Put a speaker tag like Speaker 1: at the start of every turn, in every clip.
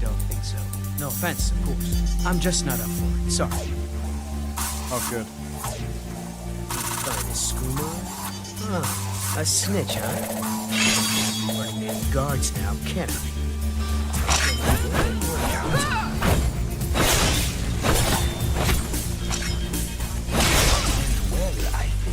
Speaker 1: don't think so. No offense, of course. I'm just not up for it. Sorry.
Speaker 2: Oh, good.
Speaker 1: Find a schooner? Oh, a snitch, huh? Running in guards now, can't I? Well, I think.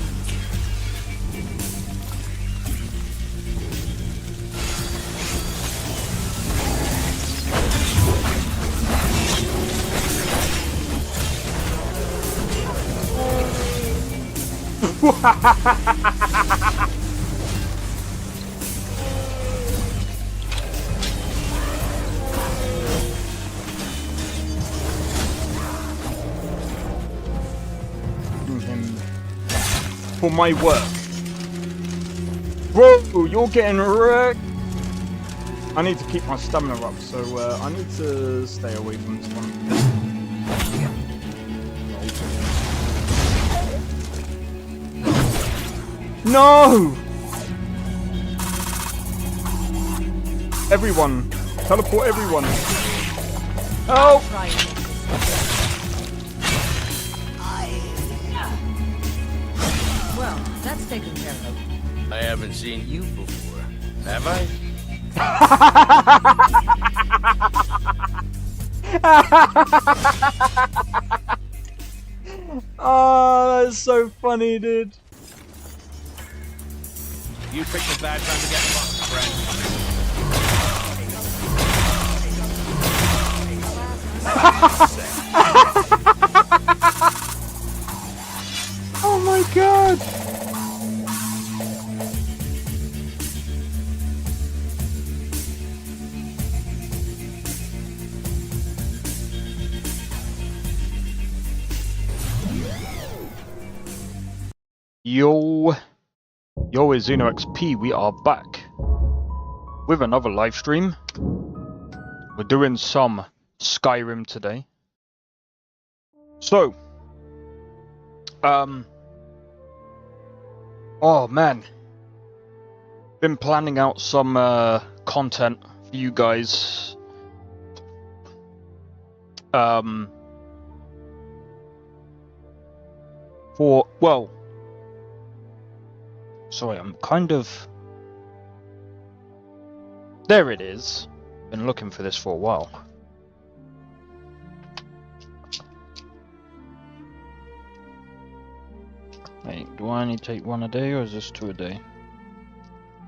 Speaker 2: For my work. Whoa, you're getting wrecked. I need to keep my stamina up, so I need to stay away from this one. No! Everyone! Teleport everyone! Help!
Speaker 3: Well, that's taken care of.
Speaker 4: I haven't seen you before, have I?
Speaker 2: Oh, that's so funny, dude.
Speaker 4: You picked a bad time to get fucked, friend.
Speaker 2: Oh my god! Yo, it's XP. We are back with another live stream. We're doing some Skyrim today. So, oh man, been planning out some content for you guys. Sorry, I'm kind of... There it is. Been looking for this for a while. Wait, do I only take one a day or is this two a day?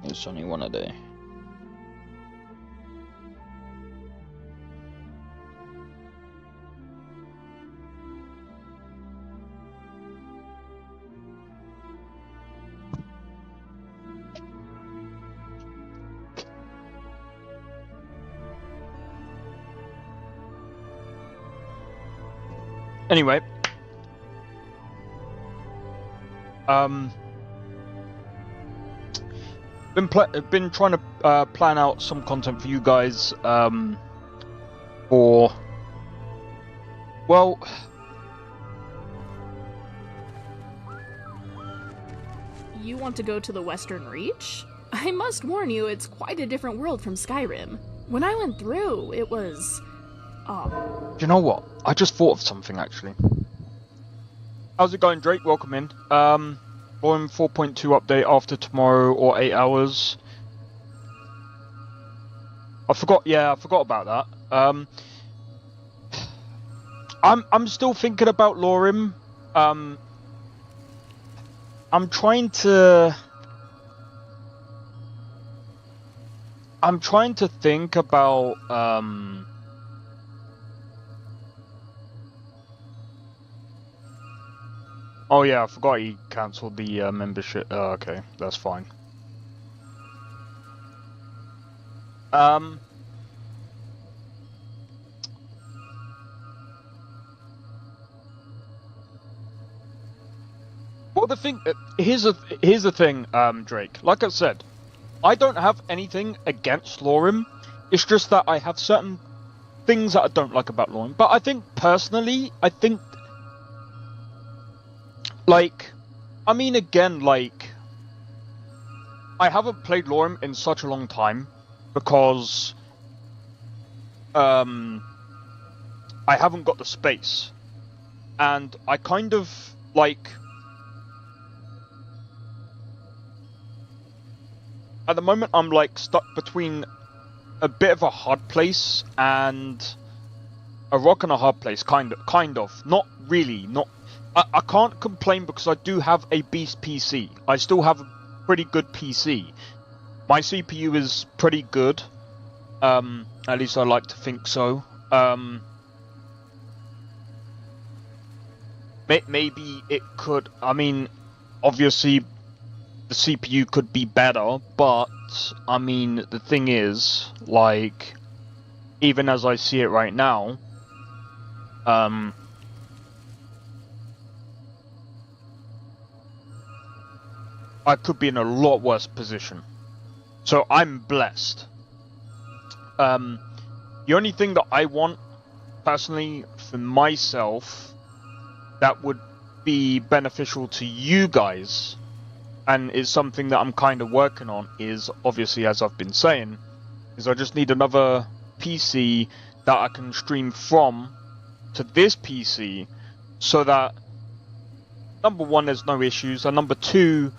Speaker 2: It's only one a day. Anyway, been trying to plan out some content for you guys. Well,
Speaker 5: you want to go to the Western Reach? I must warn you, it's quite a different world from Skyrim. When I went through, it was...
Speaker 2: Do you know what? I just thought of something actually. How's it going, Drake? Welcome in. Volume 4.2 update after tomorrow or 8 hours. I forgot about that. I'm still thinking about Lorim. I'm trying to think about oh yeah, I forgot he cancelled the membership. Oh, okay, that's fine. Well, the thing here's the thing, Drake. Like I said, I don't have anything against Lorim. It's just that I have certain things that I don't like about Lorim. But I think personally, like, I mean, again, like, I haven't played Lorim in such a long time because I haven't got the space, and I kind of like. At the moment, I'm like stuck between a bit of a hard place and a rock and a hard place, kind of. Not really. Not. I can't complain because I do have a beast PC. I still have a pretty good PC. My CPU is pretty good. At least I like to think so. Maybe it could. I mean, obviously, the CPU could be better, but I mean, the thing is, like, even as I see it right now, I could be in a lot worse position. So I'm blessed. The only thing that I want, personally, for myself, that would be beneficial to you guys, and is something that I'm kind of working on, is, obviously, as I've been saying, is I just need another PC that I can stream from to this PC, so that, number one, there's no issues, and number two,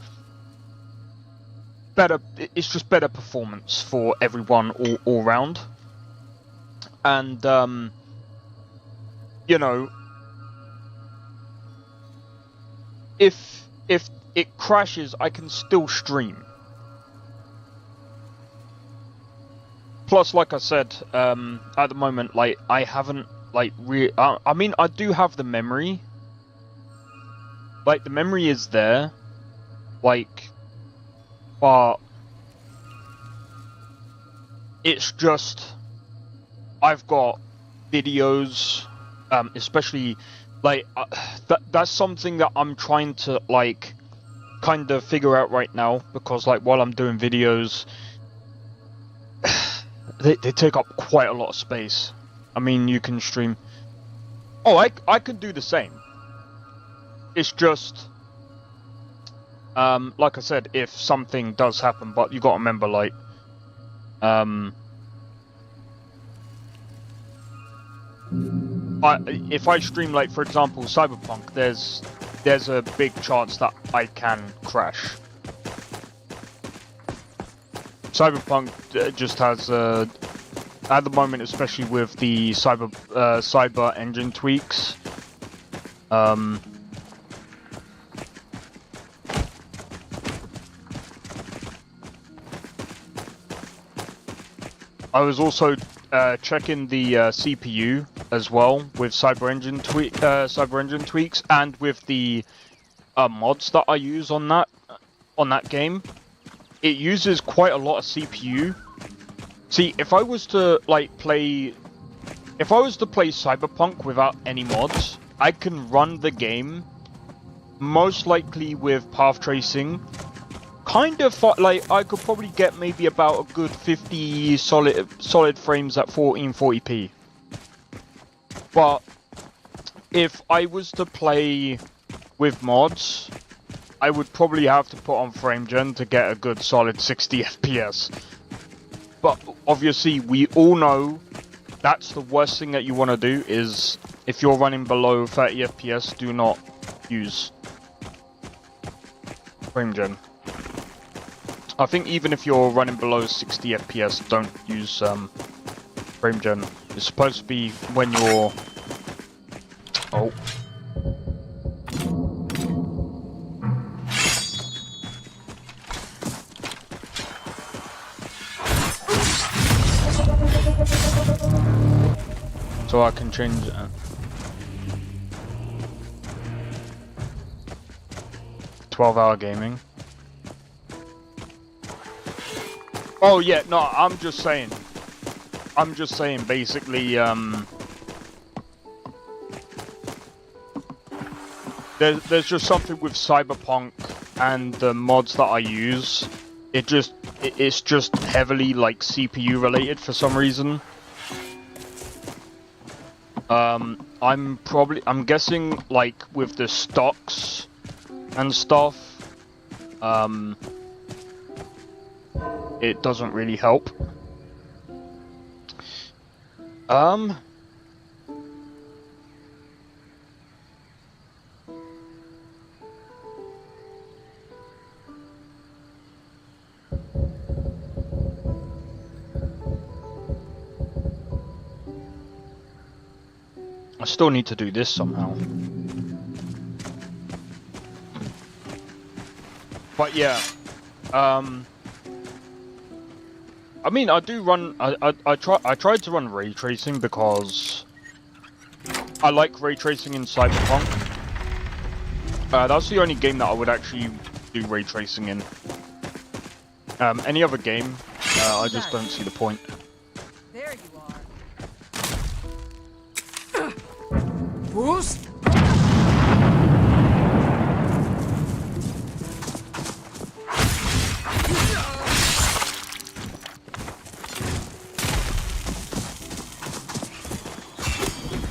Speaker 2: it's just better performance for everyone all round. And you know, if it crashes, I can still stream. Plus, like I said, at the moment, like, I haven't, like, I mean, I do have the memory. Like, the memory is there. Like, but it's just, I've got videos, especially, like, that's something that I'm trying to, like, kind of figure out right now, because, like, while I'm doing videos, they take up quite a lot of space. I mean, you can stream. Oh, I could do the same. It's just, like I said, if something does happen, but you got to remember, like, if I stream, like, for example, Cyberpunk, there's a big chance that I can crash. Cyberpunk just has, at the moment, especially with the cyber engine tweaks, I was also checking the CPU as well with cyber engine tweaks, and with the mods that I use on that game. It uses quite a lot of CPU. See, if I was to play Cyberpunk without any mods, I can run the game most likely with path tracing. Kind of like, I could probably get maybe about a good 50 solid frames at 1440p. But if I was to play with mods, I would probably have to put on frame gen to get a good solid 60 FPS. But obviously, we all know that's the worst thing that you want to do, is if you're running below 30 FPS, do not use frame gen. I think even if you're running below 60 FPS, don't use frame gen. It's supposed to be when you're... Oh. So I can change it. 12-hour gaming. Oh yeah, no, I'm just saying, basically, there's just something with Cyberpunk and the mods that I use. It's just heavily, like, CPU related for some reason. I'm guessing, like, with the stocks and stuff, it doesn't really help. Um. I still need to do this somehow. But yeah, I mean, I do run. I tried to run ray tracing because I like ray tracing in Cyberpunk. That's the only game that I would actually do ray tracing in. Any other game, I just don't see the point.
Speaker 3: There you are.
Speaker 1: Boost!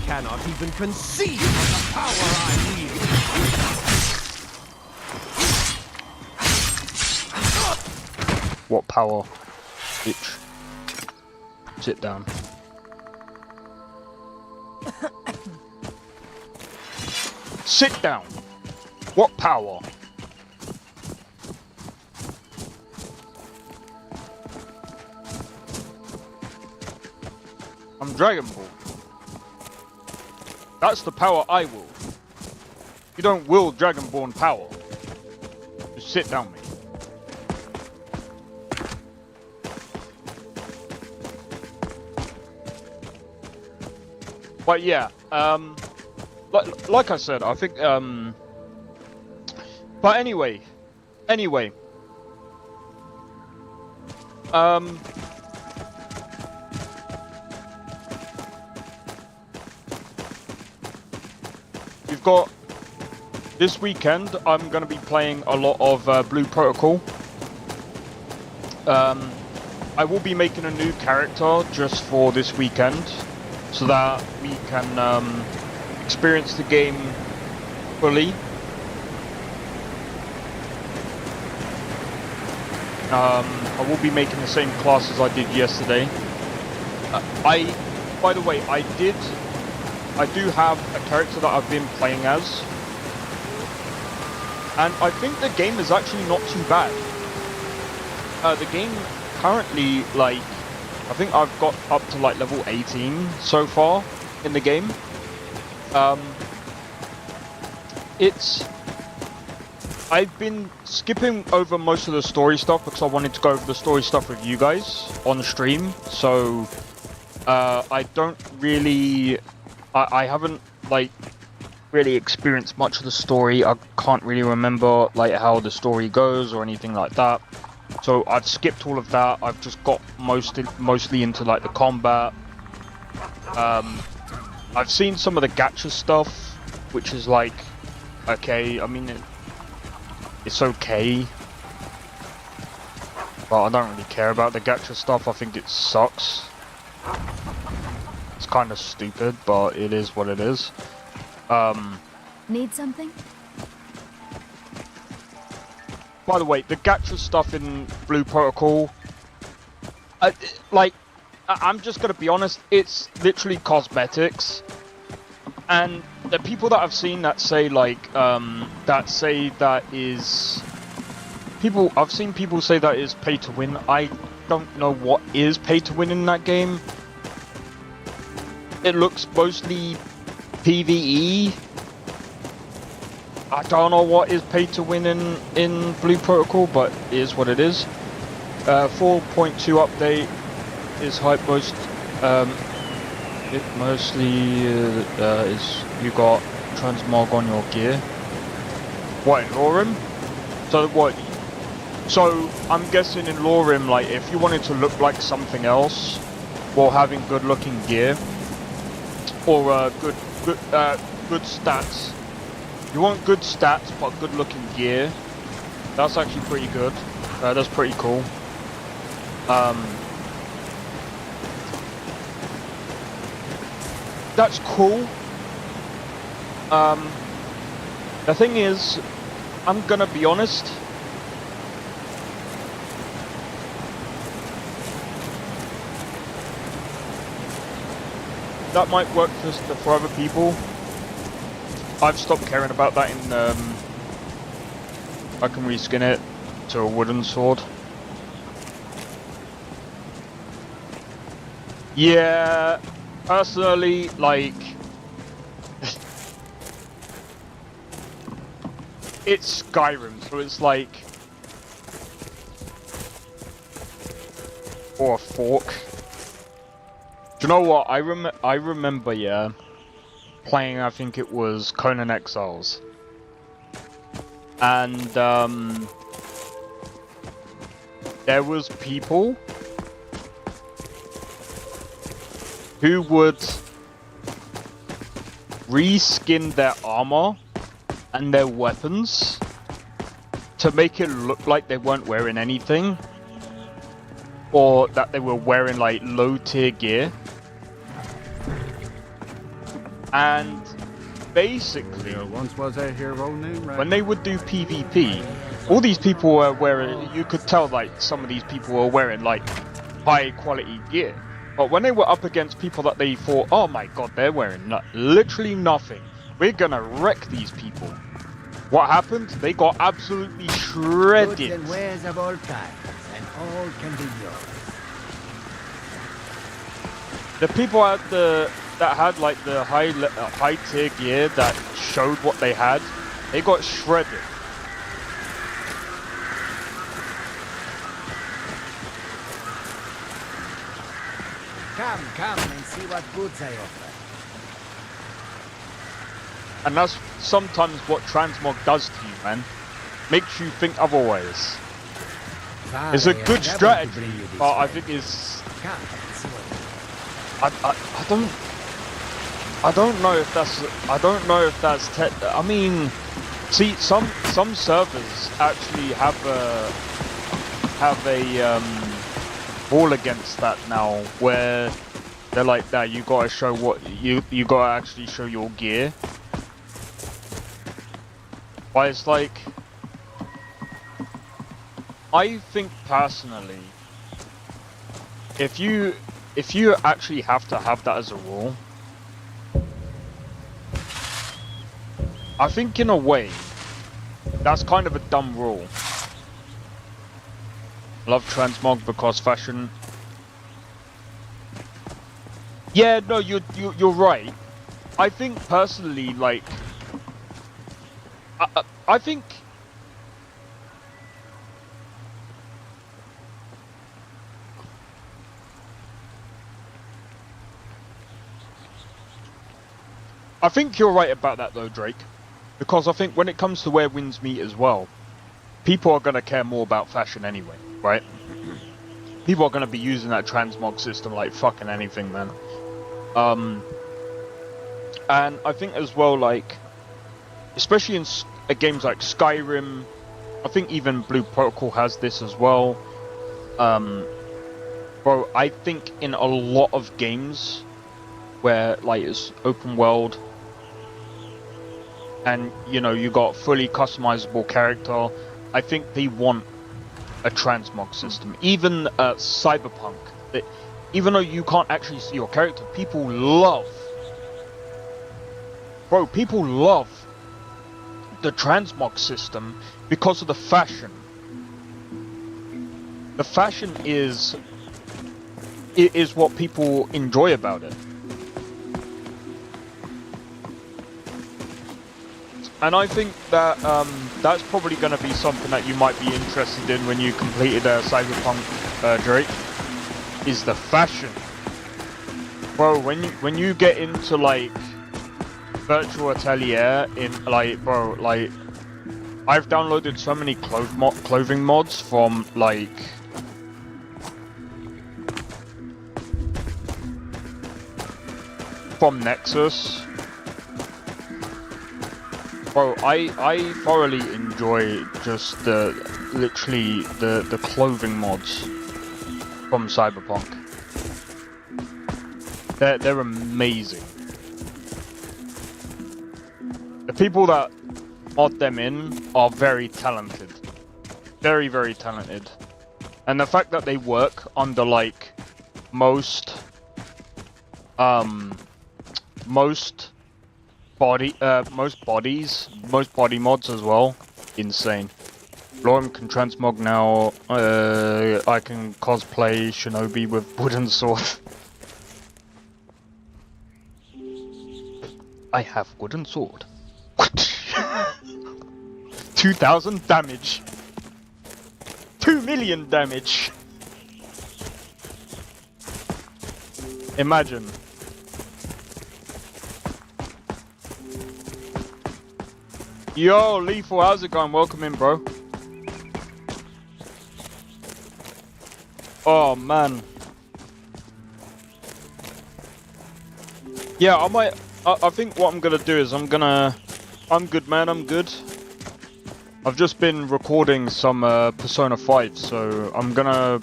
Speaker 1: Cannot even conceive of the power I wield.
Speaker 2: What power, bitch? Sit down. Sit down. What power? I'm Dragon Ball. That's the power I will. You don't will Dragonborn power. Just sit down, mate. But yeah, like I said, I think, but anyway, we've got, this weekend, I'm going to be playing a lot of Blue Protocol. I will be making a new character just for this weekend, so that we can experience the game fully. I will be making the same class as I did yesterday. By the way, I do have a character that I've been playing as, and I think the game is actually not too bad. The game currently, like, I think I've got up to like level 18 so far in the game. I've been skipping over most of the story stuff because I wanted to go over the story stuff with you guys on stream. So I don't really, I haven't like really experienced much of the story. I can't really remember like how the story goes or anything like that. So I've skipped all of that. I've just got mostly into like the combat. I've seen some of the gacha stuff, which is like, okay, I mean, it's okay. But I don't really care about the gacha stuff. I think it sucks. It's kind of stupid, but it is what it is.
Speaker 3: Need something?
Speaker 2: By the way, the gacha stuff in Blue Protocol, I'm just gonna be honest, it's literally cosmetics. And the people that I've seen that say like, I've seen people say that is pay to win. I don't know what is pay to win in that game. It looks mostly PvE. I don't know what is pay to win in Blue Protocol, but it is what it is. 4.2 update is hype most. It mostly is you got transmog on your gear. What, in Lorim? So what? So I'm guessing in Lorim, like if you wanted to look like something else, while having good looking gear or good stats. You want good stats but good looking gear. That's actually pretty good. That's pretty cool. That's cool. The thing is, I'm gonna be honest. that might work for other people. I've stopped caring about that in I can reskin it to a wooden sword. Yeah, personally, like it's Skyrim, so it's like, or a fork. Do you know what? I remember, yeah, playing. I think it was Conan Exiles, and there was people who would reskin their armor and their weapons to make it look like they weren't wearing anything, or that they were wearing like low tier gear. And basically,
Speaker 6: once was a hero named
Speaker 2: when they would do PvP, all these people were wearing, you could tell like some of these people were wearing like high quality gear. But when they were up against people that they thought, oh my god, they're wearing literally nothing, we're gonna wreck these people. What happened? They got absolutely shredded.
Speaker 7: Goods and wares of all kinds, and all can be yours.
Speaker 2: The people that had like the high tier gear that showed what they had, they got shredded.
Speaker 7: Come and see what goods I offer.
Speaker 2: And that's sometimes what transmog does to you, man. Makes you think otherwise. It's a good strategy, but I think it's...
Speaker 7: Come and see what
Speaker 2: I don't know if that's... I mean, see, some servers actually have a rule against that now, where they're like, that you gotta show what you gotta actually show your gear. But it's like, I think personally, if you actually have to have that as a rule, I think in a way that's kind of a dumb rule. Love transmog because fashion. Yeah, no, you're right. I think personally, like, I think you're right about that though, Drake. Because I think when it comes to where winds meet as well, people are gonna care more about fashion anyway, right? People are gonna be using that transmog system like fucking anything, man. And I think as well, like, especially in games like Skyrim, I think even Blue Protocol has this as well. Bro, I think in a lot of games where like it's open world and you know you got fully customizable character, I think they want a transmog system. Even Cyberpunk, even though you can't actually see your character, people love the transmog system because of the fashion. The fashion is what people enjoy about it. And I think that that's probably going to be something that you might be interested in when you completed Cyberpunk, Drake, is the fashion. Bro, when you get into like Virtual Atelier in like, bro, like I've downloaded so many clothing mods from like Nexus. Bro, I thoroughly enjoy just literally the clothing mods from Cyberpunk. They're amazing. The people that mod them in are very talented. Very, very talented. And the fact that they work under like most most body mods as well. Insane. Lorem can transmog now. I can cosplay Shinobi with wooden sword. I have wooden sword. 2,000 damage. 2 million damage. Imagine. Yo, Lethal, how's it going? Welcome in, bro. Oh, man. Yeah, I think what I'm gonna do is I'm good, man, I'm good. I've just been recording some Persona 5, so I'm gonna...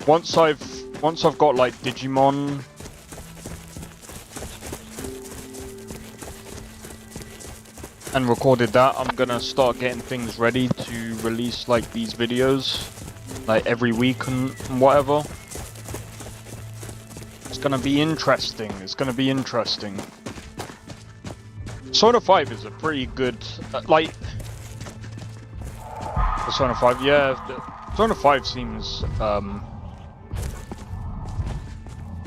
Speaker 2: Once I've got, like, Digimon... and recorded that, I'm gonna start getting things ready to release, like, these videos. Like, every week and whatever. It's gonna be interesting. It's gonna be interesting. Persona 5 is a pretty good, like... Persona 5, yeah. Persona 5 seems,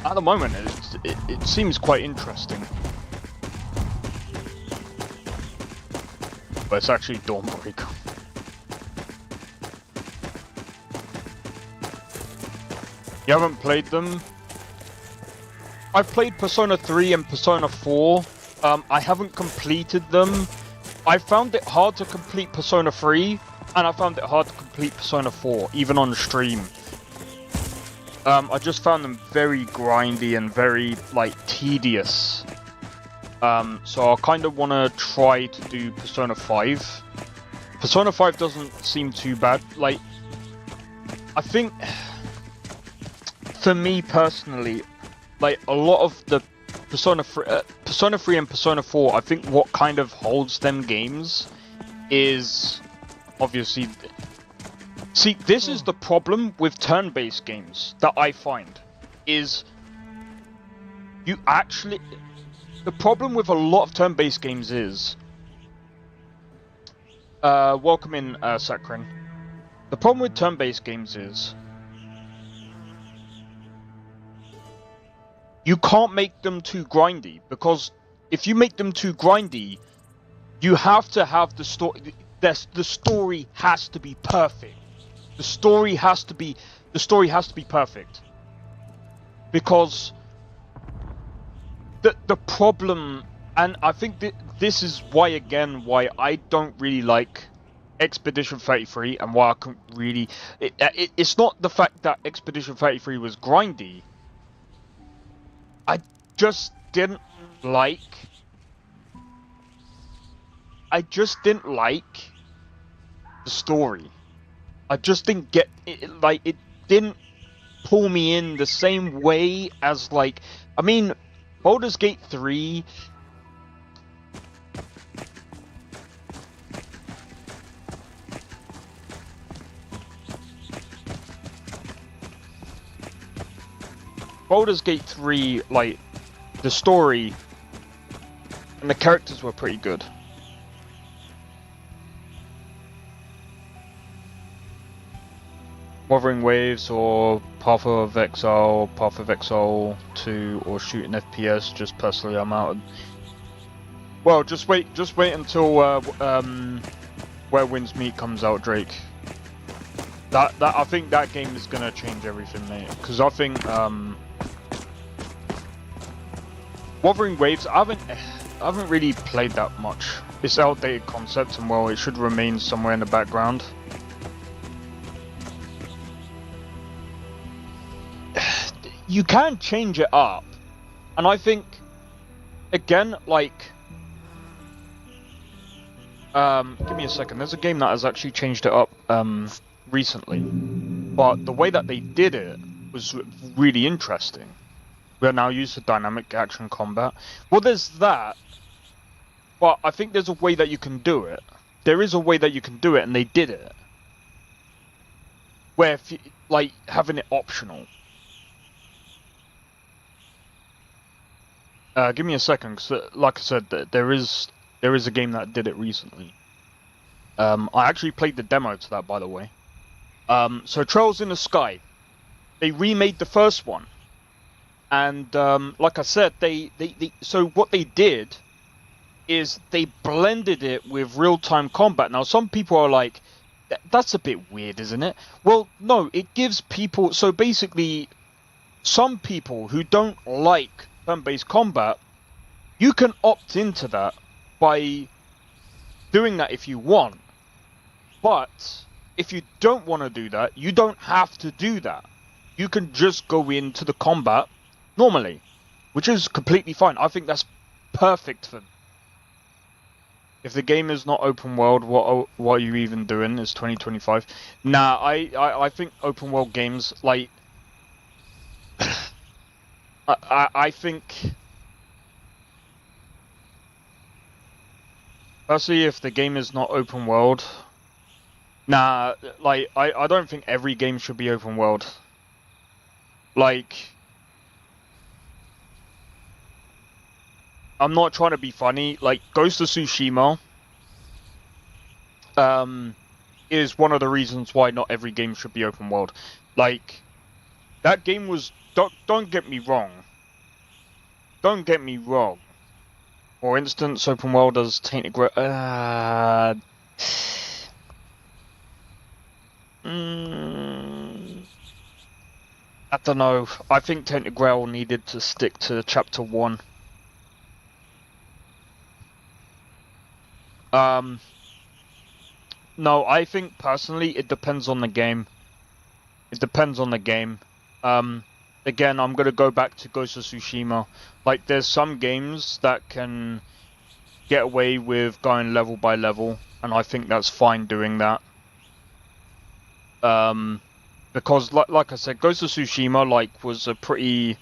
Speaker 2: at the moment, it seems quite interesting. But it's actually Dawnbreak. You haven't played them? I've played Persona 3 and Persona 4. I haven't completed them. I found it hard to complete Persona 3, and I found it hard to complete Persona 4, even on stream. I just found them very grindy and very, like, tedious. So I kind of want to try to do Persona 5. Persona 5 doesn't seem too bad. Like, I think, for me personally, like, a lot of the Persona 3 and Persona 4, I think what kind of holds them games is, obviously... See, this is the problem with turn-based games that I find, is you actually... The problem with a lot of turn-based games is... welcome in, Sakrin. The problem with turn-based games is... You can't make them too grindy, because if you make them too grindy, you have to have the story... The story has to be perfect. The story has to be perfect. Because... The problem, and I think this is why I don't really like Expedition 33, and why I couldn't really... It's not the fact that Expedition 33 was grindy. I just didn't like... the story. I just didn't get... it didn't pull me in the same way as, like... I mean... Baldur's Gate 3... Baldur's Gate 3, like, the story and the characters were pretty good. Wuthering Waves or Path of Exile 2 or shooting FPS, just personally I'm out. Well, just wait until Where Winds Meet comes out, Drake. I think that game is gonna change everything, mate. Because I think Wuthering Waves, I haven't really played that much. It's an outdated concept, and well, it should remain somewhere in the background. You can change it up, and I think, again, like, give me a second. There's a game that has actually changed it up recently, but the way that they did it was really interesting. We are now used to dynamic action combat. Well, there's that, but I think there's a way that you can do it. There is a way that you can do it, and they did it, where if you, like, having it optional. Give me a second, 'cause, like I said, there is a game that did it recently. I actually played the demo to that, by the way. So Trails in the Sky, they remade the first one, and like I said, so what they did is they blended it with real-time combat. Now, some people are like, that's a bit weird, isn't it? Well, no, it gives people... So basically, some people who don't like turn-based combat, you can opt into that by doing that if you want. But if you don't want to do that, you don't have to do that. You can just go into the combat normally, which is completely fine. I think that's perfect for them. If the game is not open world, what are you even doing? It's 2025. Nah, I think open world games, like, I think, personally, if the game is not open world, nah, like, I don't think every game should be open world. Like, I'm not trying to be funny. Like, Ghost of Tsushima is one of the reasons why not every game should be open world. Like, that game was... Don't get me wrong. Don't get me wrong. For instance, open world as Tainted Grail... I don't know. I think Tainted Grail needed to stick to Chapter 1. No, I think personally it depends on the game. It depends on the game. Again, I'm gonna go back to Ghost of Tsushima. Like, there's some games that can get away with going level by level, and I think that's fine doing that. Because like I said, Ghost of Tsushima was a pretty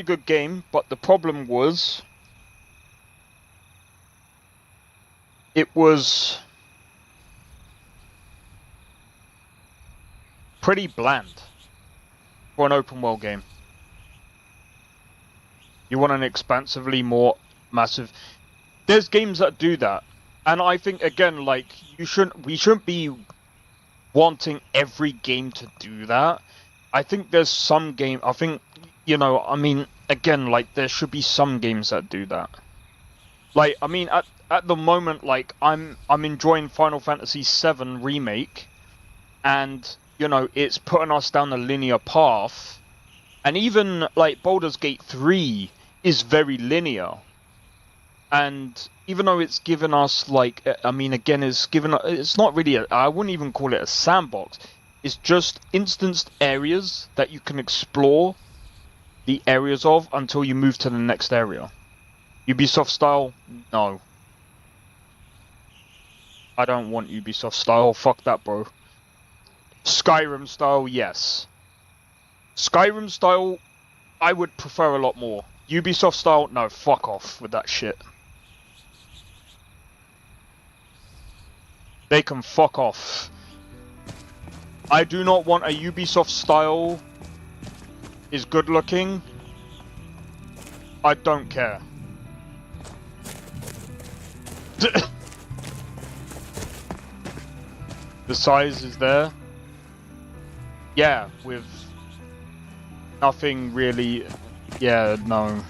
Speaker 2: good game, but the problem was it was pretty bland for an open world game. You want an expansively more massive... There's games that do that, and I think, again, like, we shouldn't be wanting every game to do that. I think there's some game... I think, you know, I mean, again, like, there should be some games that do that. Like, I mean, at the moment, like, I'm enjoying Final Fantasy VII Remake, and, you know, it's putting us down a linear path, and even, like, Baldur's Gate 3 is very linear, and even though it's given us, like, I mean, again, it's not really I wouldn't even call it a sandbox, it's just instanced areas that you can explore the areas of until you move to the next area. Ubisoft style? No. I don't want Ubisoft style. Fuck that, bro. Skyrim style, yes. Skyrim style, I would prefer a lot more. Ubisoft style, no, fuck off with that shit. They can fuck off. I do not want a Ubisoft style is good looking. I don't care. The size is there. Yeah, with nothing really. Yeah, no.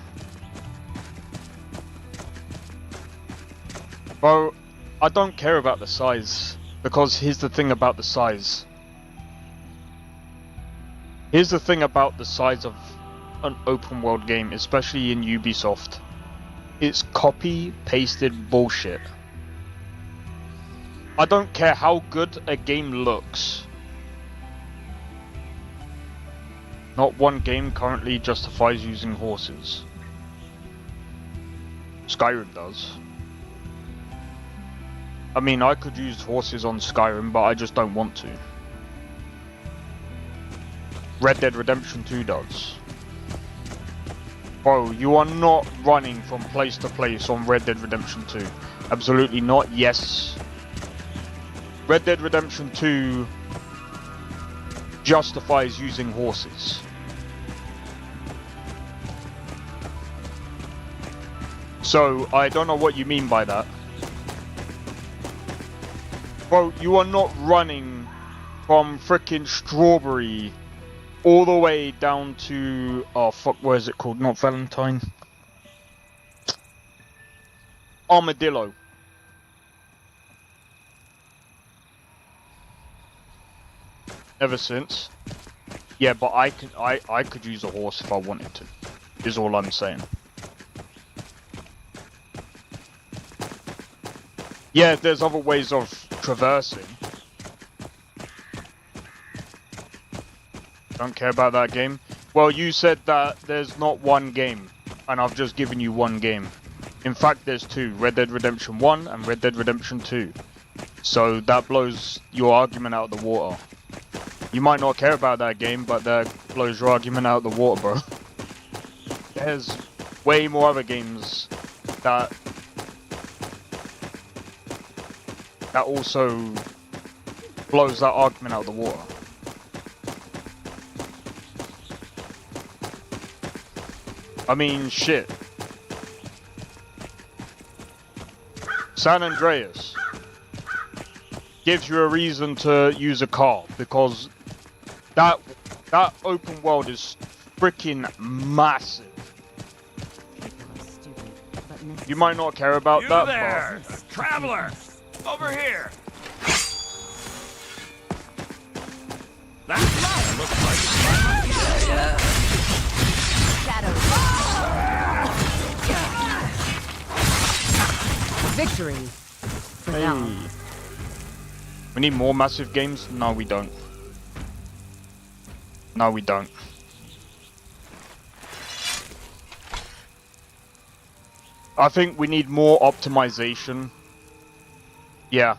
Speaker 2: Bro, I don't care about the size, because here's the thing about the size. Here's the thing about the size of an open world game, especially in Ubisoft. It's copy-pasted bullshit. I don't care how good a game looks. Not one game currently justifies using horses. Skyrim does. I mean, I could use horses on Skyrim, but I just don't want to. Red Dead Redemption 2 does. Bro, you are not running from place to place on Red Dead Redemption 2. Absolutely not. Yes. Red Dead Redemption 2 justifies using horses. So, I don't know what you mean by that. Bro, you are not running from frickin' Strawberry all the way down to... Oh, fuck, where is it called? Not Valentine. Armadillo. Ever since. Yeah, but I could use a horse if I wanted to. Is all I'm saying. Yeah, there's other ways of traversing. Don't care about that game. Well, you said that there's not one game, and I've just given you one game. In fact, there's two, Red Dead Redemption 1 and Red Dead Redemption 2. So that blows your argument out of the water. You might not care about that game, but that blows your argument out of the water, bro. There's way more other games that also blows that argument out of the water. I mean, shit. San Andreas gives you a reason to use a car because that open world is freaking massive. You might not care about that
Speaker 4: there,
Speaker 2: part.
Speaker 4: traveler, over here. That looks like
Speaker 3: Victory. For now.
Speaker 2: Hey. We need more massive games? No, we don't. No, we don't. I think we need more optimization. Yeah.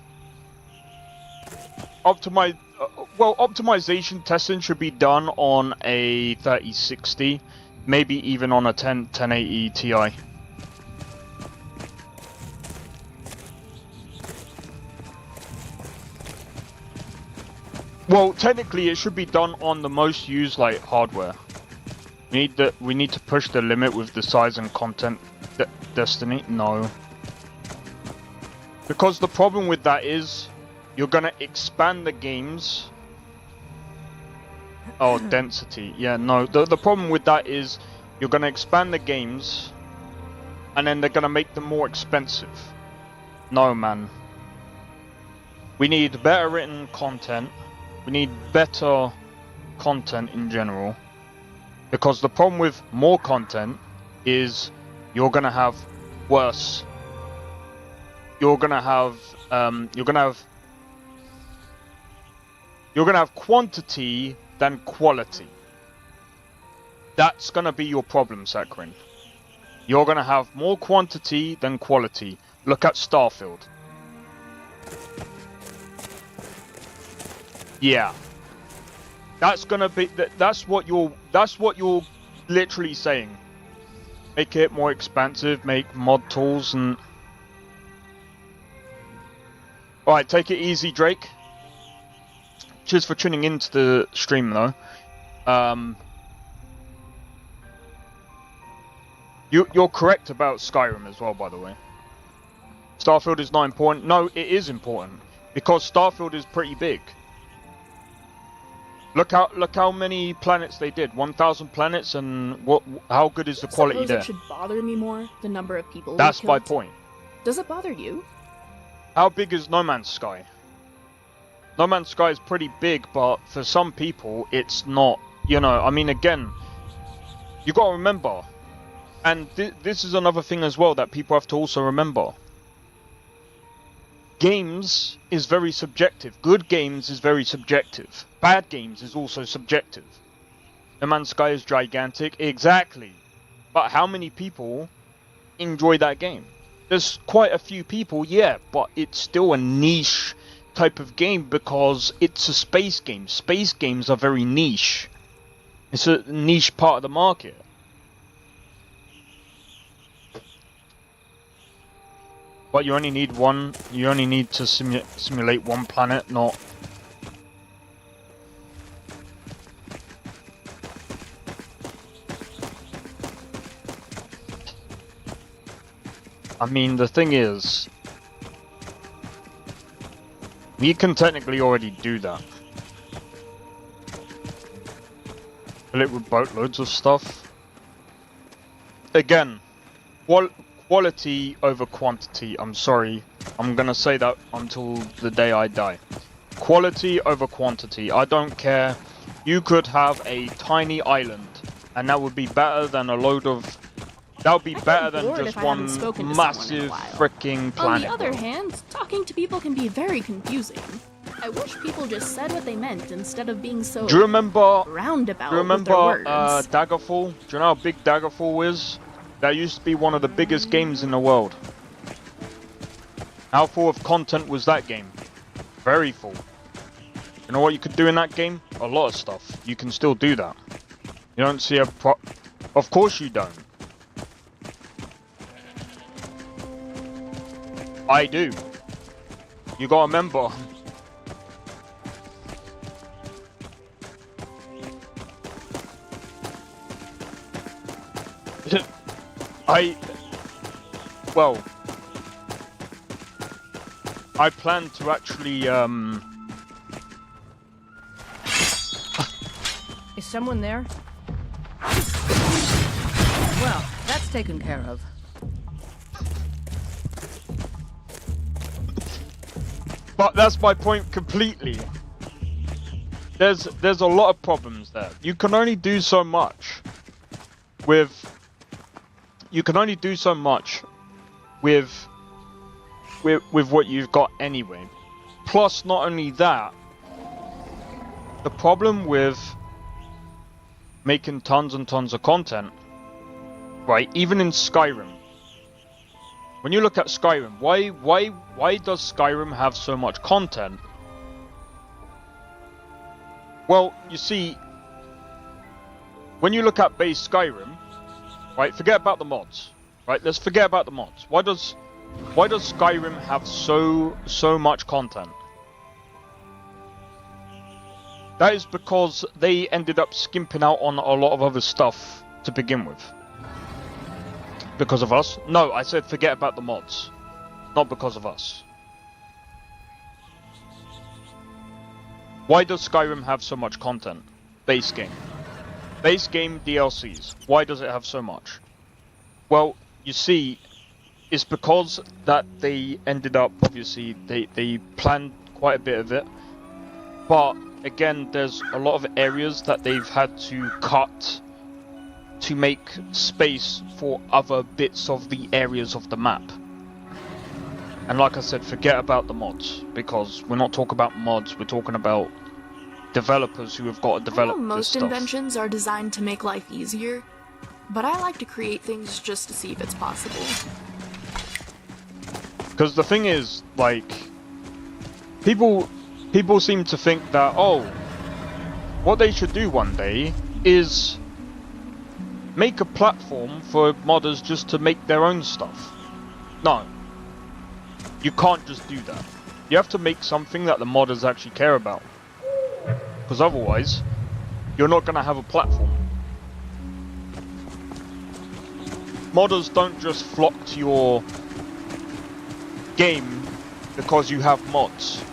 Speaker 2: Optimization testing should be done on a 3060, maybe even on a 1080 Ti. Well, technically, it should be done on the most used hardware. We need to push the limit with the size and content. Destiny, no. Because the problem with that is, you're gonna expand the games. Oh, density. Yeah, no. The problem with that is, you're gonna expand the games, and then they're gonna make them more expensive. No, man. We need better written content. We need better content in general. Because the problem with more content is you're gonna have worse. You're gonna have quantity than quality. That's gonna be your problem, Sakrin. You're gonna have more quantity than quality. Look at Starfield. Yeah. That's gonna be that's what you're literally saying. Make it more expansive, make mod tools and alright, take it easy, Drake. Cheers for tuning into the stream though. You're correct about Skyrim as well, by the way. Starfield is not important. No, it is important. Because Starfield is pretty big. Look how many planets they did. 1,000 planets, and how good is the quality there?
Speaker 5: It should bother me more, the number of people.
Speaker 2: That's my point.
Speaker 5: Does it bother you?
Speaker 2: How big is No Man's Sky? No Man's Sky is pretty big, but for some people, it's not. You know, I mean, again, you got to remember, and this is another thing as well that people have to also remember. Games is very subjective. Good games is very subjective. Bad games is also subjective. No Man's Sky is gigantic, exactly. But how many people enjoy that game? There's quite a few people, yeah, but it's still a niche type of game because it's a space game. Space games are very niche. It's a niche part of the market. But you only need one. You only need to simulate one planet, not. I mean, the thing is, we can technically already do that. Fill it with boatloads of stuff. Again, quality over quantity. I'm sorry. I'm gonna say that until the day I die. Quality over quantity. I don't care. You could have a tiny island, and that would be better than a load of... That would be better than
Speaker 5: bored
Speaker 2: just
Speaker 5: if I haven't
Speaker 2: one
Speaker 5: spoken to someone in a
Speaker 2: massive
Speaker 5: while.
Speaker 2: freaking planet.
Speaker 5: On the other
Speaker 2: bro.
Speaker 5: hand, talking to people can be very confusing. I wish people just said what they meant instead of being so
Speaker 2: Do you remember?
Speaker 5: roundabout
Speaker 2: Do you
Speaker 5: with their
Speaker 2: remember
Speaker 5: words.
Speaker 2: Daggerfall? Do you know how big Daggerfall is? That used to be one of the biggest games in the world. How full of content was that game? Very full. You know what you could do in that game? A lot of stuff. You can still do that. You don't see a pro... Of course you don't. I do. You gotta remember. Well, I plan to actually,
Speaker 3: Is someone there? Well, that's taken care of.
Speaker 2: but that's my point completely. There's a lot of problems there. You can only do so much with... You can only do so much with what you've got anyway. Plus, not only that, the problem with making tons and tons of content, right? Even in Skyrim, when you look at Skyrim, why does Skyrim have so much content? Well, you see, when you look at base Skyrim, right? Forget about the mods, right? Let's forget about the mods. Why does Skyrim have so much content? That is because they ended up skimping out on a lot of other stuff to begin with. Because of us? No, I said forget about the mods. Not because of us. Why does Skyrim have so much content? Base game. Base game DLCs. Why does it have so much? Well, you see, it's because that they ended up, obviously, they planned quite a bit of it. But, again, there's a lot of areas that they've had to cut to make space for other bits of the areas of the map. And like I said, forget about the mods, because we're not talking about mods, we're talking about developers who have got to develop
Speaker 5: I know
Speaker 2: this
Speaker 5: most
Speaker 2: stuff.
Speaker 5: inventions are designed to make life easier, but I like to create things just to see if it's possible.
Speaker 2: Because the thing is, like, people seem to think that, oh, what they should do one day is make a platform for modders just to make their own stuff. No. You can't just do that. You have to make something that the modders actually care about. Because otherwise, you're not going to have a platform. Modders don't just flock to your game because you have mods.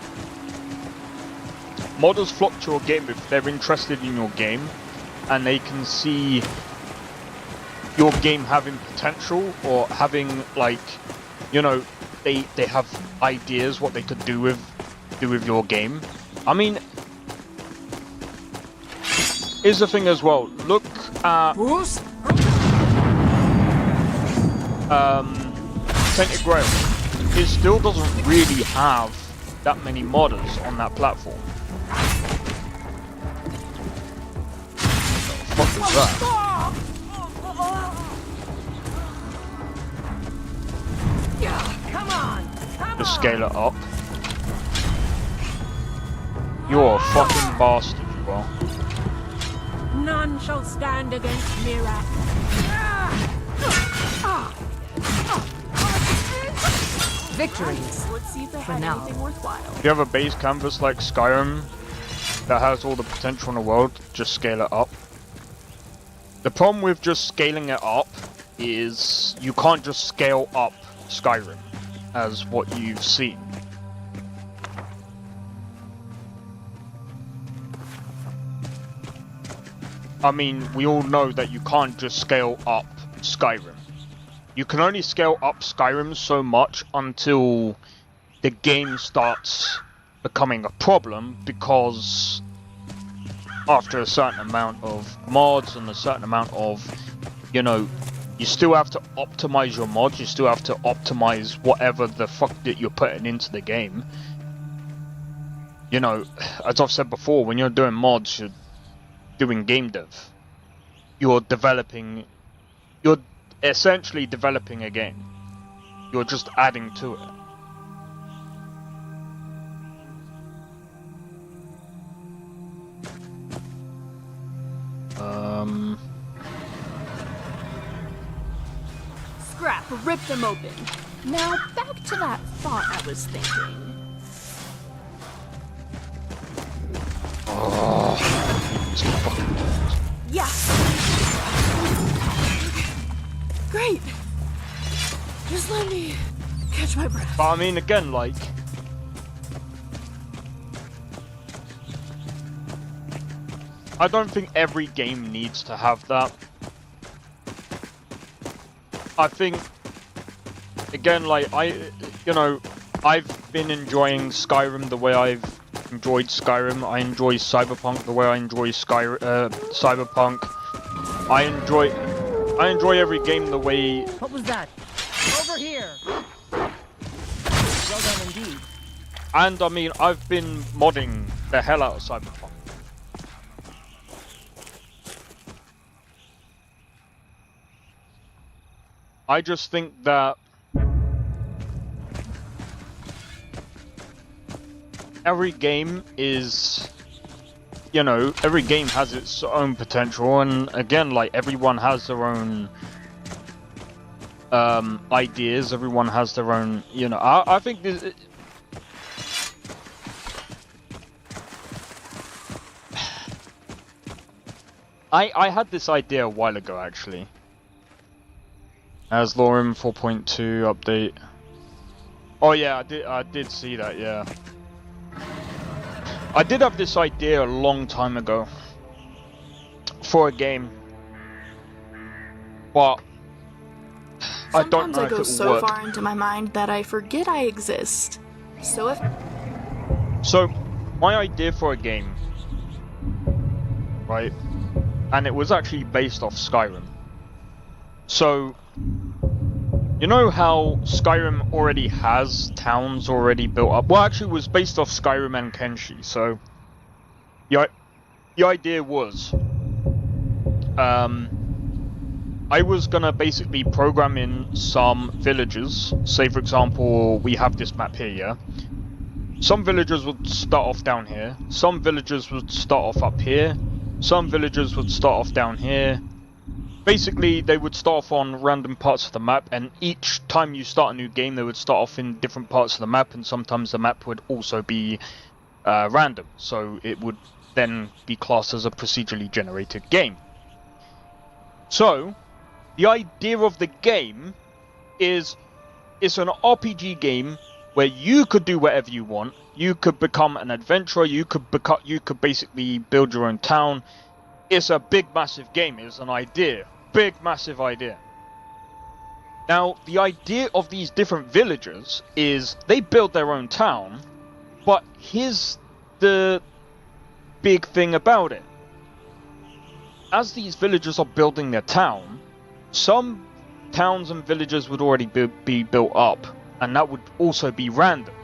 Speaker 2: Modders flock to your game if they're interested in your game and they can see your game having potential or having, like, you know, they have ideas what they could do with your game. I mean, here's the thing as well. Look at Tainted Grail. It still doesn't really have that many modders on that platform. What the fuck is that? Just scale it up. You're a fucking bastard, you are.
Speaker 3: None shall stand against Kiyra. Victories.
Speaker 5: Let's see if they
Speaker 3: For
Speaker 5: had
Speaker 3: now.
Speaker 5: anything worthwhile.
Speaker 2: If you have a base canvas like Skyrim that has all the potential in the world, just scale it up. The problem with just scaling it up is you can't just scale up Skyrim as what you've seen. I mean, we all know that you can't just scale up Skyrim. You can only scale up Skyrim so much until the game starts becoming a problem, because after a certain amount of mods and a certain amount of, you know, you still have to optimize your mods, you still have to optimize whatever the fuck that you're putting into the game. You know, as I've said before, when you're doing mods, you're doing game dev. You're essentially developing a game. You're just adding to it.
Speaker 5: Scrap, rip them open. Now, back to that thought I was thinking.
Speaker 2: It's fucking...
Speaker 5: Yeah. Great. Just let me catch my breath.
Speaker 2: But I mean, again, like... I don't think every game needs to have that. I think, again, like, I've been enjoying Skyrim the way I've enjoyed Skyrim. I enjoy Cyberpunk the way I enjoy Cyberpunk. I enjoy every game the way...
Speaker 3: What was that? Over here! Well done indeed.
Speaker 2: And, I mean, I've been modding the hell out of Cyberpunk. I just think that every game is, you know, every game has its own potential, and again, like, everyone has their own ideas, everyone has their own, you know, I think this... I had this idea a while ago, actually. As Lorem 4.2 update. Oh yeah, I did see that, yeah. I did have this idea a long time ago for a game, but I don't know if it will work.
Speaker 5: Sometimes I go so far into my mind that I forget I exist. So
Speaker 2: my idea for a game, right, and it was actually based off Skyrim. So, you know how Skyrim already has towns already built up? Well, actually, it was based off Skyrim and Kenshi. So, the idea was, I was gonna basically program in some villages. Say, for example, we have this map here, yeah? Some villagers would start off down here. Some villagers would start off up here. Some villagers would start off down here. Basically, they would start off on random parts of the map, and each time you start a new game, they would start off in different parts of the map, and sometimes the map would also be random, so it would then be classed as a procedurally generated game. So, the idea of the game is it's an RPG game where you could do whatever you want. You could become an adventurer, you could basically build your own town. It's a big, massive game. It's an idea. Big, massive idea. Now, the idea of these different villagers is they build their own town, but here's the big thing about it. As these villagers are building their town, some towns and villages would already be built up, and that would also be random.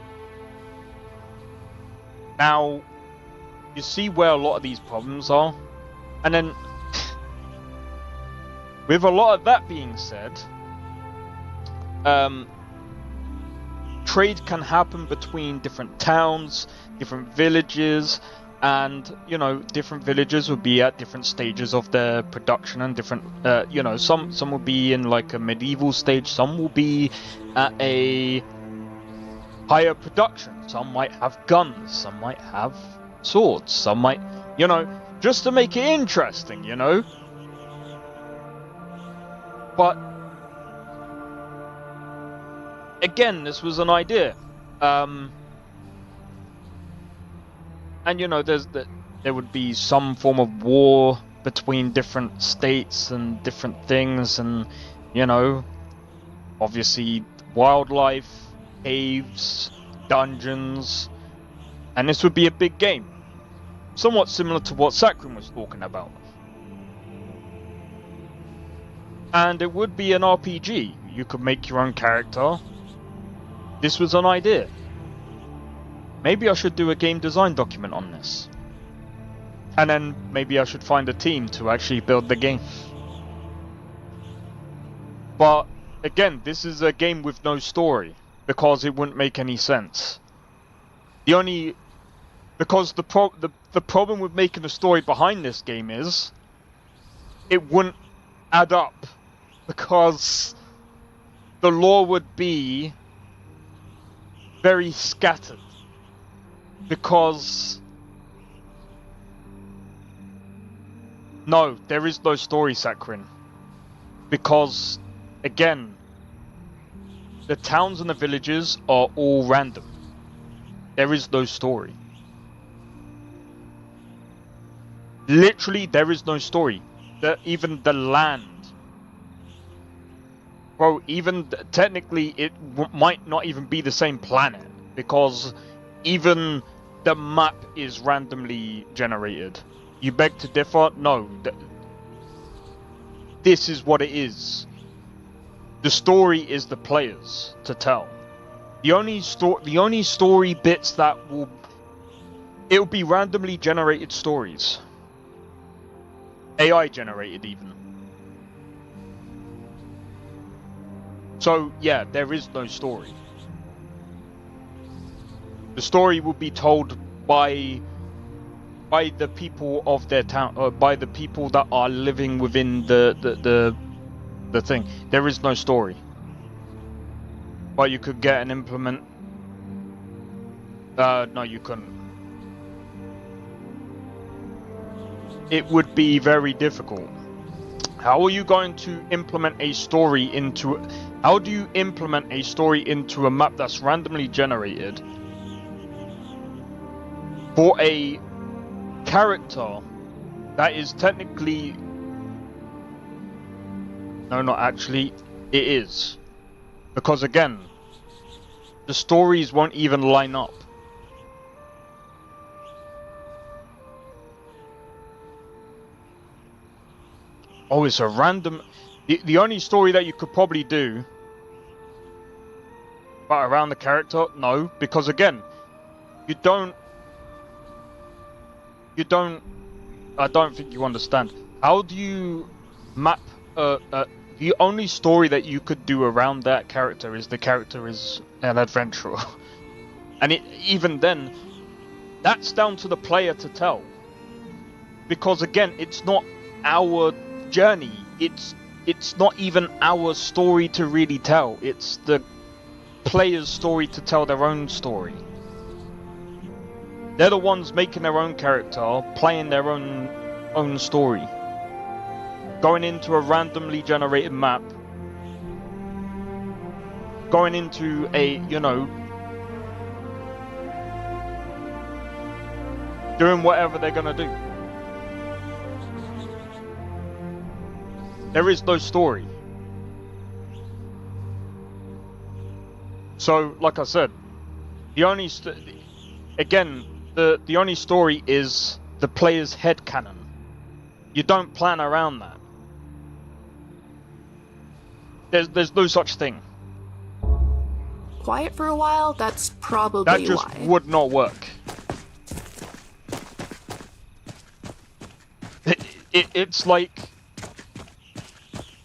Speaker 2: Now, you see where a lot of these problems are? And then, with a lot of that being said, trade can happen between different towns, different villages, and, you know, different villages will be at different stages of their production, and different, you know, some will be in like a medieval stage, some will be at a higher production, some might have guns, some might have swords, some might, you know, just to make it interesting, you know? But again, this was an idea. And you know, there would be some form of war between different states and different things, and you know, obviously wildlife, caves, dungeons, and this would be a big game, somewhat similar to what Skyrim was talking about. And it would be an RPG. You could make your own character. This was an idea. Maybe I should do a game design document on this. And then maybe I should find a team to actually build the game. But again, this is a game with no story, because it wouldn't make any sense. Because the problem with making a story behind this game is it wouldn't add up, because the lore would be very scattered, because no, there is no story, Sakrin, because again, the towns and the villages are all random. There is no story. Literally, there is no story. Even the land. Bro, even technically, it might not even be the same planet, because even the map is randomly generated. You beg to differ? No. This is what it is. The story is the players to tell. The only story bits that it'll be randomly generated stories. AI generated even. So yeah, there is no story. The story will be told by the people of their town, or by the people that are living within the thing. There is no story. But you could get an implement. No, you couldn't. It would be very difficult. How are you going to implement a story into... How do you implement a story into a map that's randomly generated for a character that is technically... No, not actually. It is. Because again, the stories won't even line up. Oh, it's a random... The only story that you could probably do... But around the character? No. Because again, you don't... I don't think you understand. How do you map... the only story that you could do around that character is the character is an adventurer. And even then, that's down to the player to tell. Because again, it's not our journey. It's not even our story to really tell. It's the player's story to tell their own story. They're the ones making their own character, playing their own story. Going into a randomly generated map. Going into a, you know, doing whatever they're gonna do. There is no story. So, like I said, the only the only story is the player's headcanon. You don't plan around that. There's no such thing.
Speaker 5: Quiet for a while, that's probably
Speaker 2: That just
Speaker 5: why.
Speaker 2: would not work.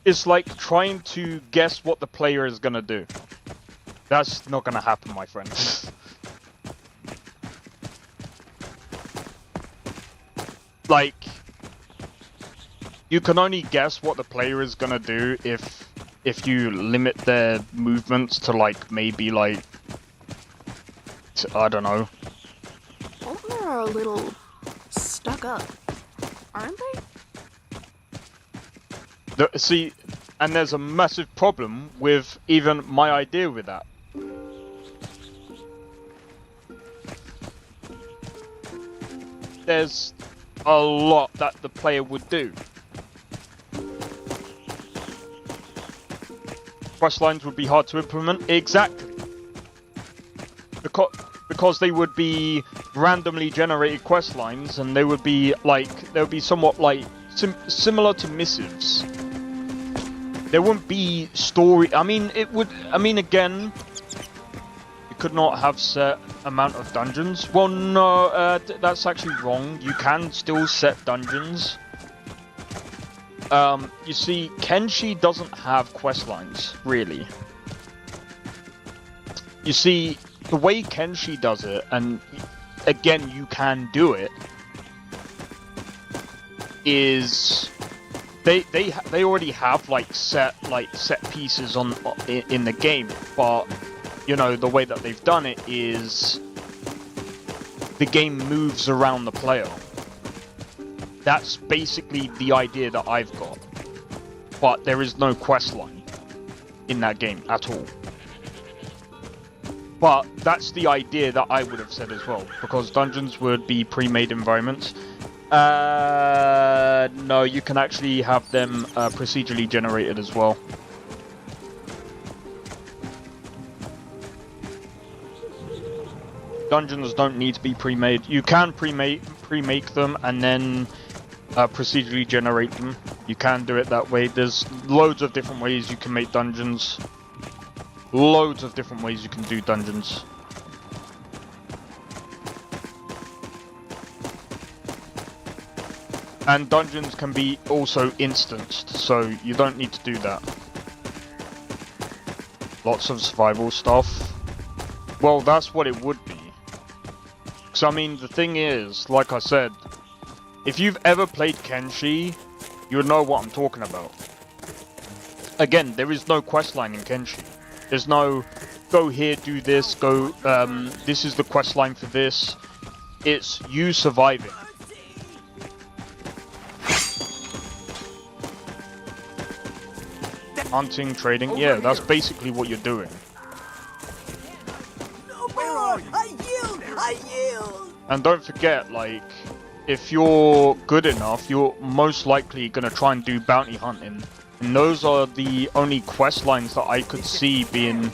Speaker 2: It's like trying to guess what the player is gonna do. That's not gonna happen, my friend. Like, you can only guess what the player is gonna do if you limit their movements to like maybe like I don't know.
Speaker 5: Altmer are a little stuck up, aren't they?
Speaker 2: See, and there's a massive problem with even my idea with that. there's a lot that the player would do. Quest lines would be hard to implement. Exactly. Because they would be randomly generated quest lines, and they would be like, they would be somewhat like similar to missives. There wouldn't be story. I mean, it would. I mean, again, you could not have set amount of dungeons. Well, no, that's actually wrong. You can still set dungeons. You see, Kenshi doesn't have quest lines, really. You see, the way Kenshi does it, and again, you can do it, is they already have like set pieces in the game, but you know, the way that they've done it is the game moves around the player. That's basically the idea that I've got. But there is no quest line in that game at all. But that's the idea that I would have said as well, because dungeons would be pre-made environments. No, you can actually have them procedurally generated as well. Dungeons don't need to be pre-made. You can pre-make them and then procedurally generate them. You can do it that way. There's loads of different ways you can make dungeons. Loads of different ways you can do dungeons. And dungeons can be also instanced, so you don't need to do that. Lots of survival stuff. Well, that's what it would be. So, I mean, the thing is, like I said, if you've ever played Kenshi, you'll know what I'm talking about. Again, there is no questline in Kenshi. There's no, go here, do this, go, this is the questline for this. It's you surviving. Hunting, trading, yeah, that's basically what you're doing. And don't forget, like, if you're good enough, you're most likely gonna try and do bounty hunting. And those are the only quest lines that I could see being...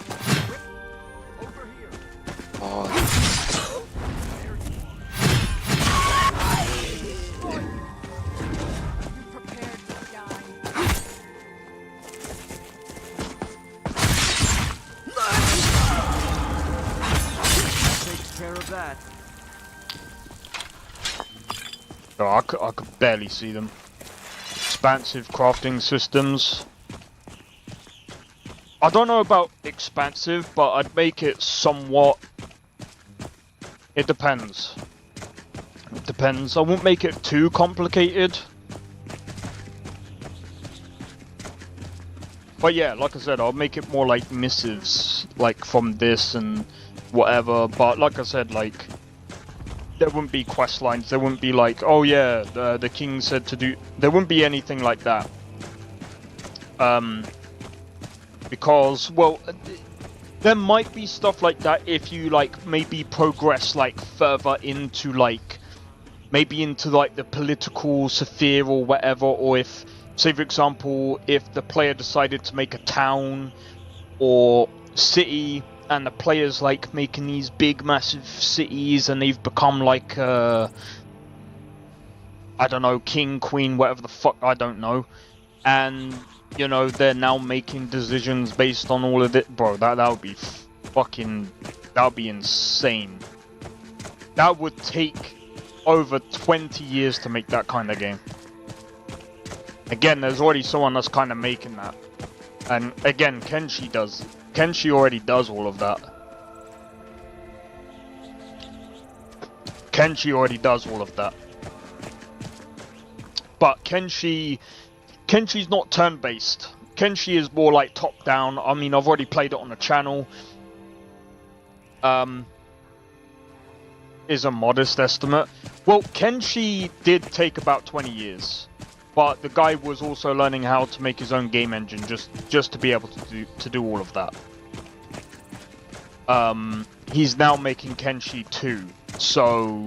Speaker 7: Takes care of that.
Speaker 2: Oh, I could barely see them. Expansive crafting systems. I don't know about expansive, but I'd make it somewhat... It depends. It depends. I won't make it too complicated. But yeah, like I said, I'll make it more like missives, like from this and whatever. But like I said, like, there wouldn't be quest lines. There wouldn't be like, oh yeah, the king said to do... There wouldn't be anything like that. Because, well, there might be stuff like that if you, like, maybe progress, like, further into, like, maybe into, like, the political sphere or whatever, or if, say, for example, if the player decided to make a town or city, and the player's, like, making these big, massive cities, and they've become, like, I don't know, king, queen, whatever the fuck, I don't know, and... You know, they're now making decisions based on all of it. Bro, that would be fucking... That would be insane. That would take over 20 years to make that kind of game. Again, there's already someone that's kind of making that. And again, Kenshi does. Kenshi already does all of that. Kenshi already does all of that. But Kenshi... Kenshi's not turn-based. Kenshi is more like top-down. I mean, I've already played it on the channel. Is a modest estimate. Well, Kenshi did take about 20 years. But the guy was also learning how to make his own game engine just to be able to do all of that. He's now making Kenshi 2. So...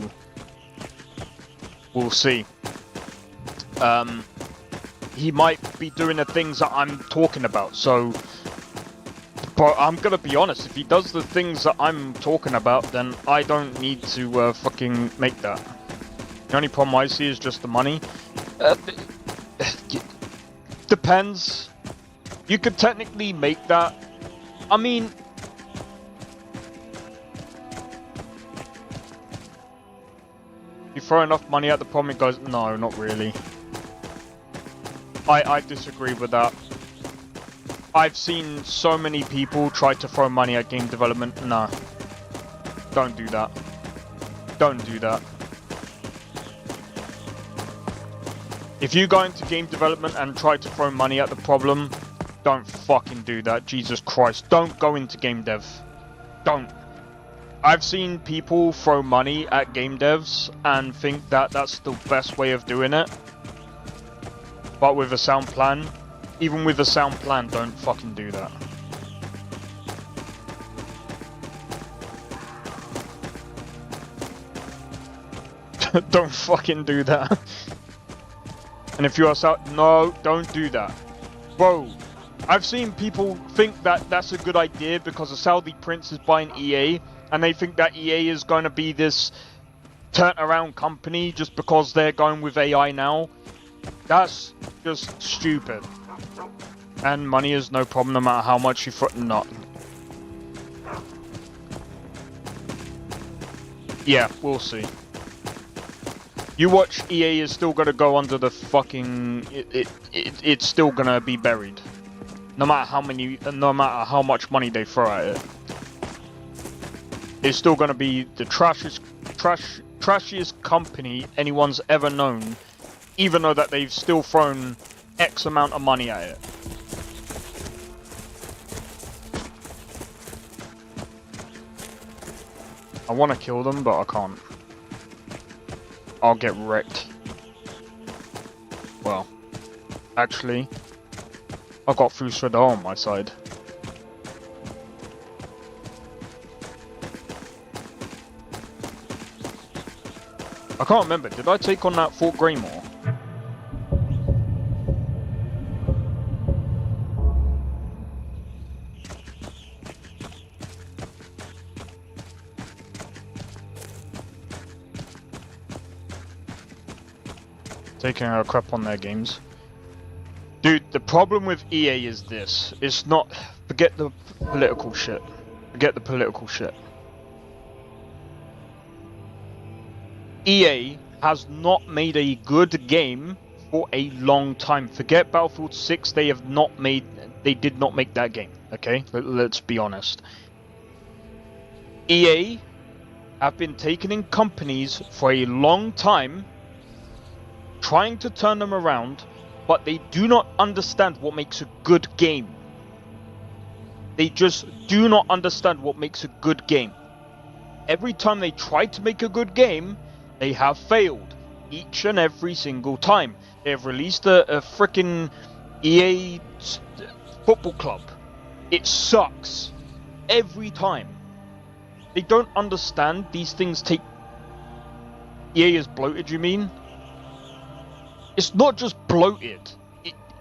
Speaker 2: We'll see. He might be doing the things that I'm talking about, so... But I'm gonna be honest, if he does the things that I'm talking about, then I don't need to fucking make that. The only problem I see is just the money. Depends. You could technically make that. I mean... You throw enough money at the problem, it goes... No, not really. I disagree with that. I've seen so many people try to throw money at game development. Nah. Don't do that. Don't do that. If you go into game development and try to throw money at the problem, don't fucking do that. Jesus Christ. Don't go into game dev. Don't. I've seen people throw money at game devs and think that that's the best way of doing it. But with a sound plan, even with a sound plan, don't fucking do that. Don't fucking do that. And if you are no, don't do that. Bro, I've seen people think that that's a good idea because a Saudi prince is buying EA, and they think that EA is going to be this turn-around company just because they're going with AI now. That's just stupid. And money is no problem no matter how much you not. Yeah, we'll see. You watch, EA is still gonna go under the fucking... It's still gonna be buried. No matter how much money they throw at it. It's still gonna be the trashiest company anyone's ever known. Even though that they've still thrown X amount of money at it. I want to kill them, but I can't. I'll get wrecked. Well, actually, I got through Sredar on my side. I can't remember, did I take on that Fort Greymore? Taking a crap on their games. Dude, the problem with EA is this. It's not... Forget the political shit. Forget the political shit. EA has not made a good game for a long time. Forget Battlefield 6, they did not make that game, okay? Let's be honest. EA have been taking in companies for a long time, trying to turn them around, but they do not understand what makes a good game. They just do not understand what makes a good game. Every time they try to make a good game, they have failed. Each and every single time. They have released a frickin' EA football club. It sucks. Every time. They don't understand these things take... EA is bloated, you mean? It's not just bloated.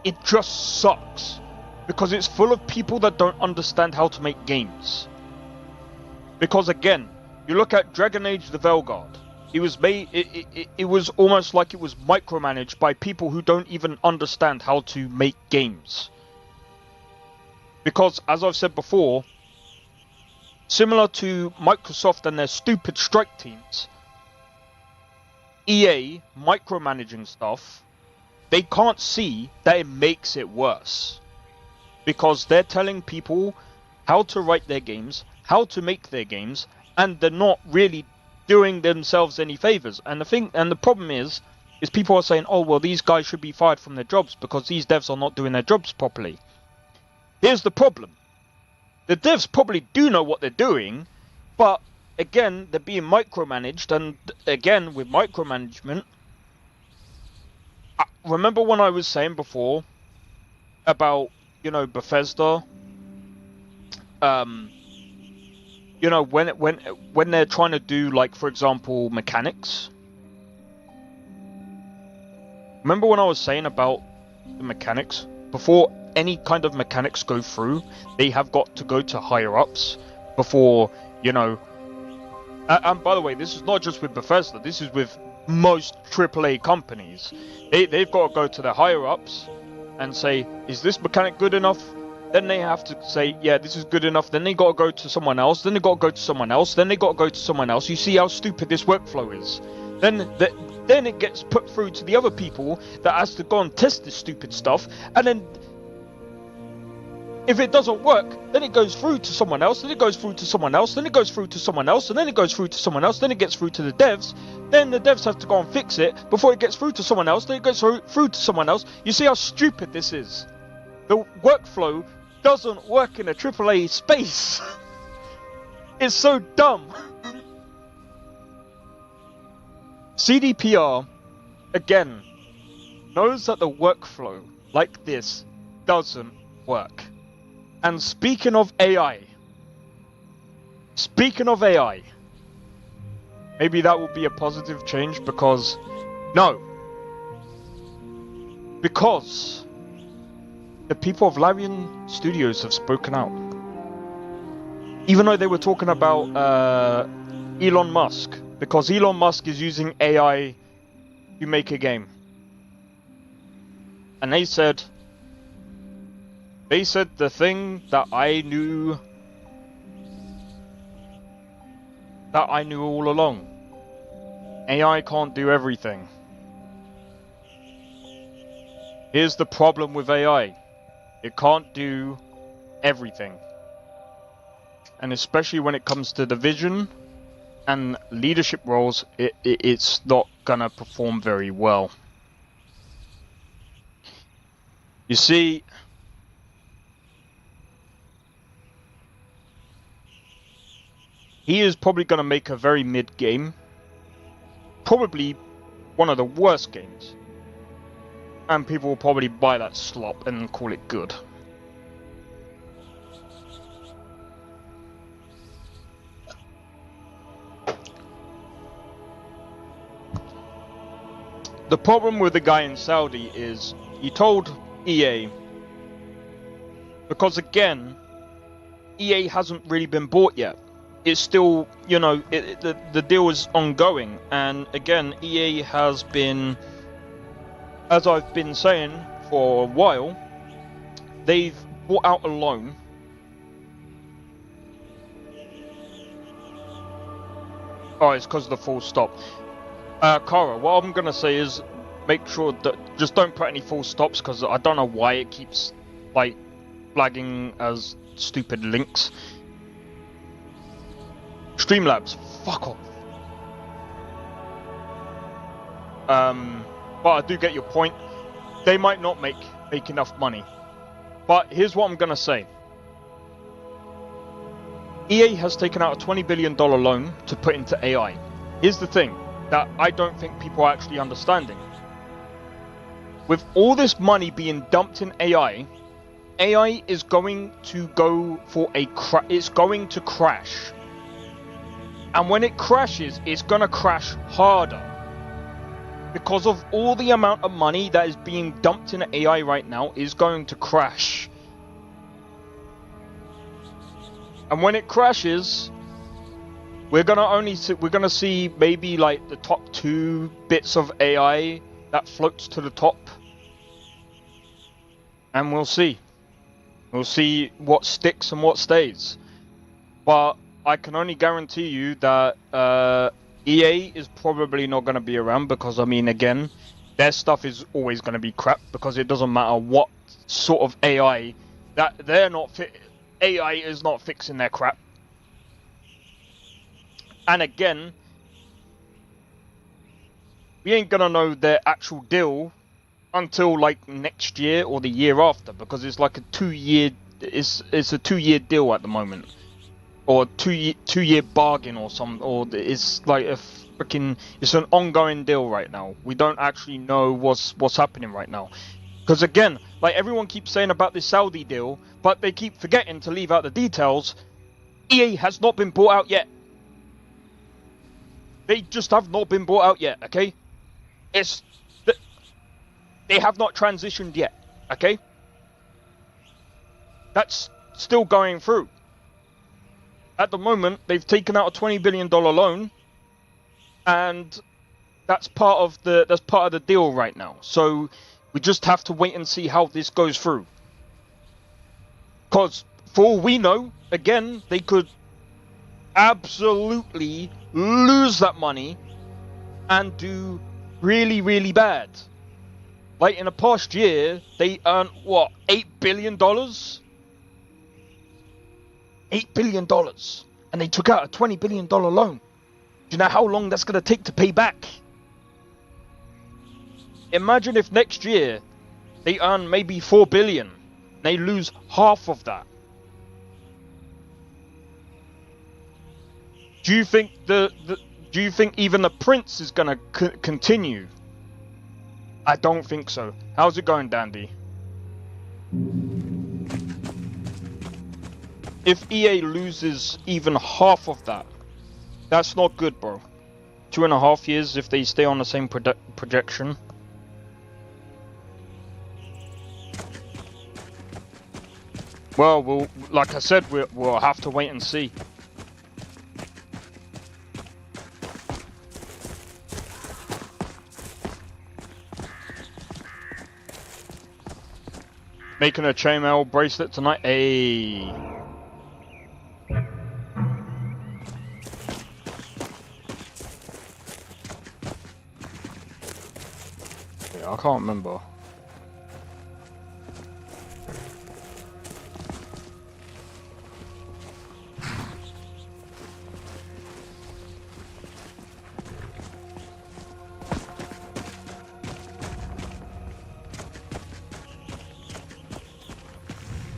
Speaker 2: It just sucks. Because it's full of people that don't understand how to make games. Because again, you look at Dragon Age the Veilguard. It was made. It was almost like it was micromanaged by people who don't even understand how to make games. Because, as I've said before, similar to Microsoft and their stupid strike teams, EA micromanaging stuff, they can't see that it makes it worse. Because they're telling people how to write their games, how to make their games, and they're not really doing themselves any favors. And the problem is people are saying, oh well, these guys should be fired from their jobs because these devs are not doing their jobs properly. Here's the problem. The devs probably do know what they're doing, but again, they're being micromanaged, and again, with micromanagement, remember when I was saying before about, you know, Bethesda, you know, when they're trying to do, like, for example, mechanics, Remember when I was saying about the mechanics? Before any kind of mechanics go through, they have got to go to higher ups before, you know. And by the way, this is not just with Bethesda. This is with most AAA companies. They've got to go to the higher ups and say, is this mechanic good enough? Then they have to say, yeah, this is good enough. Then they got to go to someone else. Then they got to go to someone else. Then they got to go to someone else. You see how stupid this workflow is. Then it gets put through to the other people that has to go and test this stupid stuff. And then if it doesn't work, then it goes through to someone else. Then it goes through to someone else. Then it goes through to someone else. And then it goes through to someone else. Then it gets through to the devs. Then the devs have to go and fix it before it gets through to someone else. Then it goes through to someone else. You see how stupid this is. The workflow doesn't work in a AAA space. It's so dumb. CDPR, again, knows that the workflow like this doesn't work. And speaking of AI, maybe that will be a positive change because the people of Larian Studios have spoken out. Even though they were talking about Elon Musk, because Elon Musk is using AI to make a game. And they said the thing that I knew all along. AI can't do everything. Here's the problem with AI. It can't do everything. And especially when it comes to the vision and leadership roles, it's not gonna perform very well. You see, he is probably gonna make a very mid game. Probably one of the worst games. And people will probably buy that slop and call it good. The problem with the guy in Saudi is he told EA, because again, EA hasn't really been bought yet. It's still, you know, the deal is ongoing, and again, EA has been, as I've been saying for a while, they've bought out a loan. Oh, it's because of the full stop. Kara, what I'm gonna say is make sure that just don't put any full stops, because I don't know why it keeps like flagging as stupid links. Streamlabs, fuck off. But I do get your point. They might not make enough money. But here's what I'm gonna say. EA has taken out a $20 billion loan to put into AI. Here's the thing that I don't think people are actually understanding. With all this money being dumped in AI is going to go for it's going to crash. And when it crashes, it's gonna crash harder. Because of all the amount of money that is being dumped in AI right now is going to crash. And when it crashes, we're gonna see maybe like the top 2 bits of AI that floats to the top. And we'll see. We'll see what sticks and what stays. But I can only guarantee you that EA is probably not going to be around, because I mean, again, their stuff is always going to be crap, because it doesn't matter what sort of AI that they're not AI is not fixing their crap. And again, we ain't gonna know their actual deal until like next year or the year after, because it's like a 2-year it's a 2-year deal at the moment, or 2-year bargain or it's like a freaking, it's an ongoing deal right now. We don't actually know what's happening right now, because again, like everyone keeps saying about this Saudi deal, but they keep forgetting to leave out the details. EA has not been bought out yet. They just have not been bought out yet, okay? They have not transitioned yet, okay? That's still going through. At the moment, they've taken out a $20 billion loan, and that's part of the deal right now. So we just have to wait and see how this goes through. Because for all we know, again, they could absolutely lose that money and do really, really bad. Like in the past year, they earned what, $8 billion? $8 billion, and they took out a $20 billion loan. Do you know how long that's going to take to pay back? Imagine if next year they earn maybe $4 billion. They lose half of that. Do you think do you think even the prince is going to continue? I don't think so. How's it going, Dandy? If EA loses even half of that, that's not good, bro. 2.5 years if they stay on the same projection. Well, like I said, we'll have to wait and see. Making a chainmail bracelet tonight. Hey. Yeah, I can't remember.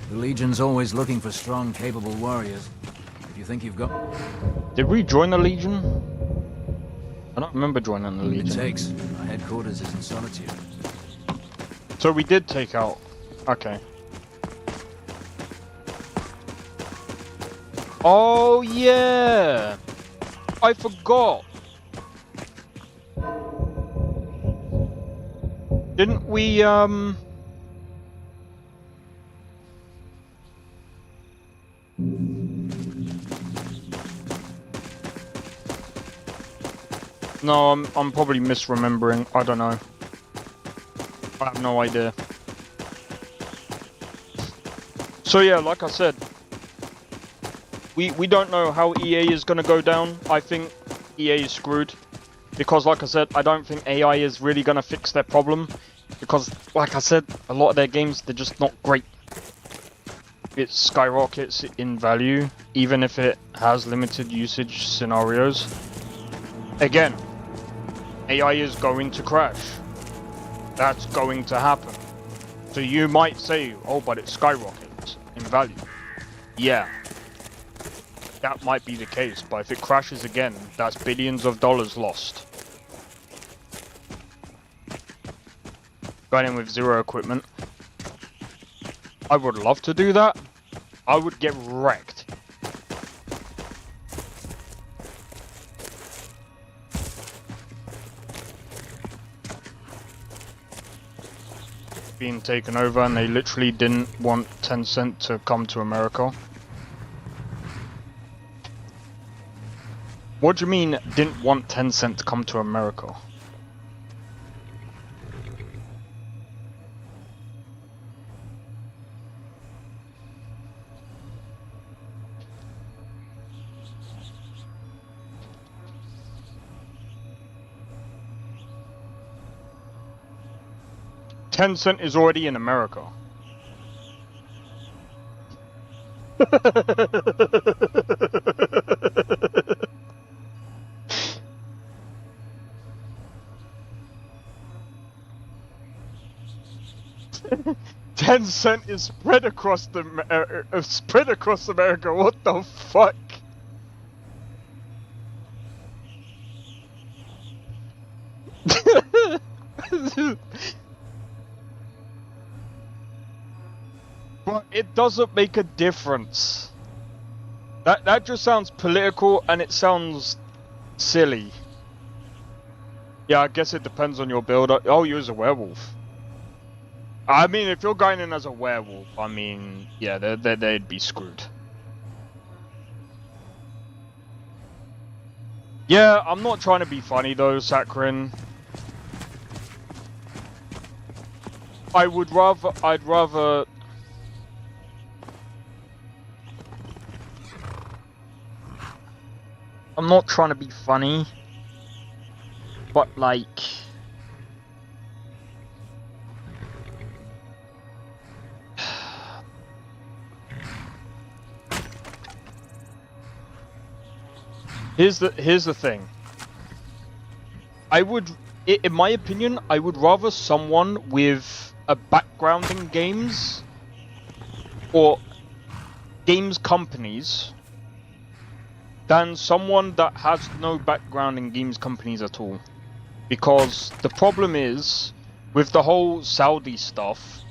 Speaker 7: The Legion's always looking for strong, capable warriors. If you think you've got...
Speaker 2: Did we join the Legion? I don't remember joining the Legion.
Speaker 7: It takes. Our headquarters is in Solitude.
Speaker 2: So we did take out... Okay. Oh, yeah! I forgot! Didn't we, No, I'm probably misremembering. I don't know. I have no idea. So yeah, like I said, we don't know how EA is gonna go down. I think EA is screwed because, like I said, I don't think AI is really gonna fix their problem because, like I said, a lot of their games, they're just not great. It skyrockets in value even if it has limited usage scenarios. Again, AI is going to crash. That's going to happen. So you might say, oh, but it skyrockets in value. Yeah. That might be the case, but if it crashes again, that's billions of dollars lost. Going in with 0 equipment. I would love to do that. I would get wrecked. Being taken over, and they literally didn't want Tencent to come to America. What do you mean, didn't want Tencent to come to America? Tencent is already in America. Tencent is spread across America. What the fuck? But it doesn't make a difference. That just sounds political and it sounds silly. Yeah, I guess it depends on your build. Oh, you're a werewolf. I mean, if you're going in as a werewolf, I mean, yeah, they'd be screwed. Yeah, I'm not trying to be funny though, Sakharin. I'd rather... I'm not trying to be funny, but like... Here's the thing. In my opinion, I would rather someone with a background in games or games companies than someone that has no background in games companies at all. Because the problem is with the whole Saudi stuff.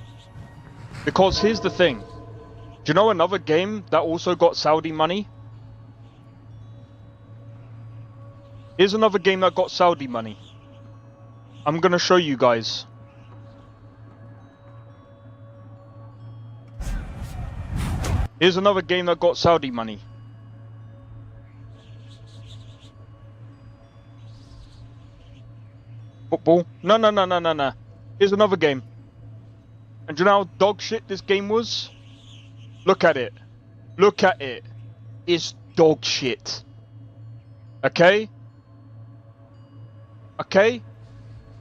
Speaker 2: Because here's the thing. Do you know another game that also got Saudi money? Here's another game that got Saudi money. I'm gonna show you guys. Here's another game that got Saudi money. Football? No. Here's another game. And do you know how dog shit this game was? Look at it. Look at it. It's dog shit. Okay? Okay?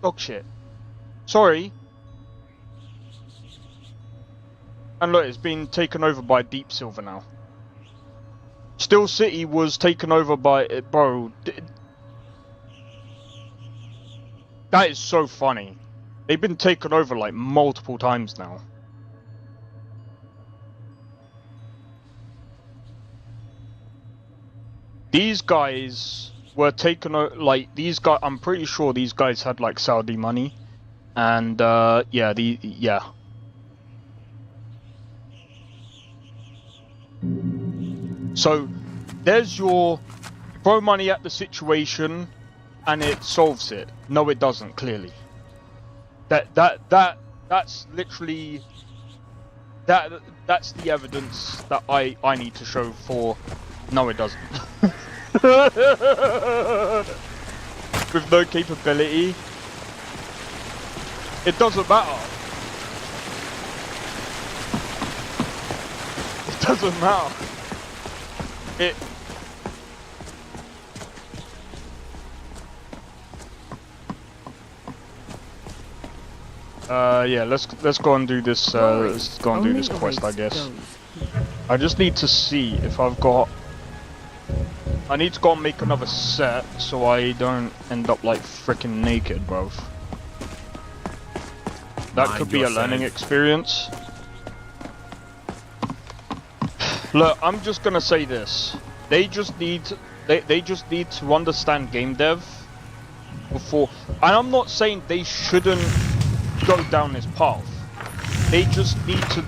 Speaker 2: Dog shit. Sorry. And look, it's been taken over by Deep Silver now. Steel City was taken over by... Bro. That is so funny. They've been taken over like multiple times now. These guys were taken over, like, these guys, I'm pretty sure these guys had like Saudi money. And, yeah, yeah. So, there's your throw money at the situation and it solves it. No, it doesn't, clearly. That's literally, that's the evidence that I need to show for, no it doesn't. With no capability, it doesn't matter. It doesn't matter. Yeah, let's go and do this. Let's go and do this quest, I guess. I just need to see if I've got. I need to go and make another set so I don't end up like freaking naked, bro. That could be a learning experience. Look, I'm just gonna say this. They just need to understand game dev before. And I'm not saying they shouldn't go down this path. They just need to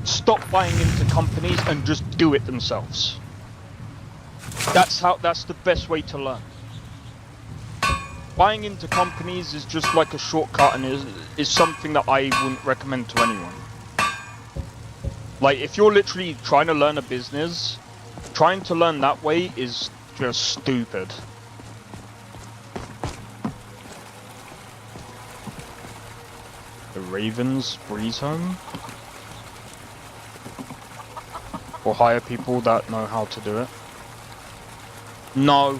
Speaker 2: stop buying into companies and just do it themselves. That's the best way to learn. Buying into companies is just like a shortcut and is something that I wouldn't recommend to anyone. Like, if you're literally trying to learn a business, trying to learn that way is just stupid. The Ravens breeze home? Or hire people that know how to do it? No.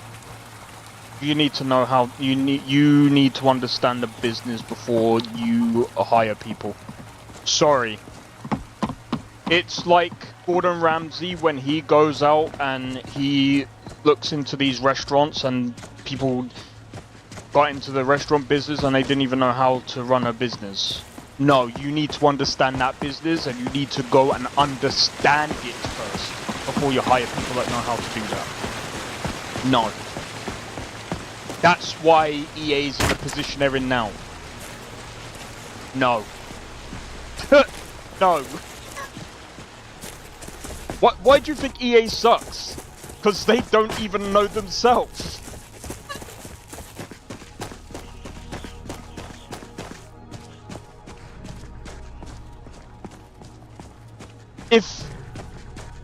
Speaker 2: You need to know how, you need to understand the business before you hire people. Sorry. It's like Gordon Ramsay when he goes out and he looks into these restaurants and people got into the restaurant business and they didn't even know how to run a business. No, you need to understand that business and you need to go and understand it first before you hire people that know how to do that. No. That's why EA's in the position they're in now. No. No. Why do you think EA sucks? Because they don't even know themselves.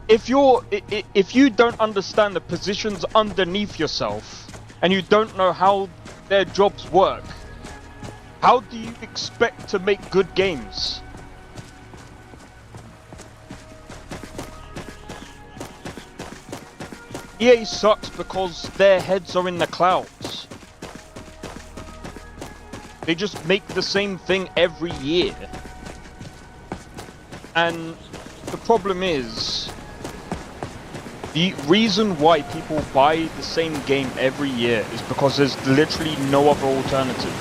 Speaker 2: if you don't understand the positions underneath yourself and you don't know how their jobs work, how do you expect to make good games? EA sucks because their heads are in the clouds. They just make the same thing every year. And the problem is, the reason why people buy the same game every year is because there's literally no other alternative.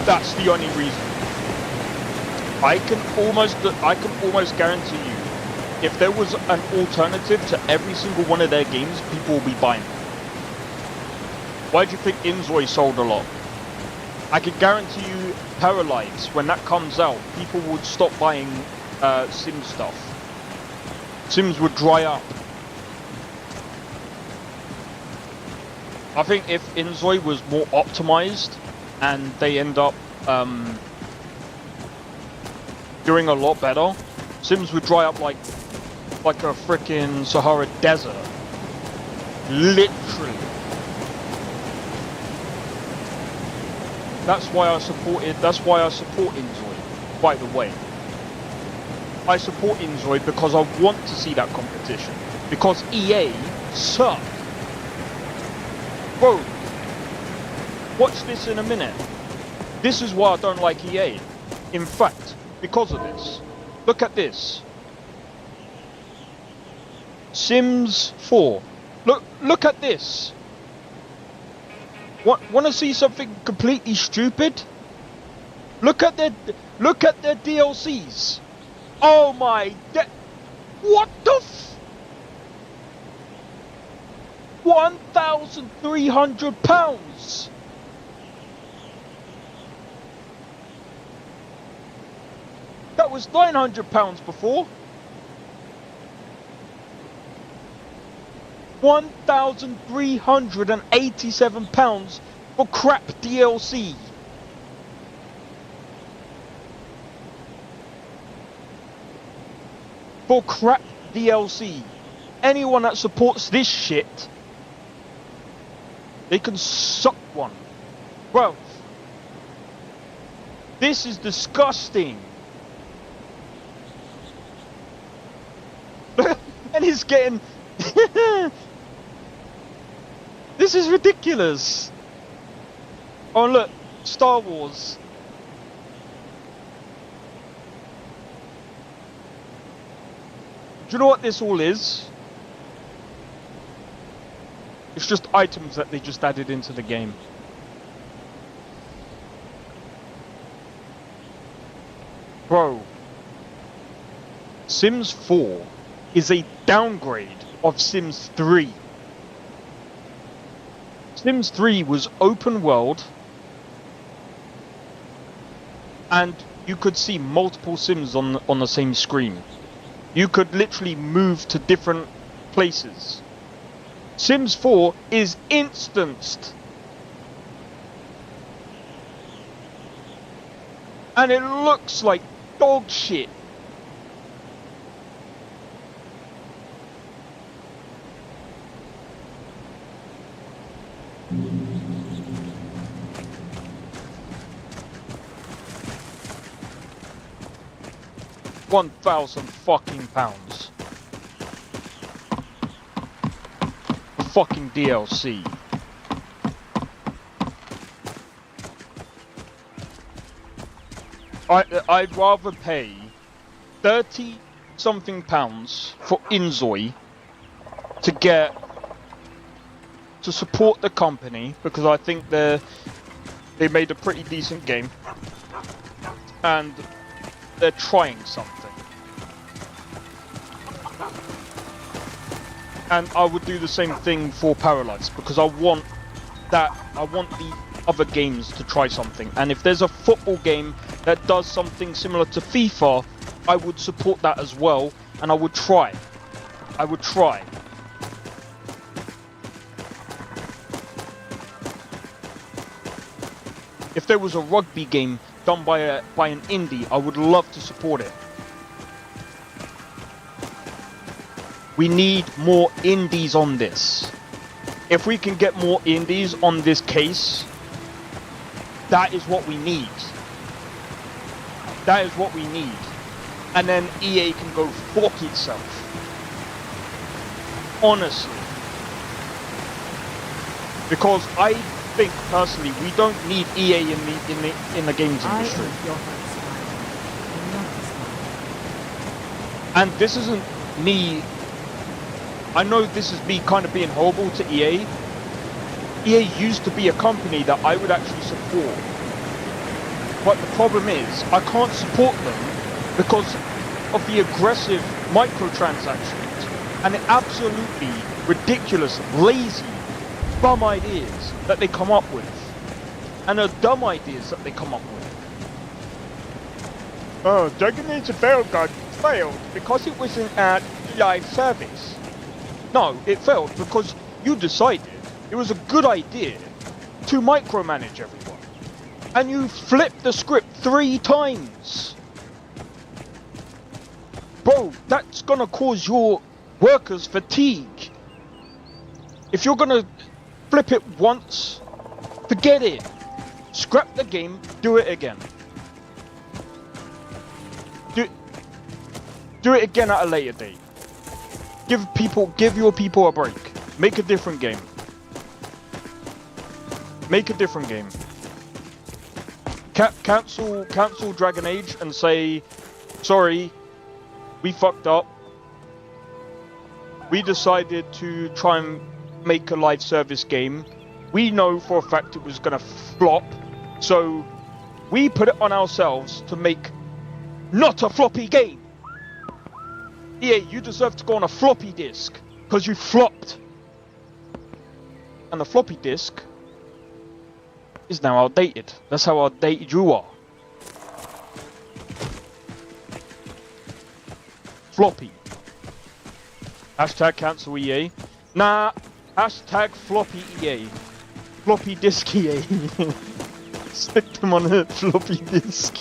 Speaker 2: That's the only reason. I can almost guarantee you, if there was an alternative to every single one of their games, people will be buying them. Why do you think Inzoi sold a lot? I can guarantee you, Paralyze, when that comes out, people would stop buying Sim stuff. Sims would dry up. I think if Inzoi was more optimized and they end up doing a lot better, Sims would dry up like a freaking Sahara Desert. Literally. That's why I support Inzoi, by the way. I support Inzoi because I want to see that competition. Because EA suck. Bro, watch this in a minute. This is why I don't like EA. In fact, because of this. Look at this. Sims 4. Look at this. Want to see something completely stupid? Look at their DLCs. Oh my! What the f? £1,300. That was £900 before. £1,387 for crap DLC. For crap DLC. Anyone that supports this shit, they can suck one. Bro, this is disgusting. And he's getting... This is ridiculous. Oh look, Star Wars. Do you know what this all is? It's just items that they just added into the game. Bro, Sims 4 is a downgrade of Sims 3. Sims 3 was open world, and you could see multiple Sims on the same screen. You could literally move to different places. Sims 4 is instanced. And it looks like dog shit. £1,000 fucking pounds. For fucking DLC. I'd rather pay 30 something pounds for Inzoi to support the company, because I think they made a pretty decent game and they're trying something. And I would do the same thing for Paralyze, because I want the other games to try something. And if there's a football game that does something similar to FIFA, I would support that as well, and I would try. If there was a rugby game done by an indie, I would love to support it. We need more indies on this. If we can get more indies on this case, that is what we need. That is what we need. And then EA can go fuck itself. Honestly. Because I think personally we don't need EA in the games industry. And this isn't me. I know this is me kind of being horrible to EA. EA used to be a company that I would actually support. But the problem is, I can't support them because of the aggressive microtransactions and the absolutely ridiculous, lazy, bum ideas that they come up with. And the dumb ideas that they come up with. Oh, Dragon Age Belgard failed because it wasn't at live service. No, it failed because you decided it was a good idea to micromanage everyone. And you flipped the script 3 times. Bro, that's gonna cause your workers fatigue. If you're gonna flip it once, forget it. Scrap the game, do it again. Do it again at a later date. Give your people a break. Make a different game. Make a different game. Cancel Dragon Age and say, sorry, we fucked up. We decided to try and make a live service game. We know for a fact it was gonna flop, so we put it on ourselves to make not a floppy game. EA, you deserve to go on a floppy disk because you flopped. And the floppy disk is now outdated. That's how outdated you are. Floppy. Hashtag cancel EA. Nah. Hashtag floppy EA. Floppy disk EA. Stick them on a floppy disk.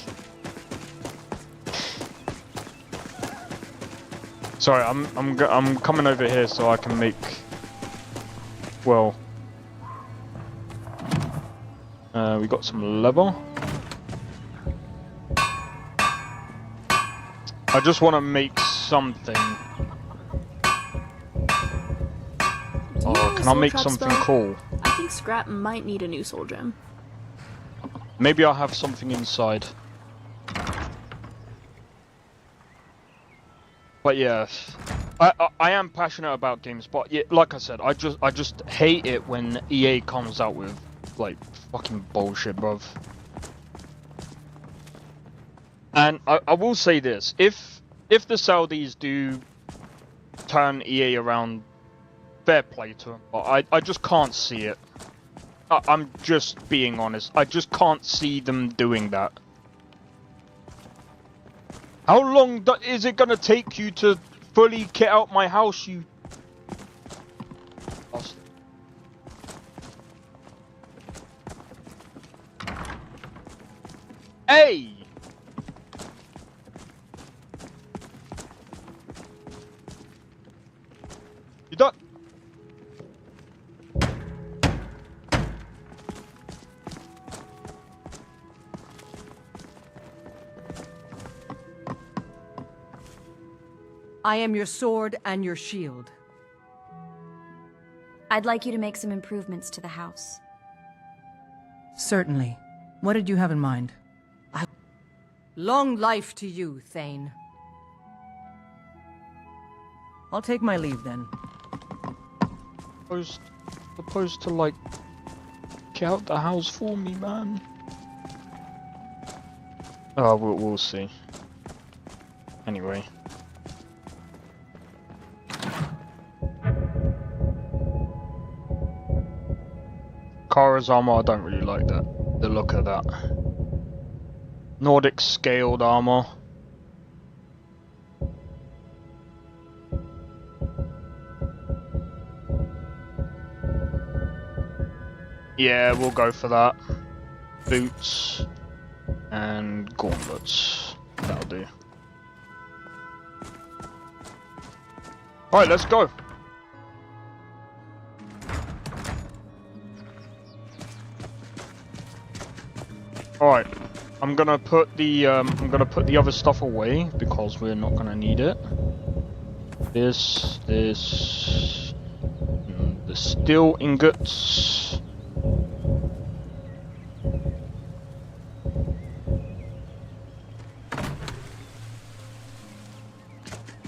Speaker 2: Sorry, I'm coming over here so I can make. Well, we got some leather. I just want to make something. Oh, can I make something cool?
Speaker 5: I think Scrap might need a new soul gem.
Speaker 2: Maybe I'll have something inside. But yeah, I am passionate about games, but yeah, like I said, I just hate it when EA comes out with like fucking bullshit, bruv. And I will say this: if the Saudis do turn EA around, fair play to them. But I just can't see it. I'm just being honest. I just can't see them doing that. How long is it gonna take you to fully kit out my house, you... Hey! You don't...
Speaker 8: I am your sword and your shield.
Speaker 9: I'd like you to make some improvements to the house.
Speaker 8: Certainly. What did you have in mind? Long life to you, Thane. I'll take my leave then.
Speaker 2: Supposed to like get out the house for me, man. Oh, we'll see. Anyway. Kara's armor, I don't really like that. The look of that. Nordic scaled armor. Yeah, we'll go for that. Boots and gauntlets. That'll do. Alright, let's go. Alright. I'm gonna put the other stuff away because we're not gonna need it. This, the steel ingots.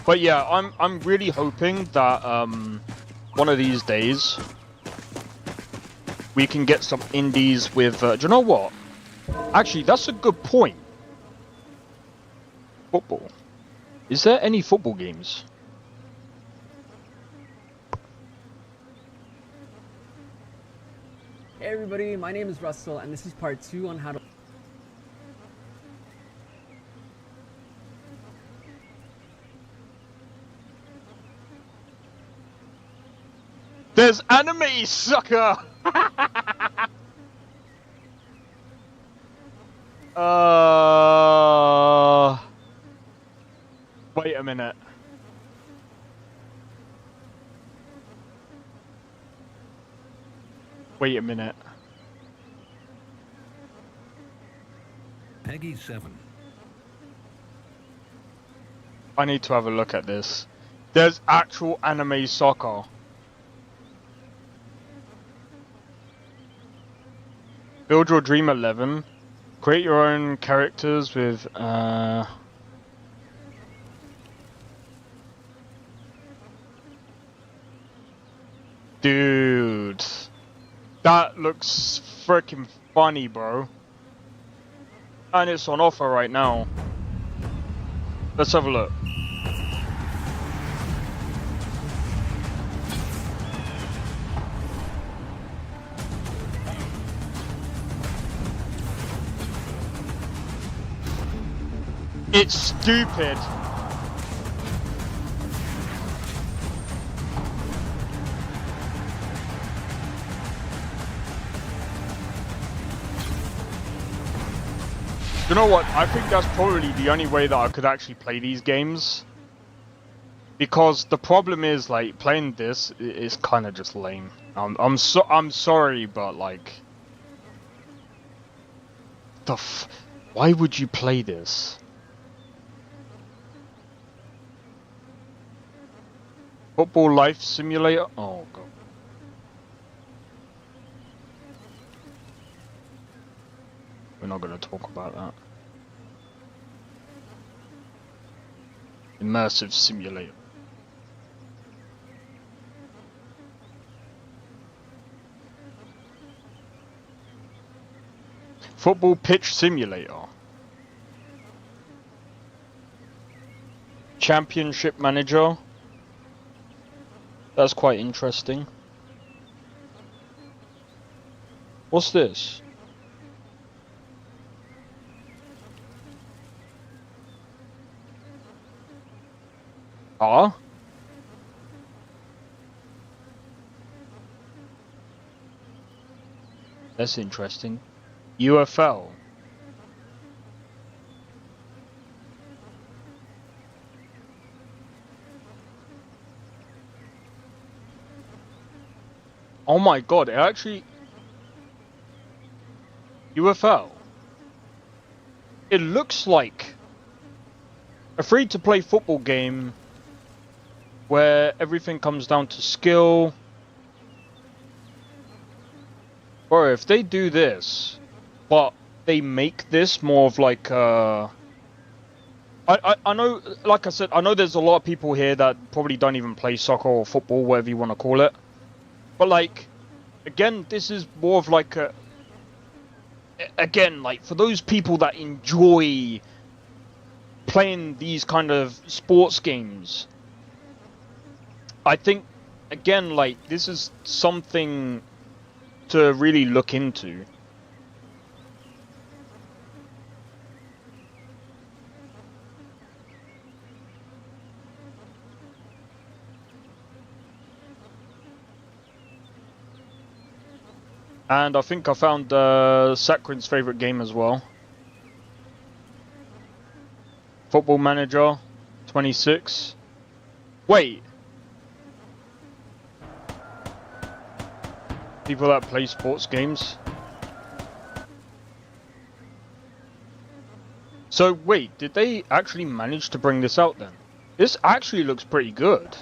Speaker 2: But yeah, I'm really hoping that one of these days we can get some indies with. Do you know what? Actually, that's a good point. Football. Is there any football games?
Speaker 10: Hey everybody, my name is Russell, and this is part 2 on how to...
Speaker 2: There's anime, sucker! Wait a minute. Wait a minute.
Speaker 4: Peggy 7.
Speaker 2: I need to have a look at this. There's actual anime soccer. Build your dream 11. Create your own characters with Dude, that looks freaking funny, bro. And it's on offer right now. Let's have a look. It's stupid. You know what? I think that's probably the only way that I could actually play these games. Because the problem is, like, playing this is kind of just lame. I'm sorry, but like, why would you play this? Football Life Simulator? Oh god. We're not going to talk about that. Immersive Simulator. Football Pitch Simulator. Championship Manager. That's quite interesting. What's this? Ah? That's interesting. UFL. Oh my god, it actually... UFL. It looks like a free-to-play football game where everything comes down to skill. Or if they do this, but they make this more of like I know, like I said, I know there's a lot of people here that probably don't even play soccer or football, whatever you want to call it. But like, again, this is more of like a, again, like for those people that enjoy playing these kind of sports games, I think, again, like, this is something to really look into. And I think I found Sakrin's favorite game as well. Football Manager 26. Wait. People that play sports games. So wait, did they actually manage to bring this out then? This actually looks pretty good.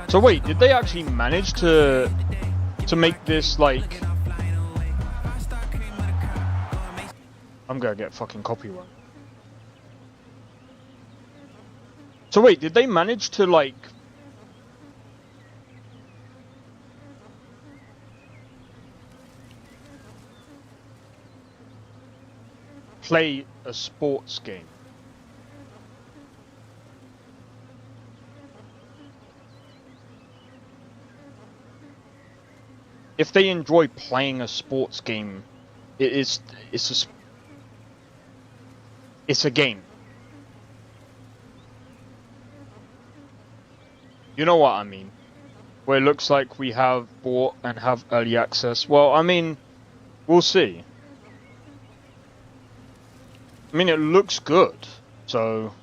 Speaker 2: So wait, did they actually manage to make this like... I'm gonna get fucking copyright. So wait, did they manage to like... play a sports game? If they enjoy playing a sports game, it's a game. You know what I mean? Where it looks like we have bought and have early access. Well, I mean, we'll see. I mean, it looks good, so...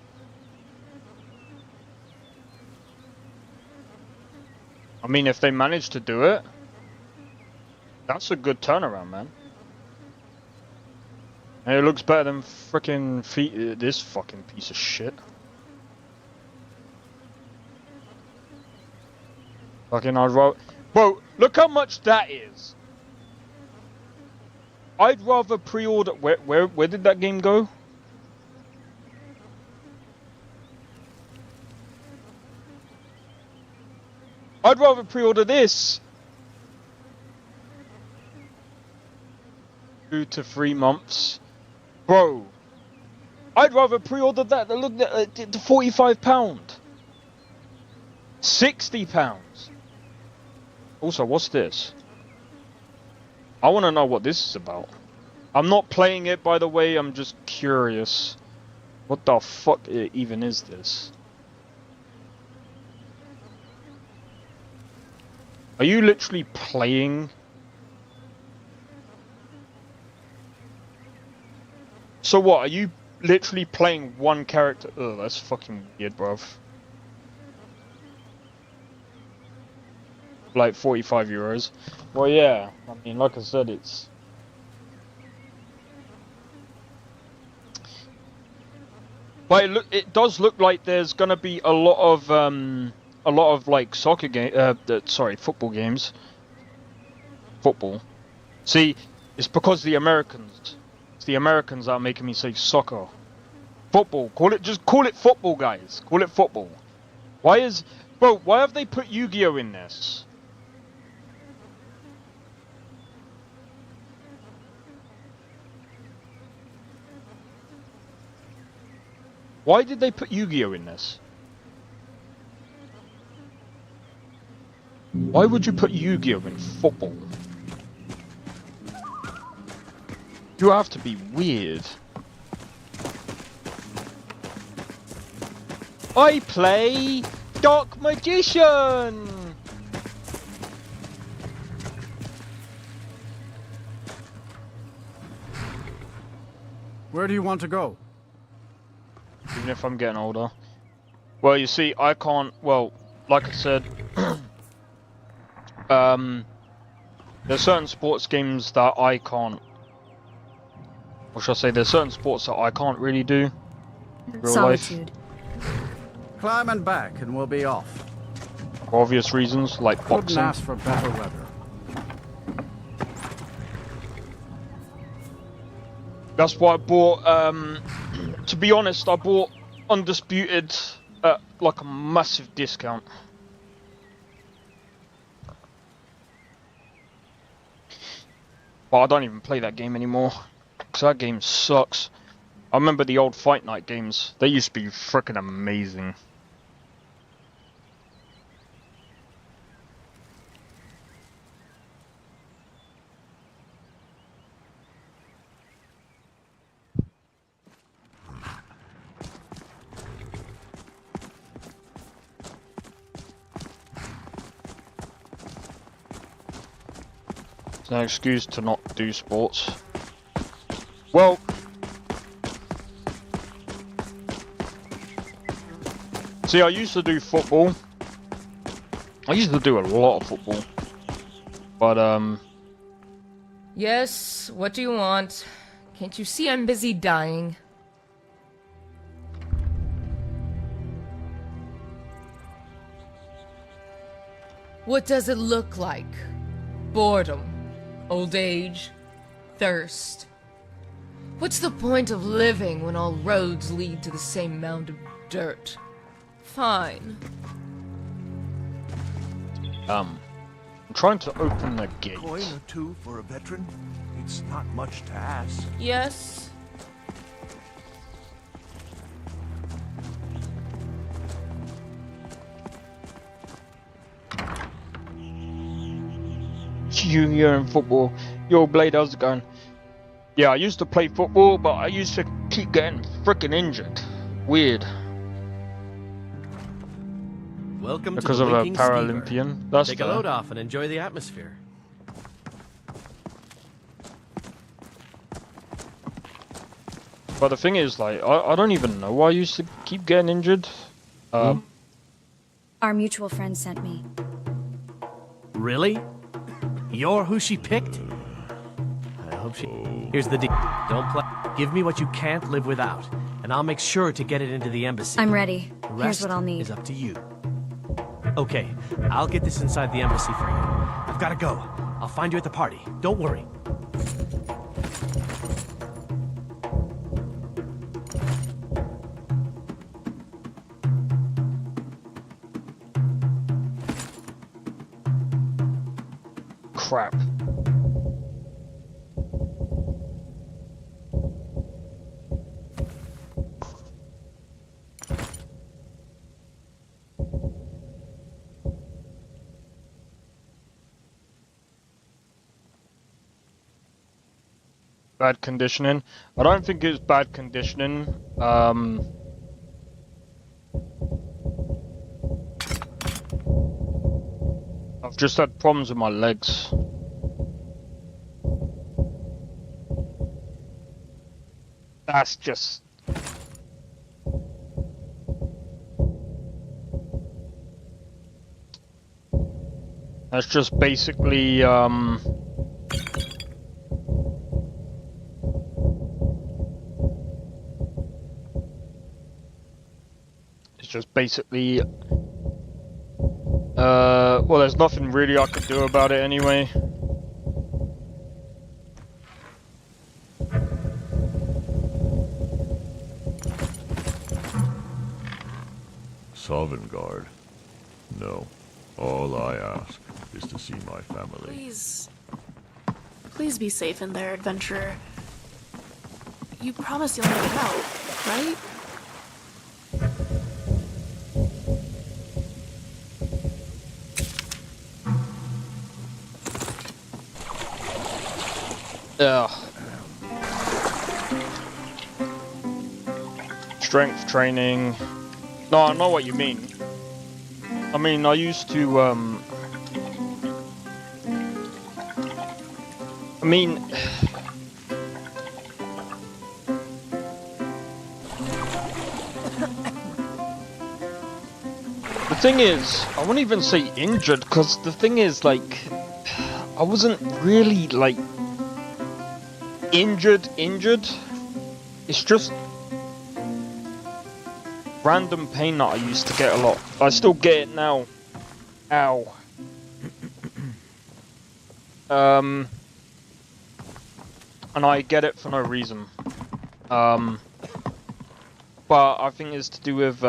Speaker 2: I mean, if they manage to do it, that's a good turnaround, man. And it looks better than frickin' this fucking piece of shit. Fucking I'd rather... Bro, look how much that is! I'd rather pre-order... Where did that game go? I'd rather pre-order this. 2 to 3 months. Bro. I'd rather pre-order that than look at the £45. £60. Also, what's this? I want to know what this is about. I'm not playing it, by the way. I'm just curious. What the fuck even is this? Are you literally playing? So what? Are you literally playing one character? Oh, that's fucking weird, bruv. Like 45 euros. Well, yeah. I mean, like I said, it's... But it does look like there's gonna be a lot of like soccer game, football games. Football. See, it's because the Americans. It's the Americans that are making me say soccer. Football. Just call it football, guys. Call it football. Why have they put Yu-Gi-Oh in this? Why did they put Yu-Gi-Oh in this? Why would you put Yu-Gi-Oh in football? You have to be weird. I play Dark Magician!
Speaker 6: Where do you want to go?
Speaker 2: Even if I'm getting older. Well, you see, I can't... Well, like I said... there's certain sports games that I can't... Or should I say, there's certain sports that I can't really do in real
Speaker 8: Solitude.
Speaker 2: life.
Speaker 6: Climb and back and we'll be off.
Speaker 2: For obvious reasons, like
Speaker 6: Couldn't
Speaker 2: boxing.
Speaker 6: ask for better weather.
Speaker 2: That's why I bought, to be honest, I bought Undisputed at like a massive discount. But I don't even play that game anymore, because that game sucks. I remember the old Fight Night games. They used to be freaking amazing. It's no excuse to not do sports. Well, See, I used to do football. I used to do a lot of football. But,
Speaker 11: Yes, what do you want? Can't you see I'm busy dying? What does it look like? Boredom, old age, thirst. What's the point of living when all roads lead to the same mound of dirt? Fine.
Speaker 2: I'm trying to open the gate.
Speaker 4: Coin or two for a veteran? It's not much to ask.
Speaker 11: Yes.
Speaker 2: You're in football. Yo, Blade, how's it going? Yeah, I used to play football, but I used to keep getting freaking injured. Weird.
Speaker 1: Welcome
Speaker 2: Because
Speaker 1: to
Speaker 2: of
Speaker 1: the
Speaker 2: a
Speaker 1: Winking Steamer.
Speaker 2: Paralympian. That's
Speaker 1: Take a load off and enjoy the atmosphere.
Speaker 2: But the thing is, like, I don't even know why I used to keep getting injured.
Speaker 9: Our mutual friend sent me.
Speaker 1: Really? You're who she picked? I hope she... Here's the deal. Don't play... Give me what you can't live without, and I'll make sure to get it into the embassy.
Speaker 9: I'm ready.
Speaker 1: The
Speaker 9: Here's
Speaker 1: rest
Speaker 9: what I'll need.
Speaker 1: is up to you. Okay, I'll get this inside the embassy for you. I've gotta go. I'll find you at the party. Don't worry.
Speaker 2: Crap. Bad conditioning. I don't think it's bad conditioning. I've just had problems with my legs. That's just... That's just basically, it's just basically... well, there's nothing really I could do about it anyway.
Speaker 12: Sovngarde? No. All I ask is to see my family.
Speaker 5: Please. Please be safe in there, adventurer. You promised you'll make it out, right?
Speaker 2: Ugh. Strength training. No, I know what you mean. I mean, I used to, I mean... The thing is, I wouldn't even say injured, because the thing is, like, I wasn't really, like, injured. It's just random pain that I used to get a lot. I still get it now. Ow. And I get it for no reason. But I think it's to do with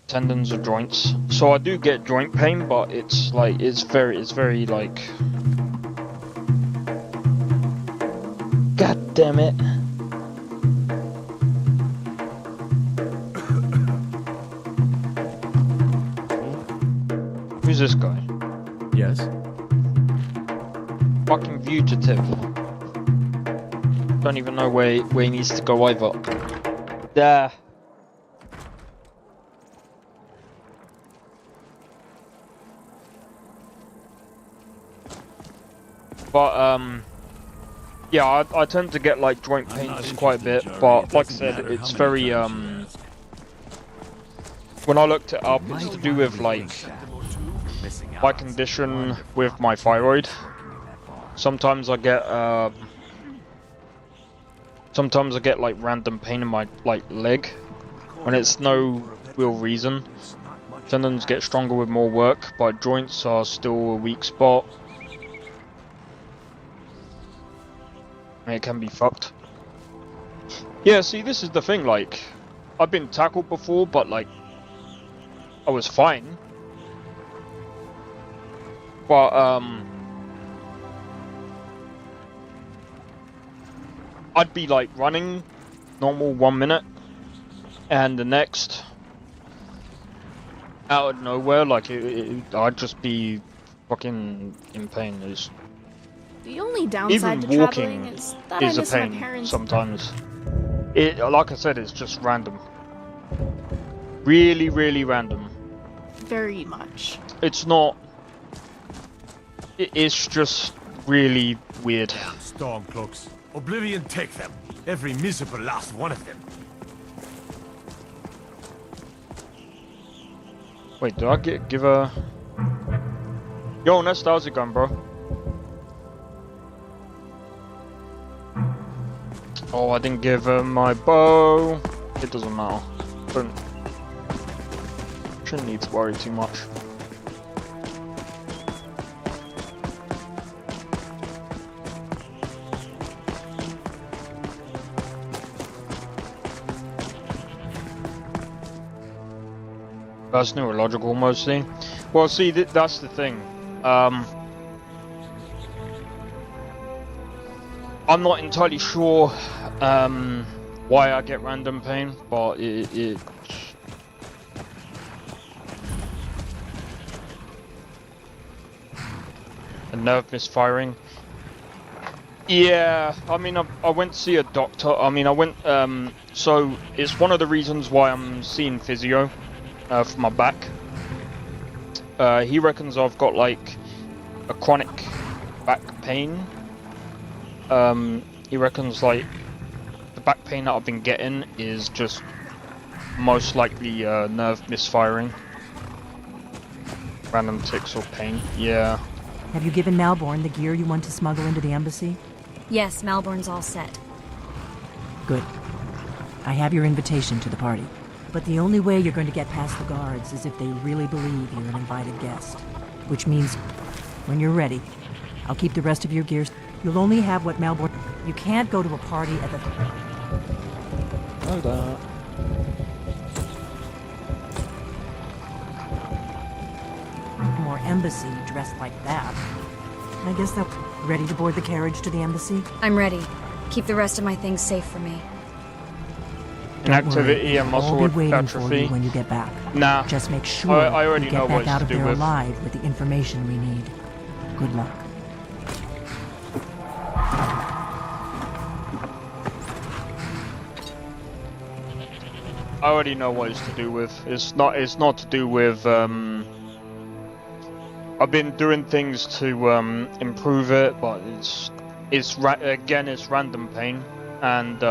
Speaker 2: tendons or joints. So I do get joint pain, but it's like it's very like. God damn it. Who's this guy?
Speaker 1: Yes?
Speaker 2: Fucking fugitive. Don't even know where he needs to go either. There. But yeah, I tend to get like joint pains quite a bit, but like I said, it's very when I looked it up, it's to do with like my condition with my thyroid. Sometimes I get like random pain in my like leg when it's no real reason. Tendons get stronger with more work, but joints are still a weak spot. And it can be fucked. Yeah, see, this is the thing, like, I've been tackled before, but like, I was fine. But, I'd be like running normal 1 minute, and the next, out of nowhere, like I'd just be fucking in pain.
Speaker 5: The only downside to
Speaker 2: even
Speaker 5: traveling
Speaker 2: walking
Speaker 5: is that I
Speaker 2: is a
Speaker 5: miss my
Speaker 2: pain
Speaker 5: parents.
Speaker 2: sometimes. It, like I said, it's just random. Really, really random.
Speaker 5: Very much.
Speaker 2: It's not. It's just really weird.
Speaker 4: Stormcloaks. Oblivion take them. Every miserable last one of them.
Speaker 2: Wait, do I give a... Yo, Nest, how's it going, bro? Oh, I didn't give him my bow. It doesn't matter. Shouldn't need to worry too much. That's neurological mostly. Well, see, that's the thing. I'm not entirely sure why I get random pain, but it a nerve misfiring. Yeah, I mean, I went to see a doctor. I mean, I went. So it's one of the reasons why I'm seeing physio for my back. He reckons I've got like a chronic back pain. He reckons like the back pain that I've been getting is just most likely nerve misfiring. Random ticks or pain. Yeah.
Speaker 13: Have you given Malborn the gear you want to smuggle into the embassy?
Speaker 9: Yes, Malborn's all set.
Speaker 13: Good. I have your invitation to the party. But the only way you're going to get past the guards is if they really believe you're an invited guest. Which means, when you're ready, I'll keep the rest of your gear. You'll only have what Malborn... You can't go to a party at the...
Speaker 2: Hold on.
Speaker 13: More embassy dressed like that. I guess they're ready to board the carriage to the embassy?
Speaker 9: I'm ready. Keep the rest of my things safe for me.
Speaker 2: Inactivity and muscle
Speaker 13: I'll be waiting
Speaker 2: atrophy.
Speaker 13: for you when you get back.
Speaker 2: Nah.
Speaker 13: Just make sure
Speaker 2: I already
Speaker 13: you
Speaker 2: know
Speaker 13: get
Speaker 2: what
Speaker 13: back out
Speaker 2: to
Speaker 13: of
Speaker 2: do
Speaker 13: there
Speaker 2: with.
Speaker 13: alive with the information we need. Good luck.
Speaker 2: I already know what it's to do with. It's not to do with. I've been doing things to improve it, but it's random pain, and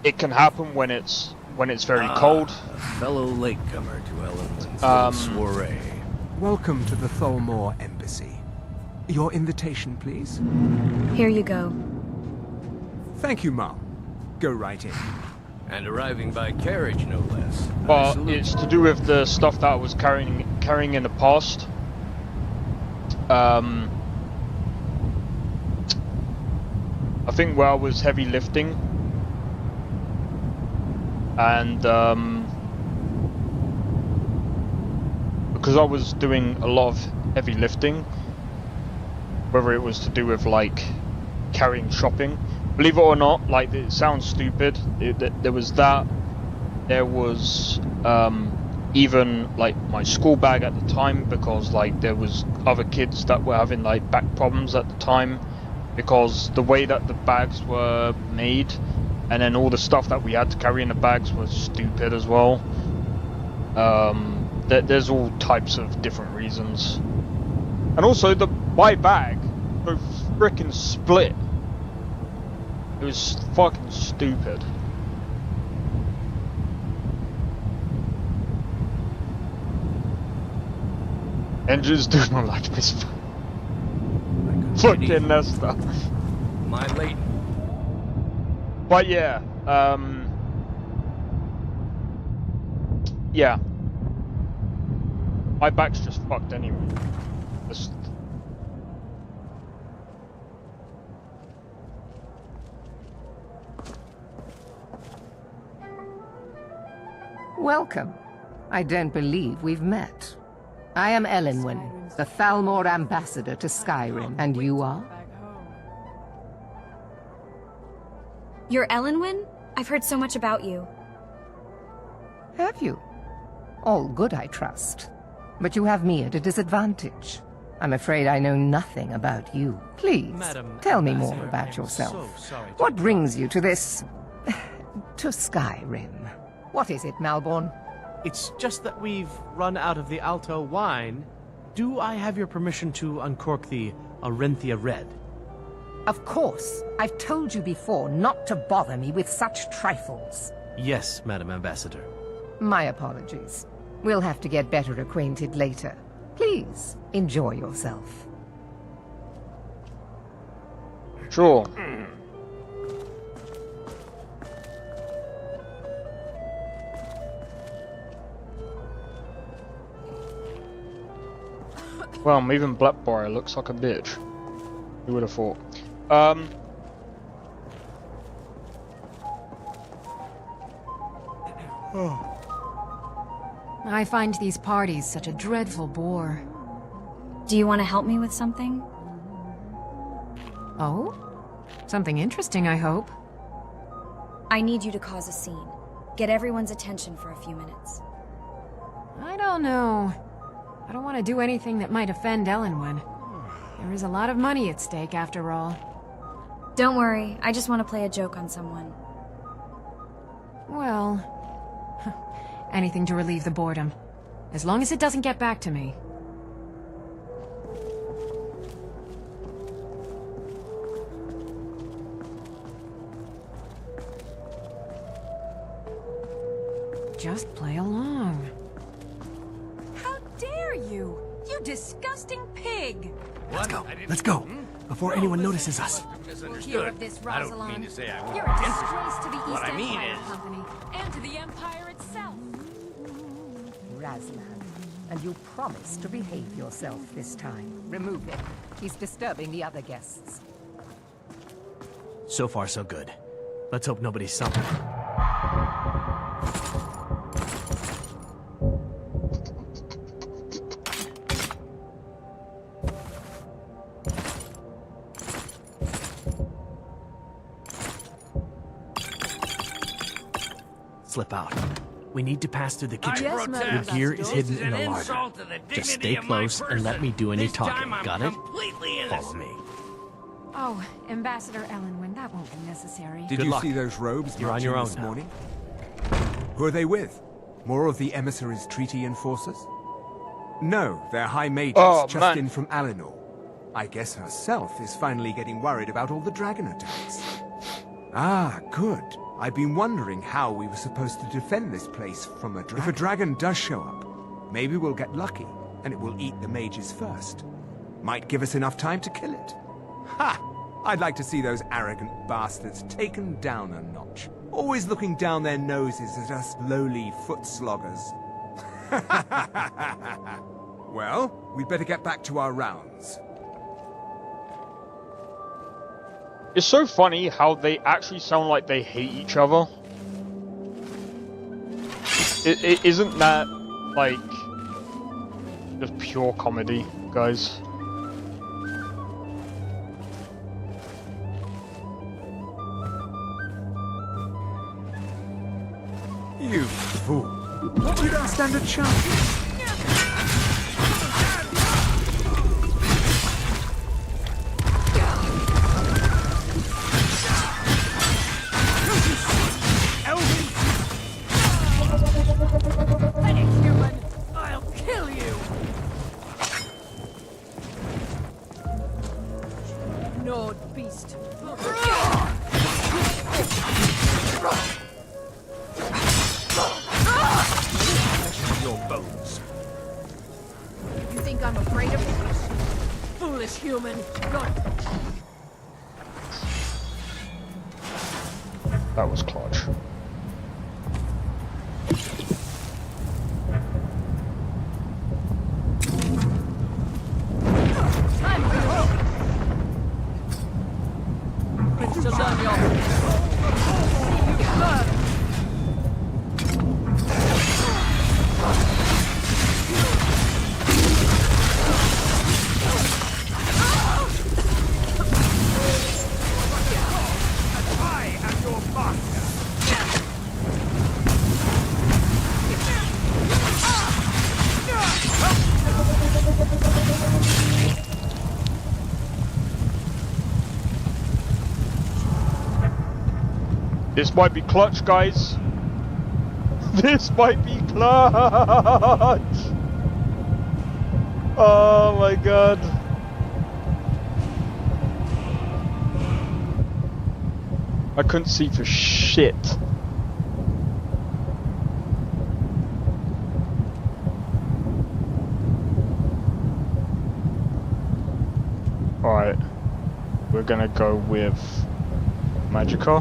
Speaker 2: it can happen when it's very cold.
Speaker 6: Fellow latecomer to Ellen's soiree.
Speaker 14: Welcome to the Tholmor Embassy. Your invitation, please.
Speaker 9: Here you go.
Speaker 14: Thank you, Mom. Go right in.
Speaker 6: And arriving by carriage, no less.
Speaker 2: But it's to do with the stuff that I was carrying in the past. I think where I was heavy lifting, and because I was doing a lot of heavy lifting, whether it was to do with like carrying shopping. Believe it or not, like, it sounds stupid. There was that. There was even like my school bag at the time, because like there was other kids that were having like back problems at the time, because the way that the bags were made, and then all the stuff that we had to carry in the bags was stupid as well. There's all types of different reasons, and also my bag so frickin' split. It was fucking stupid. Engines do not like this. Fucking Nesta.
Speaker 6: My late.
Speaker 2: But yeah, yeah. My back's just fucked anyway. Just...
Speaker 15: Welcome. I don't believe we've met. I am Elenwen, the Thalmor ambassador to Skyrim, and you are?
Speaker 9: You're Elenwen? I've heard so much about you.
Speaker 15: Have you? All good, I trust. But you have me at a disadvantage. I'm afraid I know nothing about you. Please, tell me more about yourself. What brings you to this... to Skyrim? What is it, Malborn?
Speaker 1: It's just that we've run out of the Alto wine. Do I have your permission to uncork the Arenthia Red?
Speaker 15: Of course. I've told you before not to bother me with such trifles.
Speaker 1: Yes, Madam Ambassador.
Speaker 15: My apologies. We'll have to get better acquainted later. Please, enjoy yourself.
Speaker 2: Sure. Well, even Blackbriar looks like a bitch. Who would have thought?
Speaker 16: I find these parties such a dreadful bore.
Speaker 9: Do you want to help me with something?
Speaker 16: Oh? Something interesting, I hope.
Speaker 9: I need you to cause a scene. Get everyone's attention for a few minutes.
Speaker 16: I don't know. I don't want to do anything that might offend Elenwen. There is a lot of money at stake, after all.
Speaker 9: Don't worry, I just want to play a joke on someone.
Speaker 16: Well... anything to relieve the boredom. As long as it doesn't get back to me. Just play along.
Speaker 8: How dare you! You disgusting pig!
Speaker 4: Let's go. Before anyone notices us.
Speaker 8: Hear of this,
Speaker 6: I don't mean to say I
Speaker 8: You're
Speaker 6: won't.
Speaker 8: a disgrace to the
Speaker 6: What
Speaker 8: East
Speaker 6: I mean
Speaker 8: Empire
Speaker 6: is-
Speaker 8: Company and to the Empire itself.
Speaker 15: Razlan, and you promised to behave yourself this time. Remove him. He's disturbing the other guests.
Speaker 1: So far, so good. Let's hope nobody's summoned. Slip out. We need to pass through the kitchen.
Speaker 8: Yes, Madam
Speaker 1: Your gear is
Speaker 8: Ambassador.
Speaker 1: hidden in the larder. Just stay close and let me do any talking. Got it? Follow me.
Speaker 16: Oh, Ambassador Elenwen, that won't be necessary.
Speaker 14: Did
Speaker 1: Good
Speaker 14: you
Speaker 1: luck.
Speaker 14: see those robes
Speaker 1: You're on
Speaker 14: marching
Speaker 1: your own
Speaker 14: this
Speaker 1: now.
Speaker 14: morning? Who are they with? More of the emissaries' treaty enforcers? No, they're high mages just
Speaker 2: man.
Speaker 14: in from Alinor. I guess herself is finally getting worried about all the dragon attacks. Ah, good. I've been wondering how we were supposed to defend this place from a dragon. If a dragon does show up, maybe we'll get lucky, and it will eat the mages first. Might give us enough time to kill it. Ha! I'd like to see those arrogant bastards taken down a notch. Always looking down their noses at us lowly foot sloggers. Well, we'd better get back to our rounds.
Speaker 2: It's so funny how they actually sound like they hate each other. Isn't that, like, just pure comedy, guys?
Speaker 14: You fool. You don't stand a chance.
Speaker 8: Finish, human! I'll kill you! Ignored beast.
Speaker 4: Your bones.
Speaker 3: human.
Speaker 2: That was clutch. This might be clutch, guys. This might be clutch. Oh my god. I couldn't see for shit. Alright. We're gonna go with Magica.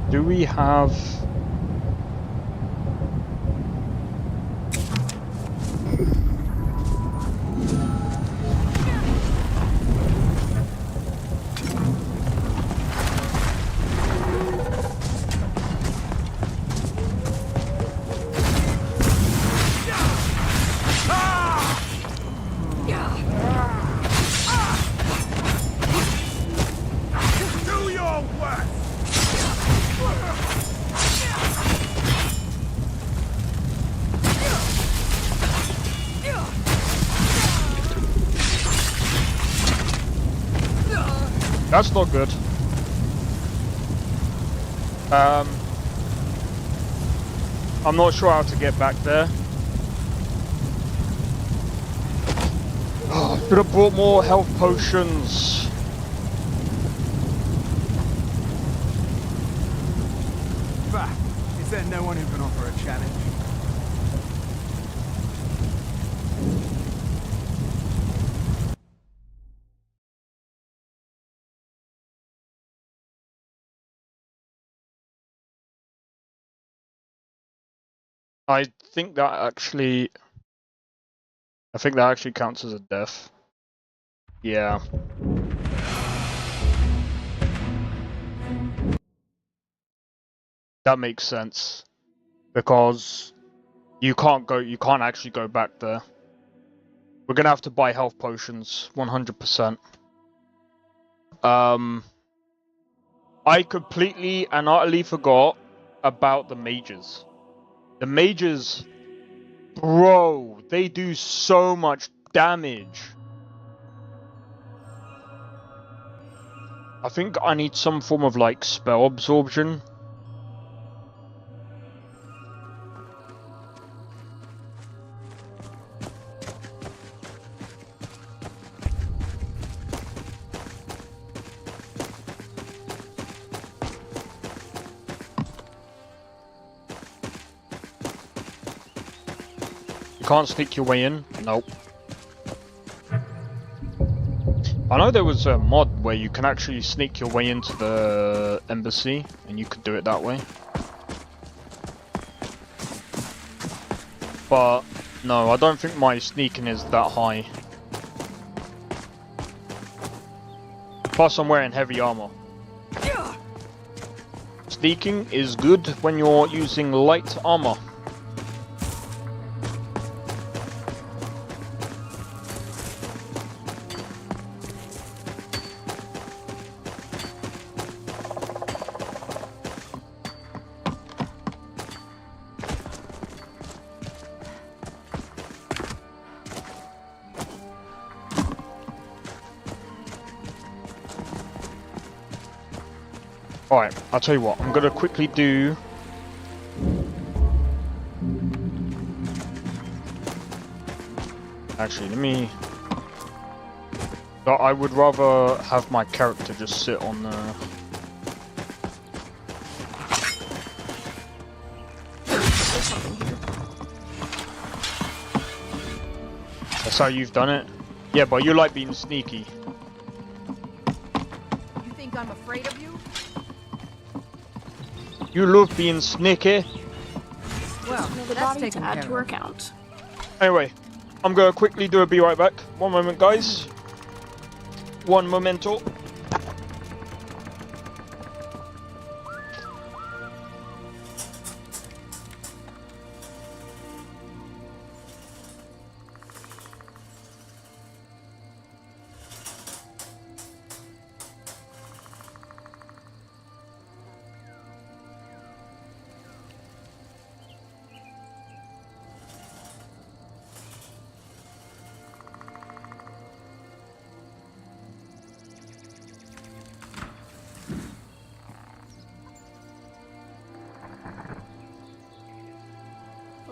Speaker 2: Do we have... That's not good. I'm not sure how to get back there. Oh, I should have brought more health potions.
Speaker 14: Bah, is there no one who can offer a challenge?
Speaker 2: I think that actually counts as a death. Yeah. That makes sense. Because you can't actually go back there. We're gonna have to buy health potions, 100%. I completely and utterly forgot about the mages. The mages, bro, they do so much damage. I think I need some form of like spell absorption. You can't sneak your way in? Nope. I know there was a mod where you can actually sneak your way into the embassy, and you could do it that way. But, no, I don't think my sneaking is that high. Plus I'm wearing heavy armor. It's sneaking is good when you're using light armor. Alright, I'll tell you what, I'm gonna quickly do... Actually, let me... I would rather have my character just sit on the... That's how you've done it? Yeah, but you like being sneaky.
Speaker 8: You think I'm afraid of you?
Speaker 2: You love being sneaky.
Speaker 8: Well,
Speaker 5: The
Speaker 8: that's
Speaker 5: body
Speaker 8: taken
Speaker 5: to add
Speaker 8: care
Speaker 5: to her
Speaker 8: of.
Speaker 5: account.
Speaker 2: Anyway, I'm gonna quickly do a be right back. One moment, guys. One momento.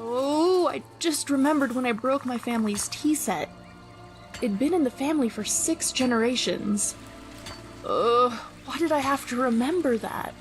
Speaker 5: Oh, I just remembered when I broke my family's tea set. It'd been in the family for 6 generations. Why did I have to remember that?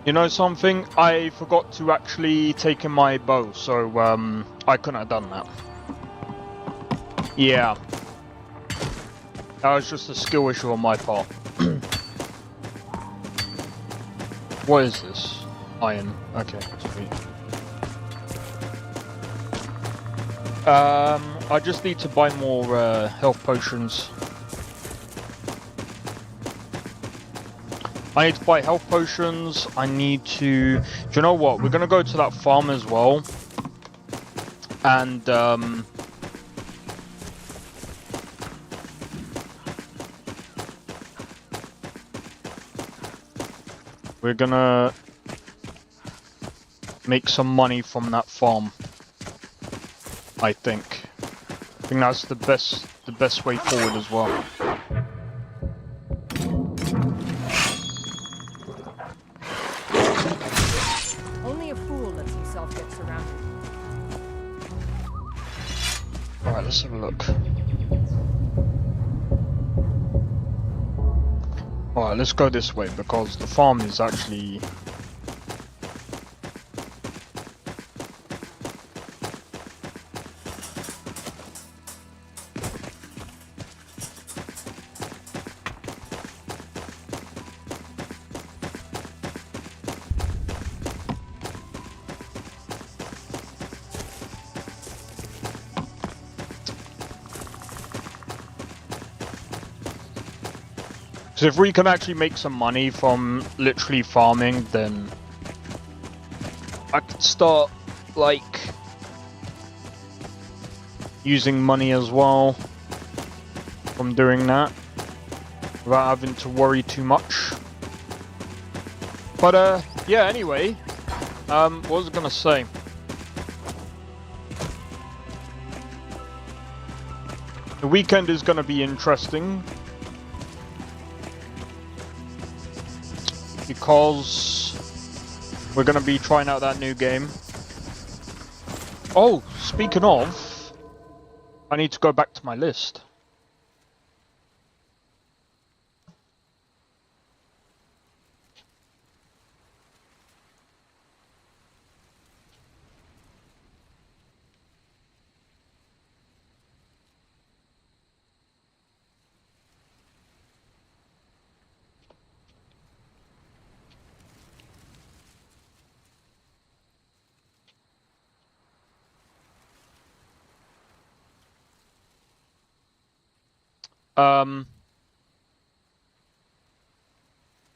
Speaker 5: You know something? I forgot to actually take in my bow, so I couldn't have done that. Yeah. That was just a skill issue on my part. What is this? Iron. Okay, sweet. I just need to buy more health potions. I need to buy health potions. I need to... Do you know what? We're gonna go to that farm as well. And, we're gonna make some money from that farm. I think. I think that's the best way forward as well.
Speaker 8: Only a fool lets himself get surrounded.
Speaker 2: Alright, let's have a look. Alright, let's go this way because the farm is actually... So if we can actually make some money from literally farming, then I could start, like, using money as well from doing that without having to worry too much. But, yeah, anyway, what was I gonna say? The weekend is gonna be interesting. Because we're going to be trying out that new game. Oh, speaking of, I need to go back to my list.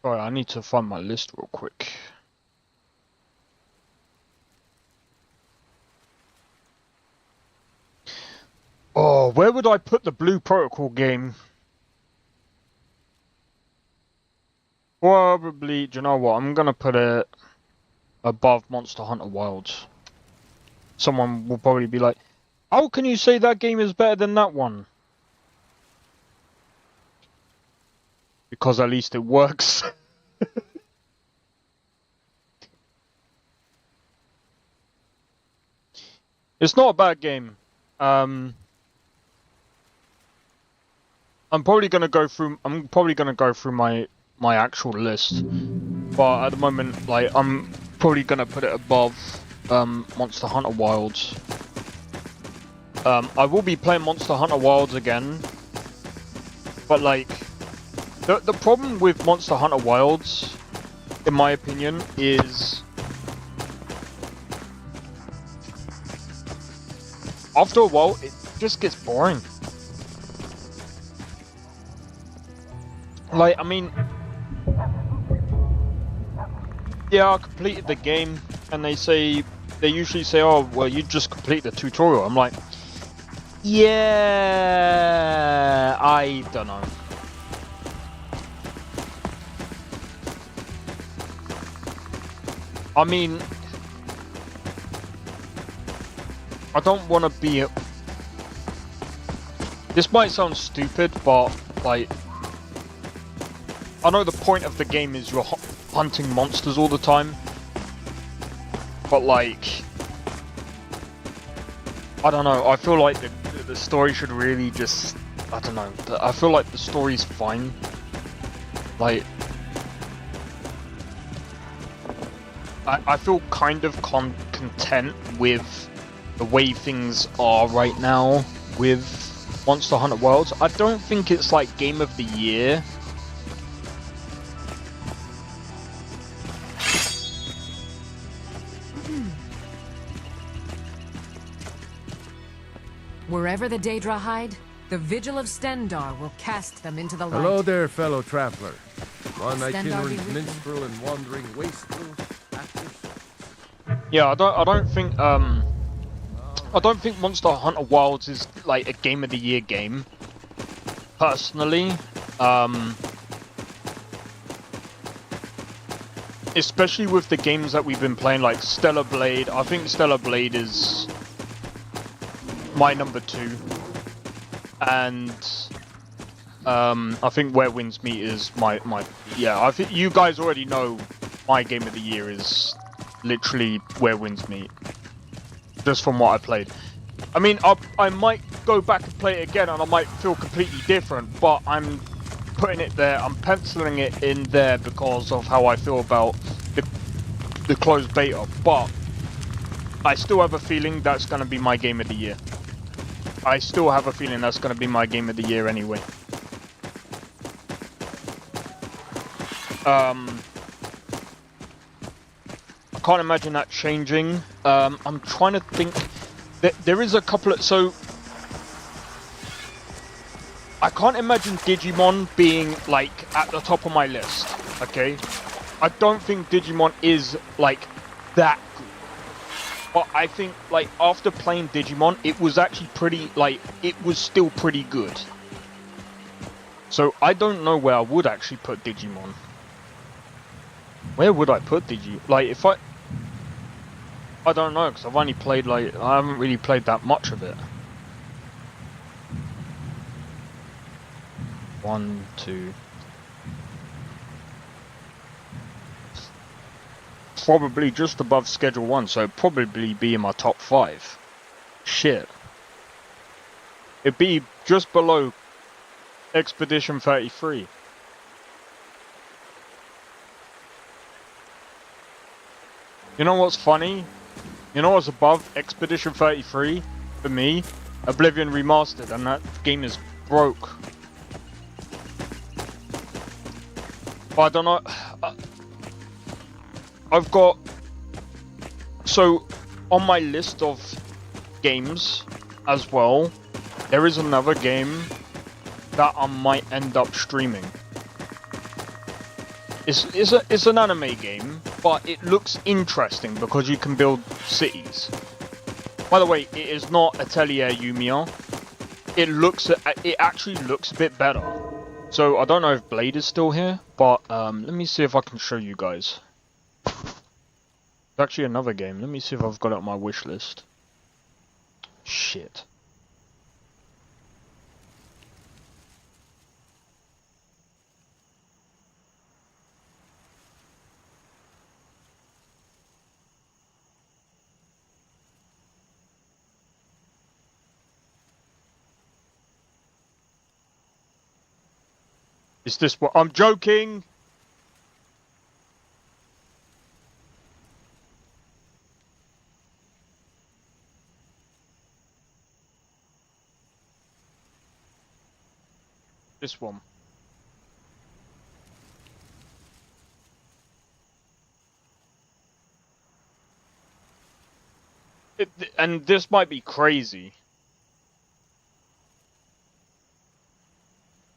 Speaker 2: Sorry, I need to find my list real quick. Oh, where would I put the Blue Protocol game? Probably, do you know what? I'm gonna put it above Monster Hunter Wilds. Someone will probably be like, how can you say that game is better than that one? Because at least it works. It's not a bad game. I'm probably gonna go through my actual list. But at the moment, like, I'm probably gonna put it above Monster Hunter Wilds. I will be playing Monster Hunter Wilds again. But like, the problem with Monster Hunter Wilds, in my opinion, is after a while it just gets boring. Like, I mean, yeah, I completed the game, and they usually say, oh, well, you just complete the tutorial. I'm like, yeah, I don't know. I mean, I don't want to be... This might sound stupid, but, like, I know the point of the game is you're hunting monsters all the time. But, like, I don't know, I feel like the story should really just... I don't know, I feel like the story's fine. Like... I feel kind of content with the way things are right now with Monster Hunter Worlds. I don't think it's like Game of the Year.
Speaker 16: Wherever the Daedra hide, the Vigil of Stendar will cast them into the light.
Speaker 6: Hello there, fellow traveler. One
Speaker 16: Stendar
Speaker 6: itinerant
Speaker 16: be
Speaker 6: minstrel and wandering wastrel.
Speaker 2: Yeah, I don't think Monster Hunter Wilds is like a Game of the Year game. Personally, especially with the games that we've been playing, like Stellar Blade. I think Stellar Blade is my number 2, and I think Where Winds Meet is my yeah. I think you guys already know my Game of the Year is literally Where Winds Meet, just from what I played. I mean, I might go back and play it again, and I might feel completely different. But I'm putting it there. I'm penciling it in there because of how I feel about the closed beta. But I still have a feeling that's going to be my game of the year. I still have a feeling that's going to be my game of the year anyway. I can't imagine that changing. I'm trying to think. There is a couple of... So, I can't imagine Digimon being, like, at the top of my list, okay? I don't think Digimon is, like, that good. But I think, like, after playing Digimon, it was actually pretty, like, it was still pretty good. So, I don't know where I would actually put Digimon. Where would I put Digimon? Like, if I don't know, because I've only played, like, I haven't really played that much of it. 1, 2... Probably just above Schedule 1, so it'd probably be in my top 5. Shit. It'd be just below Expedition 33. You know what's funny? You know what's above Expedition 33 for me? Oblivion Remastered, and that game is broke. But I don't know. I've got... So, on my list of games as well, there is another game that I might end up streaming. It's an anime game, but it looks interesting because you can build cities. By the way, it is not Atelier Yumiya. It actually looks a bit better. So I don't know if Blade is still here, but let me see if I can show you guys. It's actually another game. Let me see if I've got it on my wish list. Shit. Is this what I'm joking? This one. And this might be crazy.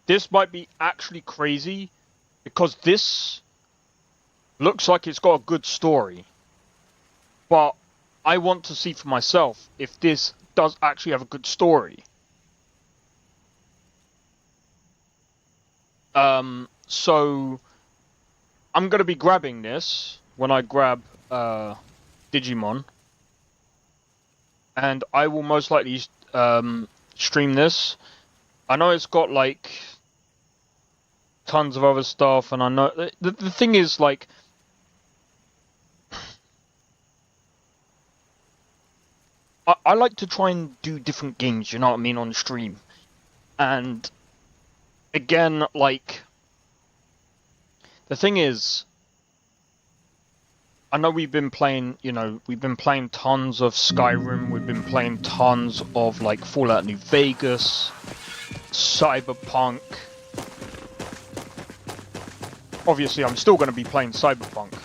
Speaker 2: This might be actually crazy because this looks like it's got a good story. But I want to see for myself if this does actually have a good story. So I'm going to be grabbing this when I grab Digimon. And I will most likely stream this. I know it's got like tons of other stuff, and I know the thing is like I like to try and do different games, you know what I mean, on stream. And again, like the thing is, I know we've been playing, you know, we've been playing tons of Skyrim, we've been playing tons of like Fallout New Vegas, Cyberpunk. Obviously, I'm still going to be playing Cyberpunk.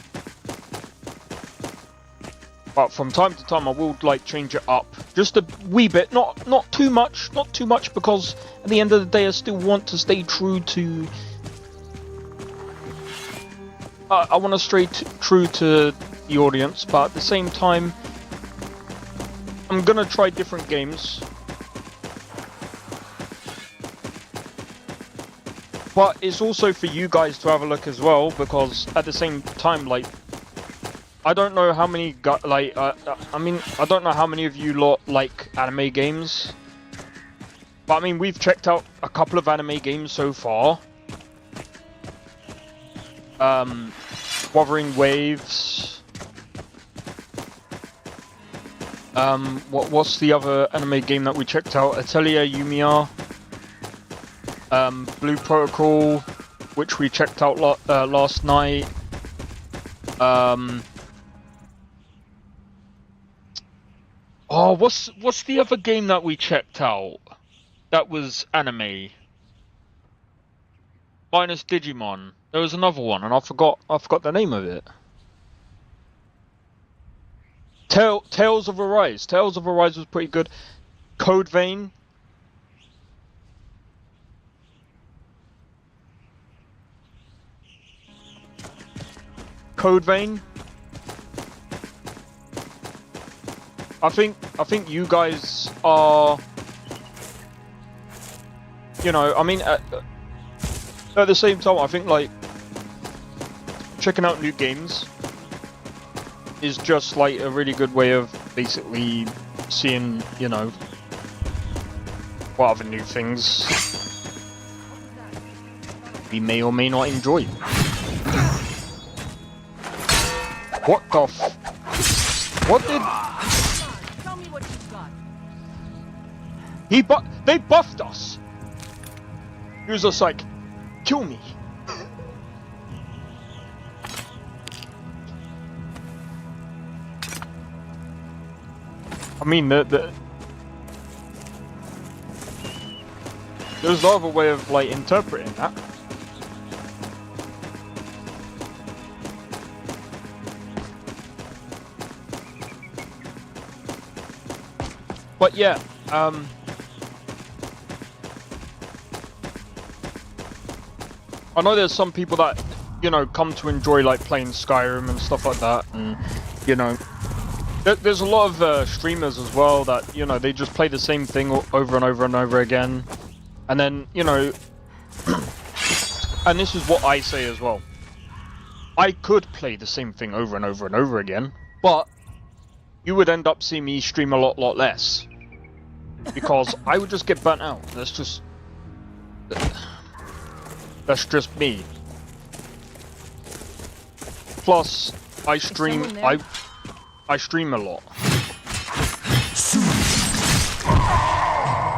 Speaker 2: But from time to time, I will like change it up just a wee bit, not too much, because at the end of the day, I still want to stay true to. I want to stay true to the audience, but at the same time, I'm gonna try different games. But it's also for you guys to have a look as well, because at the same time, like, I don't know how many, I mean, I don't know how many of you lot like anime games. But I mean, we've checked out a couple of anime games so far. Wuthering Waves. What's the other anime game that we checked out? Atelier Yumiya. Blue Protocol, which we checked out last night. Oh, what's the other game that we checked out? That was anime. Minus Digimon. There was another one, and I forgot the name of it. Tales of Arise. Tales of Arise was pretty good. Code Vein. Code Vein. I think you guys are, you know, I mean, at the same time, I think like checking out new games is just like a really good way of basically seeing, you know, what other new things we may or may not enjoy. What the what did...
Speaker 8: Tell me what you've got.
Speaker 2: They buffed us! He was just like, kill me. I mean, there's no other way of like interpreting that. But yeah, I know there's some people that, you know, come to enjoy like playing Skyrim and stuff like that, and you know, there's a lot of streamers as well that, you know, they just play the same thing over and over and over again, and then, you know, and this is what I say as well. I could play the same thing over and over and over again, but you would end up seeing me stream a lot less, because I would just get burnt out. That's just me. Plus, I stream I stream a lot.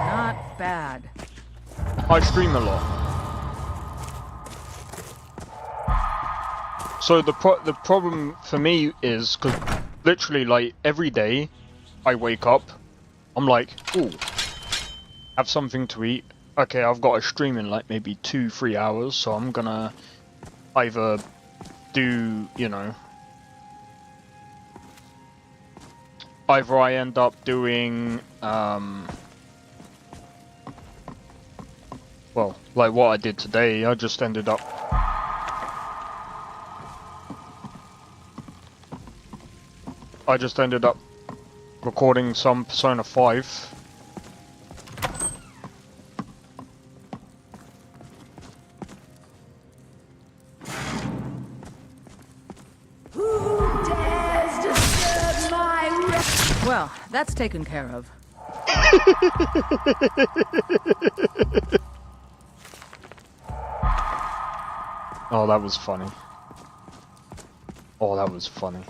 Speaker 8: Not bad.
Speaker 2: I stream a lot. So the problem for me is because literally like every day I wake up, I'm like, ooh, have something to eat. Okay, I've got a stream in like maybe 2-3 hours, so I'm gonna either do, you know, either I end up doing, well, like what I did today, I just ended up recording some Persona 5.
Speaker 8: Well, that's taken care of.
Speaker 2: Oh, that was funny. Oh, that was funny.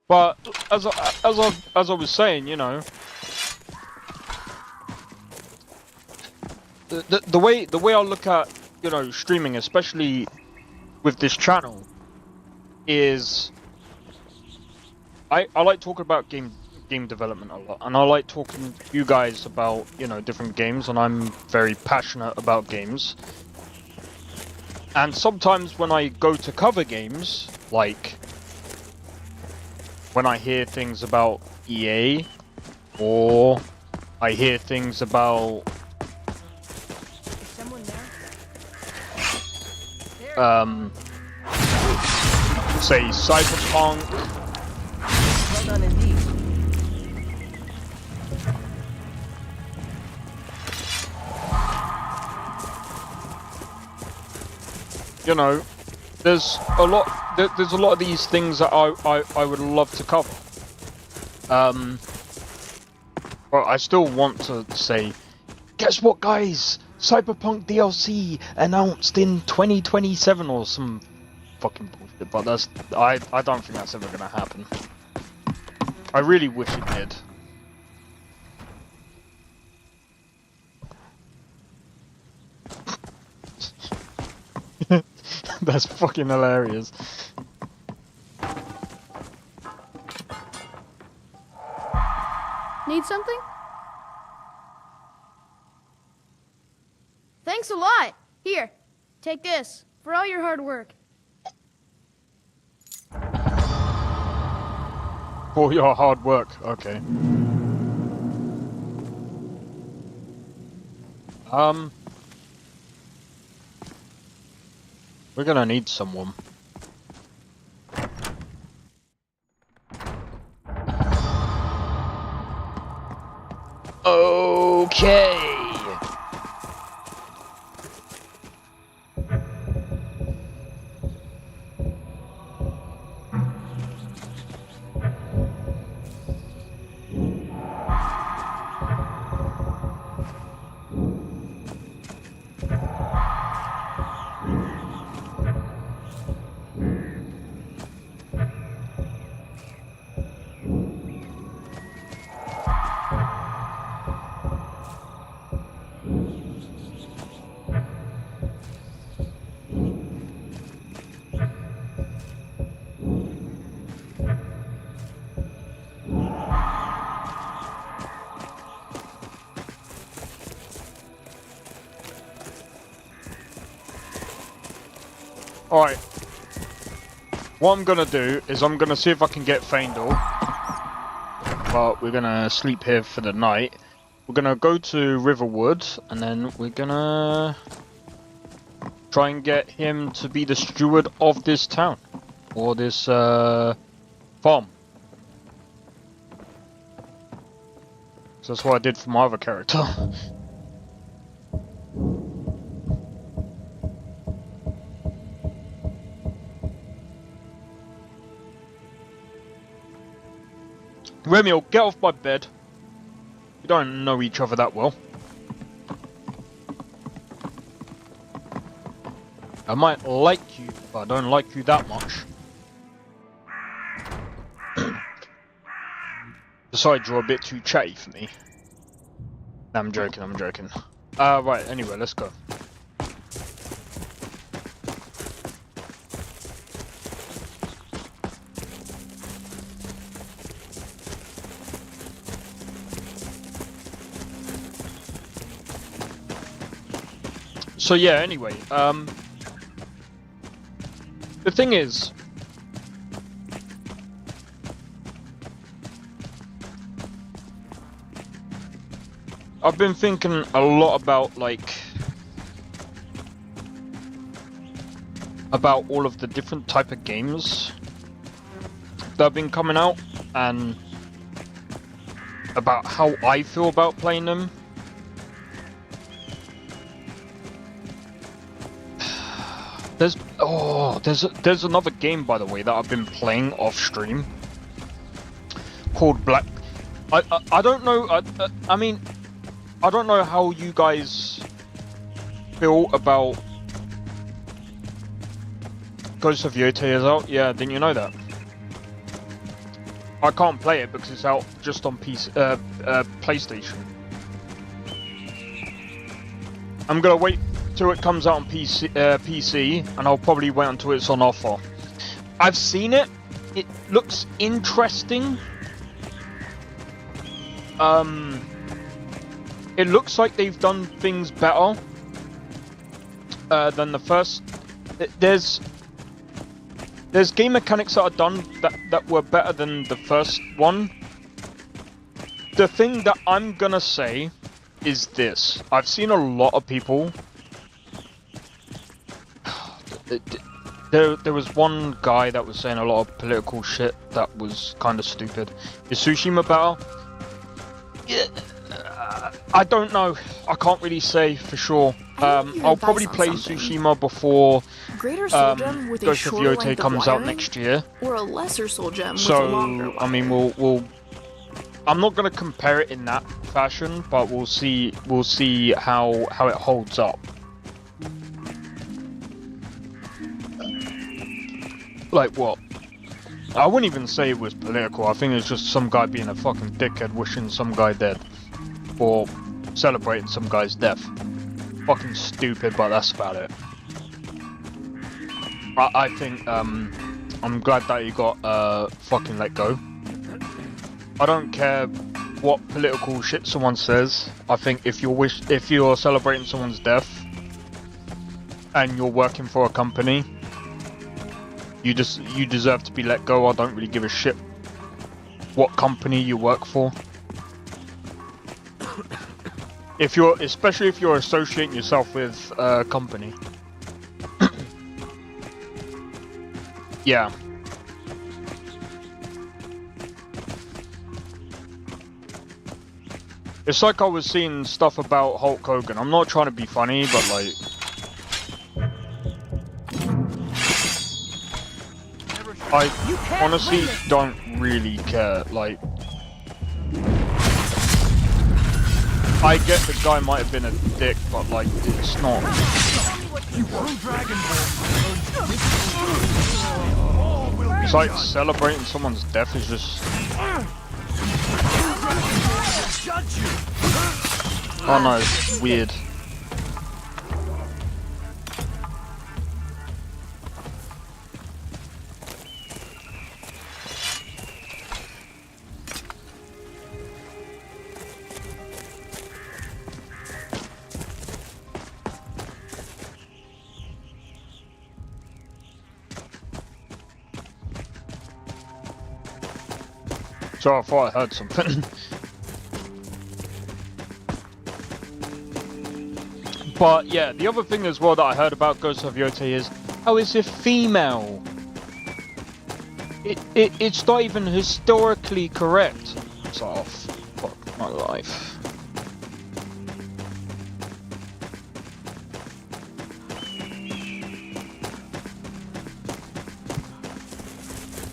Speaker 2: But as I was saying, you know, the way I look at, you know, streaming, especially with this channel, is I like talking about game development a lot, and I like talking to you guys about, you know, different games, and I'm very passionate about games. And sometimes when I go to cover games, like when I hear things about EA, or I hear things about say Cyberpunk,
Speaker 8: Well done indeed.
Speaker 2: you know, there's a lot of these things that I would love to cover. But I still want to say, guess what, guys? Cyberpunk DLC announced in 2027 or some fucking bullshit, but that's I don't think that's ever gonna happen. I really wish it did. That's fucking hilarious.
Speaker 17: Need something? Thanks a lot. Here, take this for all your hard work.
Speaker 2: For your hard work, okay. We're gonna need someone. Okay. Alright. What I'm gonna do is I'm gonna see if I can get Faendal. But we're gonna sleep here for the night. We're gonna go to Riverwood and then we're gonna try and get him to be the steward of this town. Or this farm. So that's what I did for my other character. Remiel, get off my bed. We don't know each other that well. I might like you, but I don't like you that much. Besides, you're a bit too chatty for me. No, I'm joking, I'm joking. Right, anyway, let's go. So yeah, anyway, the thing is, I've been thinking a lot about, like, about all of the different type of games that have been coming out, and about how I feel about playing them. There's another game, by the way, that I've been playing off stream called Black. I don't know. I mean, I don't know how you guys feel about Ghost of Yotei is out. Yeah, didn't you know that? I can't play it because it's out just on PC, PlayStation. I'm gonna wait till it comes out on PC, and I'll probably wait until it's on offer. I've seen it. It looks interesting. It looks like they've done things better than the first. There's game mechanics that are done that were better than the first one. The thing that I'm gonna say is this: I've seen a lot of people. There was one guy that was saying a lot of political shit that was kind of stupid. Is Tsushima better? Yeah, I don't know. I can't really say for sure. I'll probably play Tsushima before
Speaker 5: Greater soul gem with a
Speaker 2: Ghost of
Speaker 5: shorter
Speaker 2: Yotei
Speaker 5: length of
Speaker 2: comes out
Speaker 5: wiring,
Speaker 2: next year.
Speaker 5: or a lesser soul gem with a longer
Speaker 2: So I mean, we'll I'm not gonna compare it in that fashion, but we'll see how it holds up. Like what? I wouldn't even say it was political. I think it's just some guy being a fucking dickhead wishing some guy dead. Or celebrating some guy's death. Fucking stupid, but that's about it. I think, I'm glad that he got, fucking let go. I don't care what political shit someone says. I think if you're celebrating someone's death, and you're working for a company, you deserve to be let go. I don't really give a shit what company you work for. Especially if you're associating yourself with a company. Yeah. It's like I was seeing stuff about Hulk Hogan. I'm not trying to be funny, but like... I honestly don't really care, like... I get the guy might have been a dick, but like, it's not. It's like celebrating someone's death is just... Oh no, it's weird. So I thought I heard something. But yeah, the other thing as well that I heard about Ghost of Yotei is how it's a female. It's not even historically correct. It's like, oh, fuck my life.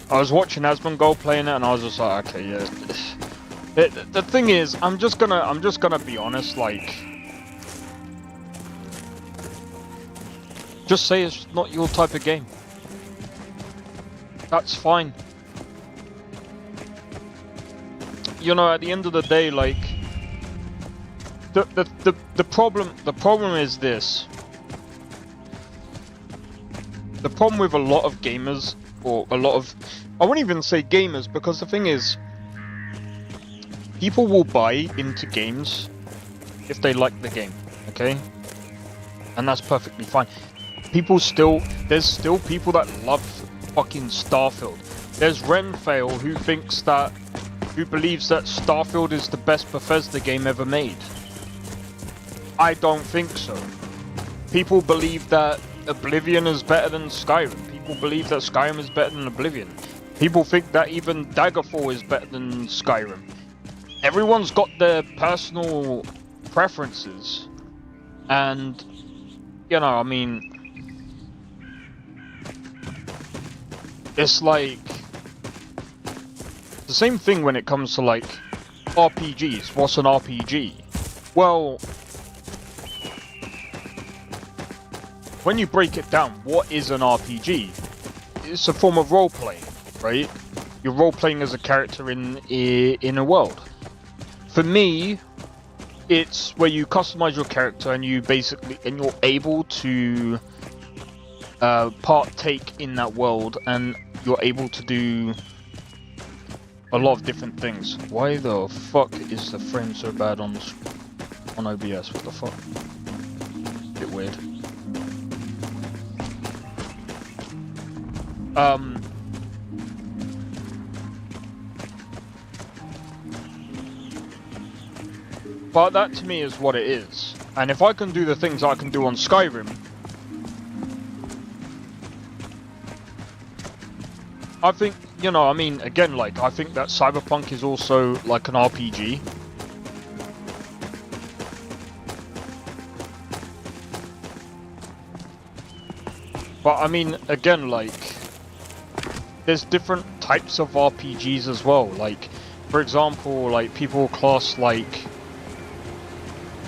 Speaker 2: I was watching Asmongold playing it, and I was just like, okay, yeah. The thing is, I'm just gonna be honest, like, just say it's not your type of game. That's fine. You know, at the end of the day, like, the problem is this. The problem with a lot of gamers, or a lot of, I wouldn't even say gamers, because the thing is, people will buy into games if they like the game, okay? And that's perfectly fine. There's still people that love fucking Starfield. There's Renfail who believes that Starfield is the best Bethesda game ever made. I don't think so. People believe that Oblivion is better than Skyrim. People believe that Skyrim is better than Oblivion. People think that even Daggerfall is better than Skyrim. Everyone's got their personal preferences. And, you know, I mean, it's like the same thing when it comes to like RPGs. What's an RPG? Well, when you break it down, what is an RPG? It's a form of role-playing, right? You're role-playing as a character in a world. For me, it's where you customize your character and you're able to partake in that world, and you're able to do a lot of different things. Why the fuck is the frame so bad on OBS? What the fuck? Bit weird. But that to me is what it is. And if I can do the things I can do on Skyrim, I think, you know, I mean, again, like, I think that Cyberpunk is also like an RPG. But I mean, again, like, there's different types of RPGs as well. Like, for example, like people class like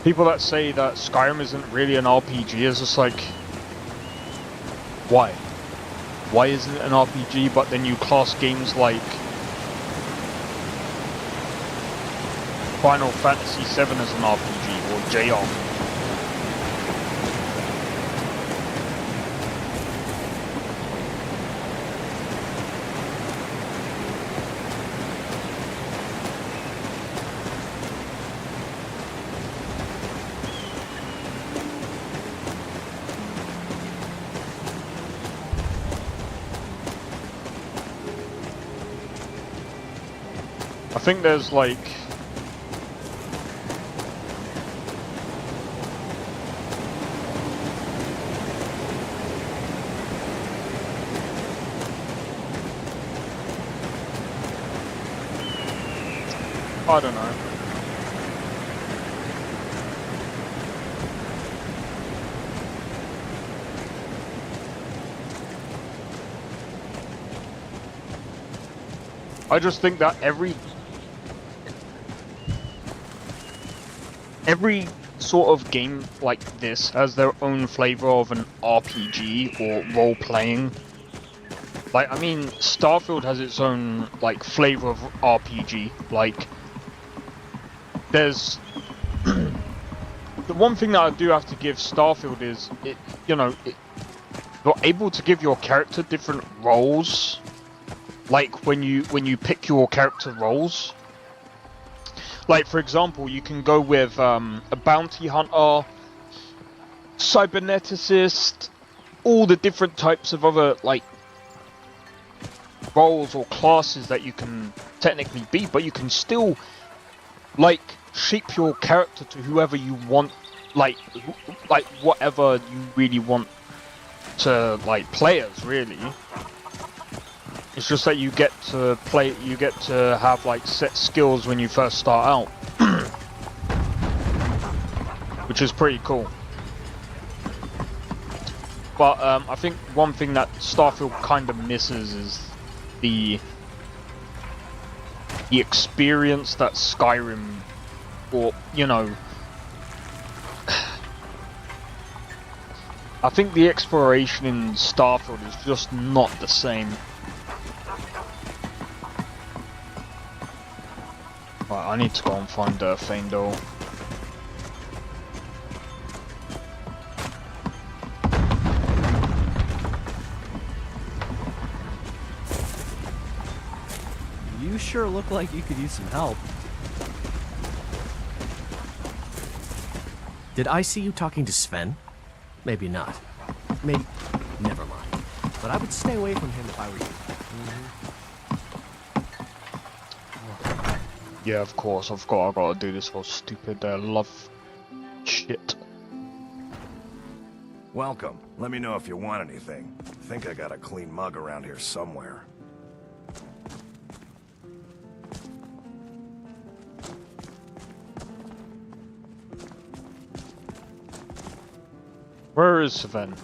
Speaker 2: people that say that Skyrim isn't really an RPG is just like, why? Why isn't it an RPG? But then you class games like Final Fantasy VII as an RPG or JRPG. I think there's like I don't know. I just think that every sort of game like this has their own flavor of an RPG or role-playing. Like, I mean, Starfield has its own, like, flavor of RPG. Like, there's... the one thing that I do have to give Starfield is, you're able to give your character different roles. Like, when you pick your character roles. Like, for example, you can go with a bounty hunter, cyberneticist, all the different types of other, like, roles or classes that you can technically be, but you can still, like, shape your character to whoever you want, like whatever you really want to, like, play as, really. It's just that you get to have like set skills when you first start out, which is pretty cool. But I think one thing that Starfield kind of misses is the experience that Skyrim, or I think the exploration in Starfield is just not the same. Right, I need to go and find Faendal.
Speaker 1: You sure look like you could use some help. Did I see you talking to Sven? Maybe not. Maybe... Never mind. But I would stay away from him if I were you.
Speaker 2: Yeah, of course. I've got to do this whole stupid love shit.
Speaker 4: Welcome. Let me know if you want anything. I think I got a clean mug around here somewhere.
Speaker 2: Where is Sven?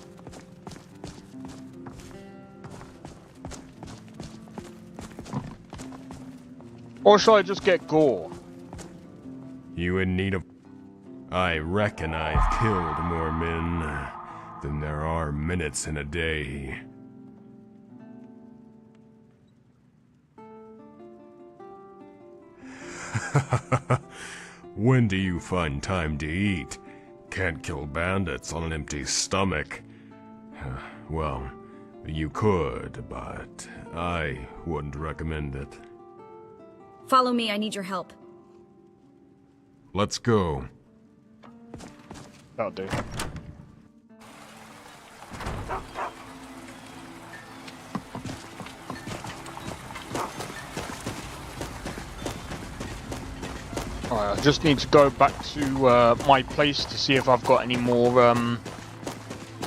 Speaker 2: Or shall I just get Gore?
Speaker 18: You in need of... I reckon I've killed more men than there are minutes in a day. When do you find time to eat? Can't kill bandits on an empty stomach. Well, you could, but I wouldn't recommend it.
Speaker 9: Follow me, I need your help.
Speaker 18: Let's go.
Speaker 2: That'll do. Alright, I just need to go back to my place to see if I've got any more,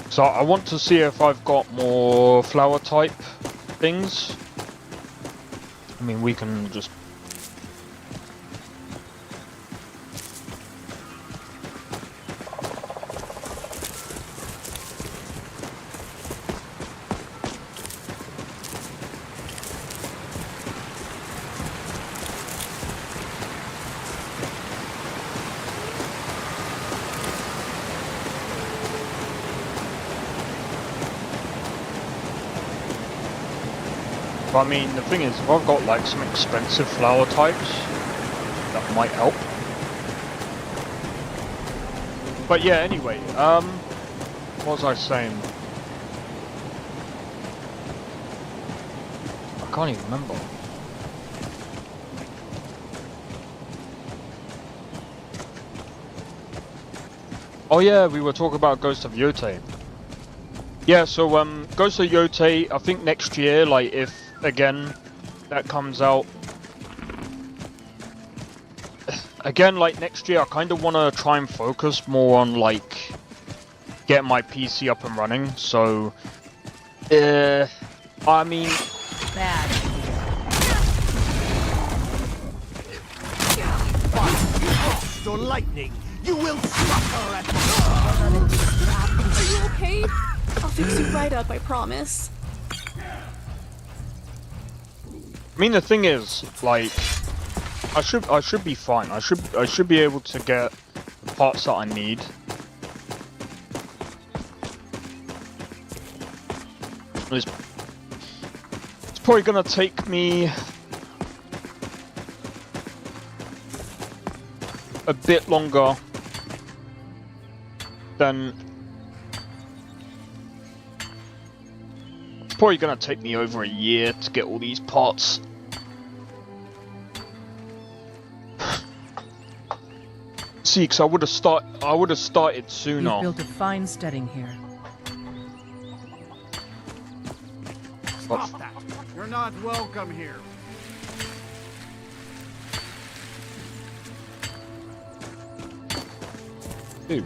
Speaker 2: so I want to see if I've got more flower type things. I mean, we can just... But I mean, the thing is, if I've got like some expensive flower types, that might help. But yeah, anyway, what was I saying? I can't even remember. Oh yeah, we were talking about Ghost of Yotei. Yeah, so Ghost of Yotei, I think next year, like if again that comes out again, like next year, I kind of want to try and focus more on like getting my PC up and running. So, I mean,
Speaker 13: Bad.
Speaker 4: So lightning, you will suffer at
Speaker 5: Are you okay? I'll fix you right up, I promise.
Speaker 2: I mean, the thing is, like, I should be fine. I should be able to get the parts that I need. It's probably gonna take me a bit longer than. It's probably gonna take me over a year to get all these parts. See, because I would have started sooner.
Speaker 13: You've built a fine steading here.
Speaker 4: Stop that. You're not welcome here.
Speaker 2: Dude.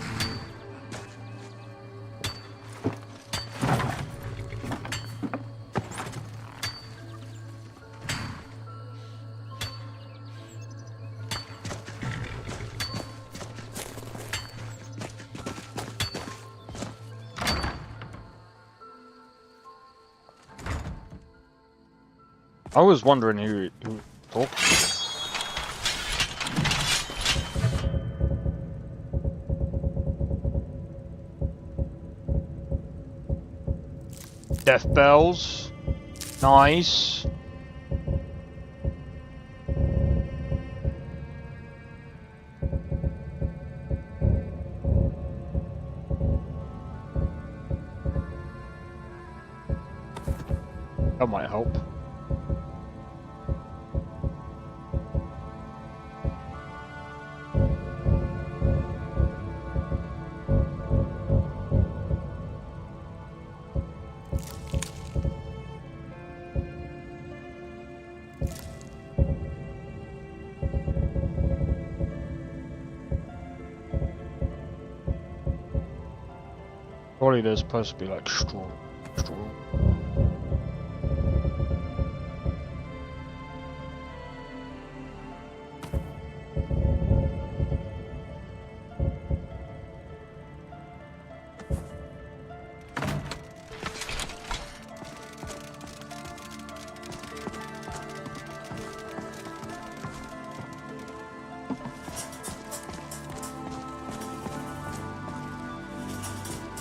Speaker 2: I was wondering who talked. Death bells. Nice. That might help. Probably there's supposed to be like straw.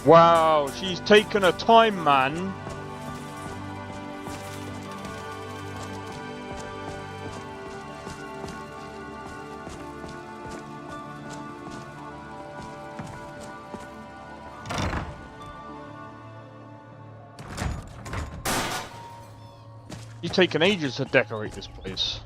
Speaker 2: Wow, she's taken her time, man. She's taken ages to decorate this place.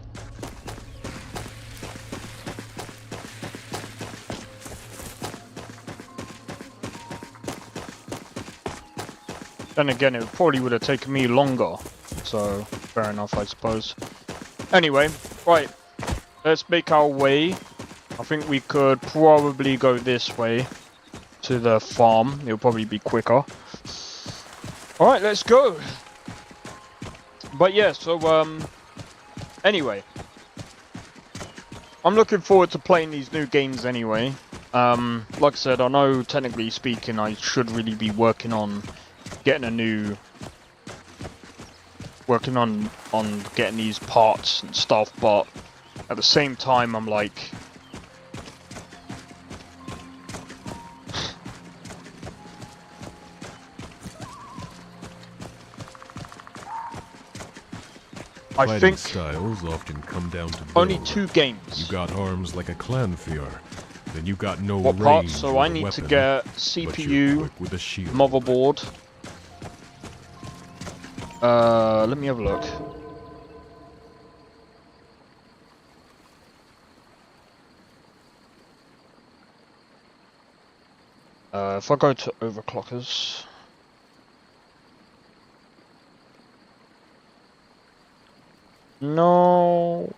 Speaker 2: Then again, it probably would have taken me longer, so fair enough, I suppose. Anyway, right, let's make our way. I think we could probably go this way to the farm. It'll probably be quicker. Alright, let's go. But yeah, so, anyway. I'm looking forward to playing these new games anyway. Like I said, I know technically speaking I should really be working on getting getting these parts and stuff, but at the same time I'm like, I
Speaker 18: fighting
Speaker 2: think
Speaker 18: styles often come down to
Speaker 2: only
Speaker 18: build.
Speaker 2: 2 games.
Speaker 18: You got arms like a clanfier, then you got no
Speaker 2: What
Speaker 18: range
Speaker 2: parts? So
Speaker 18: with
Speaker 2: I
Speaker 18: a
Speaker 2: need to
Speaker 18: weapon,
Speaker 2: get
Speaker 18: but
Speaker 2: CPU,
Speaker 18: you're quick with a shield.
Speaker 2: motherboard. Let me have a look. If I go to overclockers. No.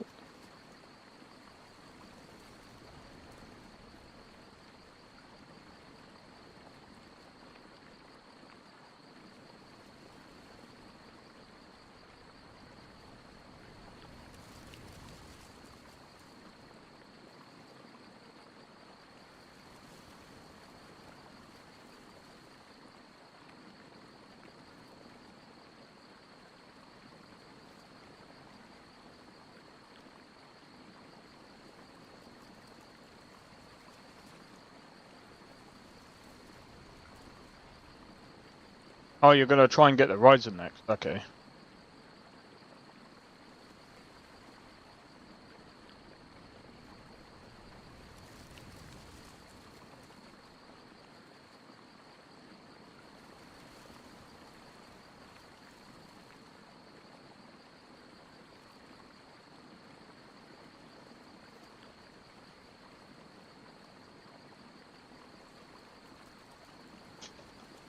Speaker 2: Oh, you're gonna try and get the Ryzen next. Okay.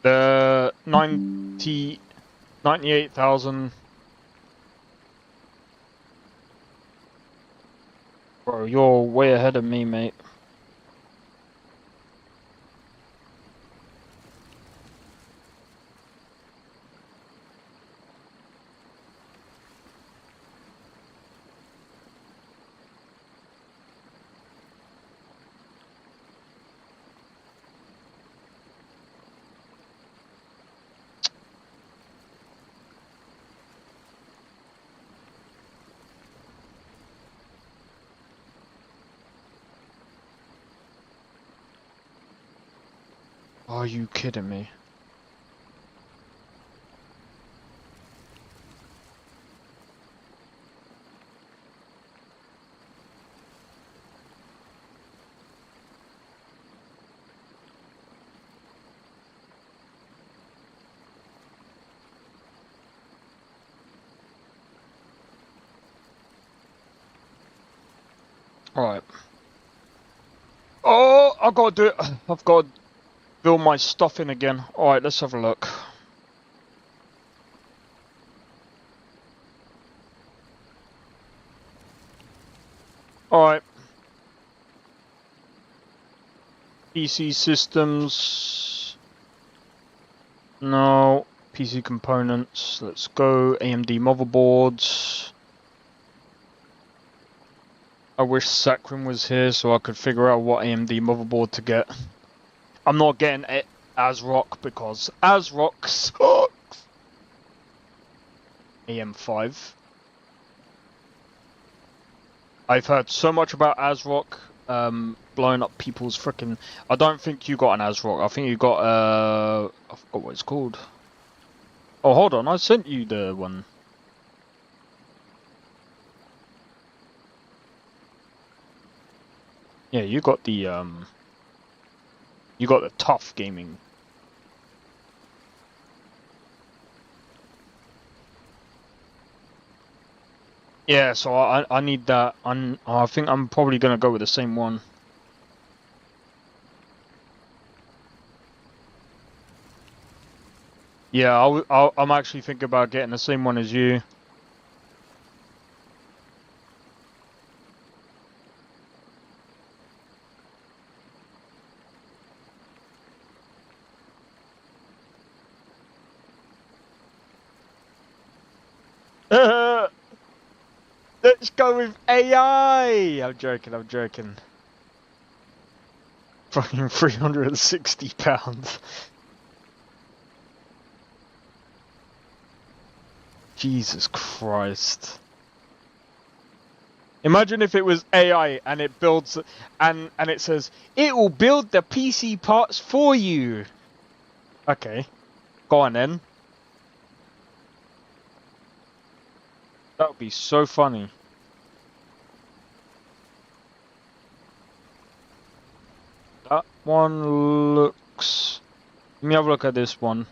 Speaker 2: The 98,000. Bro, you're way ahead of me, mate. Are you kidding me? Alright. Oh, I've got to do it. I've got to build my stuff in again. Alright, let's have a look. Alright. PC systems. No. PC components. Let's go. AMD motherboards. I wish Skyrim was here so I could figure out what AMD motherboard to get. I'm not getting it ASRock because ASRock sucks. AM5. I've heard so much about ASRock blowing up people's frickin'. I don't think you got an ASRock. I think you got I forgot what it's called. Oh, hold on. I sent you the one. Yeah, you got the tough gaming. Yeah, so I need that. I think I'm probably gonna go with the same one. Yeah, I'm actually thinking about getting the same one as you. Let's go with AI! I'm joking, I'm joking. Fucking £360. Jesus Christ. Imagine if it was AI and it builds and it says, it will build the PC parts for you. Okay. Go on then. That would be so funny. That one looks... Let me have a look at this one.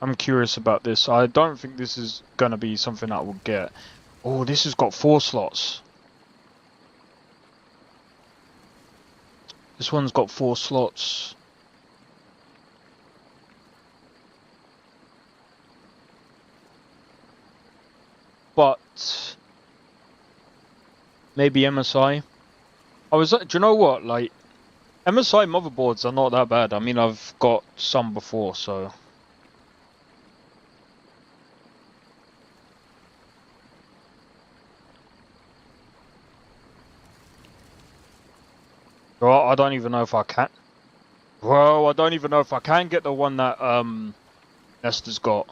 Speaker 2: I'm curious about this. I don't think this is gonna be something I will get. Oh, this has got 4 slots. This one's got 4 slots. But maybe MSI. Do you know what? Like, MSI motherboards are not that bad. I mean, I've got some before, so. Well, I don't even know if I can. Well, I don't even know if I can get the one that Nester's got.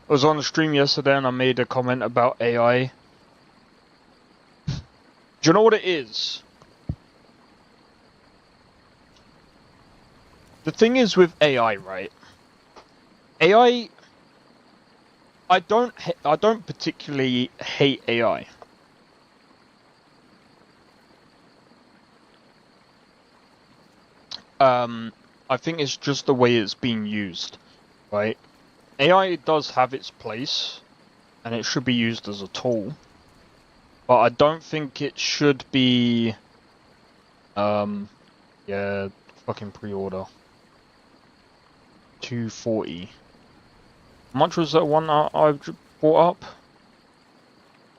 Speaker 2: I was on the stream yesterday and I made a comment about AI. Do you know what it is? The thing is with AI, right? AI, I don't particularly hate AI. I think it's just the way it's being used, right? AI does have its place, and it should be used as a tool, but I don't think it should be, yeah, fucking pre-order. 240. How much was that one I bought up?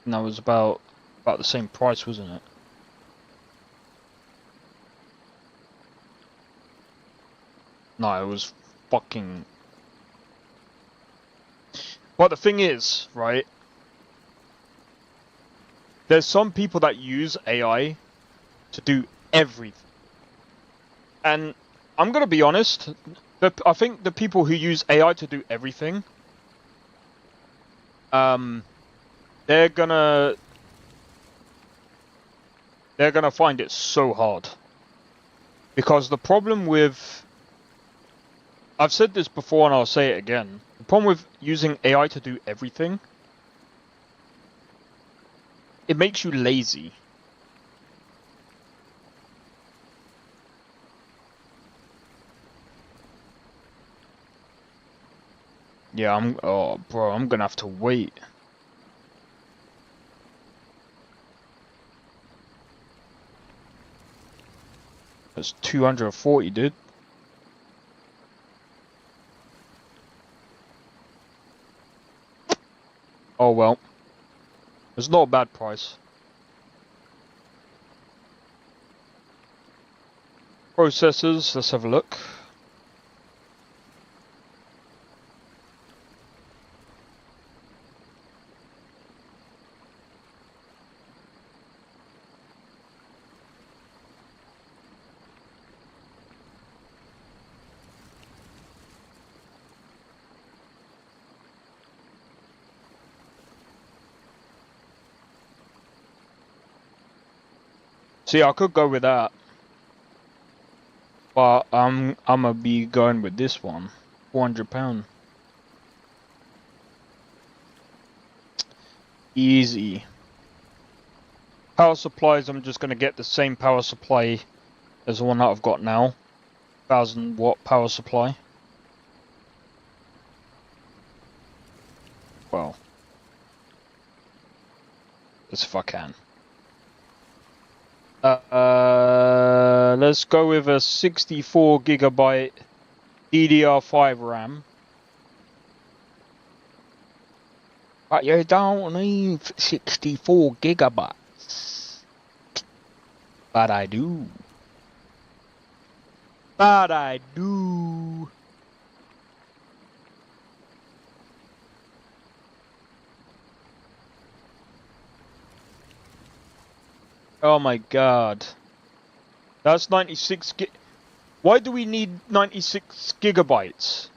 Speaker 2: And that was about the same price, wasn't it? No, it was fucking... But the thing is, right? There's some people that use AI to do everything. And I'm gonna be honest, I think the people who use AI to do everything, they're gonna find it so hard. Because the problem with... I've said this before and I'll say it again. The problem with using AI to do everything, it makes you lazy. Yeah, oh bro, I'm gonna have to wait. That's 240, dude. Oh well. It's not a bad price. Processors, let's have a look. See, I could go with that, but I'm gonna be going with this one, £400. Easy. Power supplies, I'm just gonna get the same power supply as the one that I've got now, 1000-watt power supply. Well, as if I can. Let's go with a 64 gigabyte DDR5 RAM. But you don't need 64 gigabytes. But I do. But I do. Oh my god. That's 96 gig. Why do we need 96 gigabytes?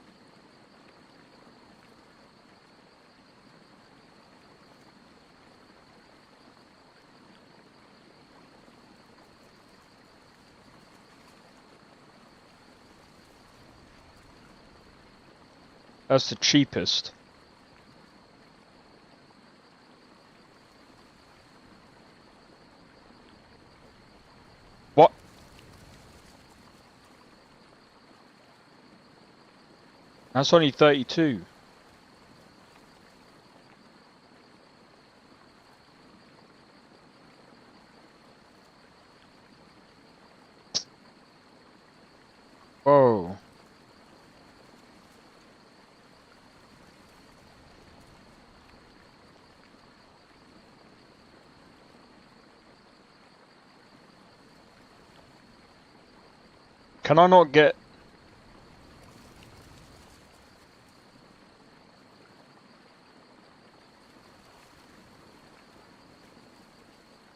Speaker 2: That's the cheapest. What? That's only 32. Whoa. Can I not get...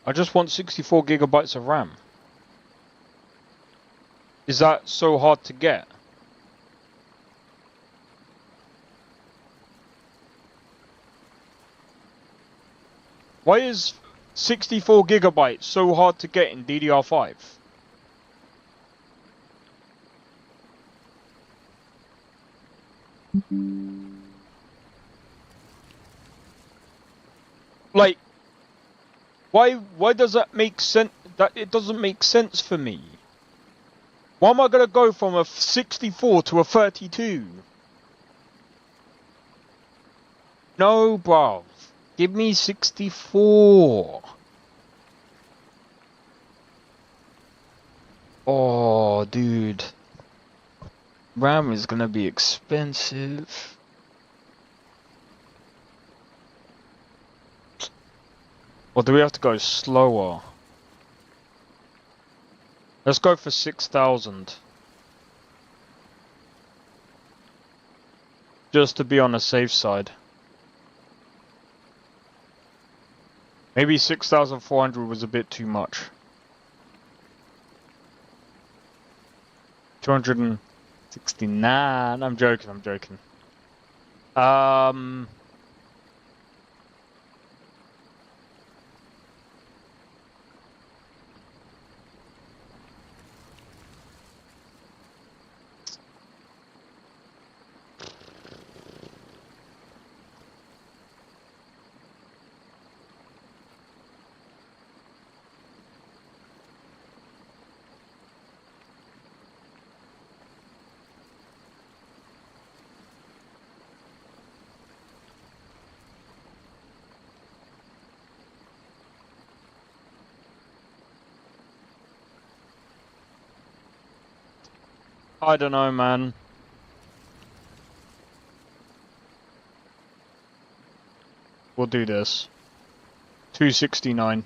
Speaker 2: I just want 64 gigabytes of RAM. Is that so hard to get? Why is 64 gigabytes so hard to get in DDR5? Like, why does that make sense? That it doesn't make sense for me. Why am I gonna go from a 64 to a 32? No, bro. Give me 64. Oh, dude. RAM is gonna be expensive. Or do we have to go slower? Let's go for 6,000. Just to be on the safe side. Maybe 6,400 was a bit too much. 269. I'm joking. I don't know, man. We'll do this. 269.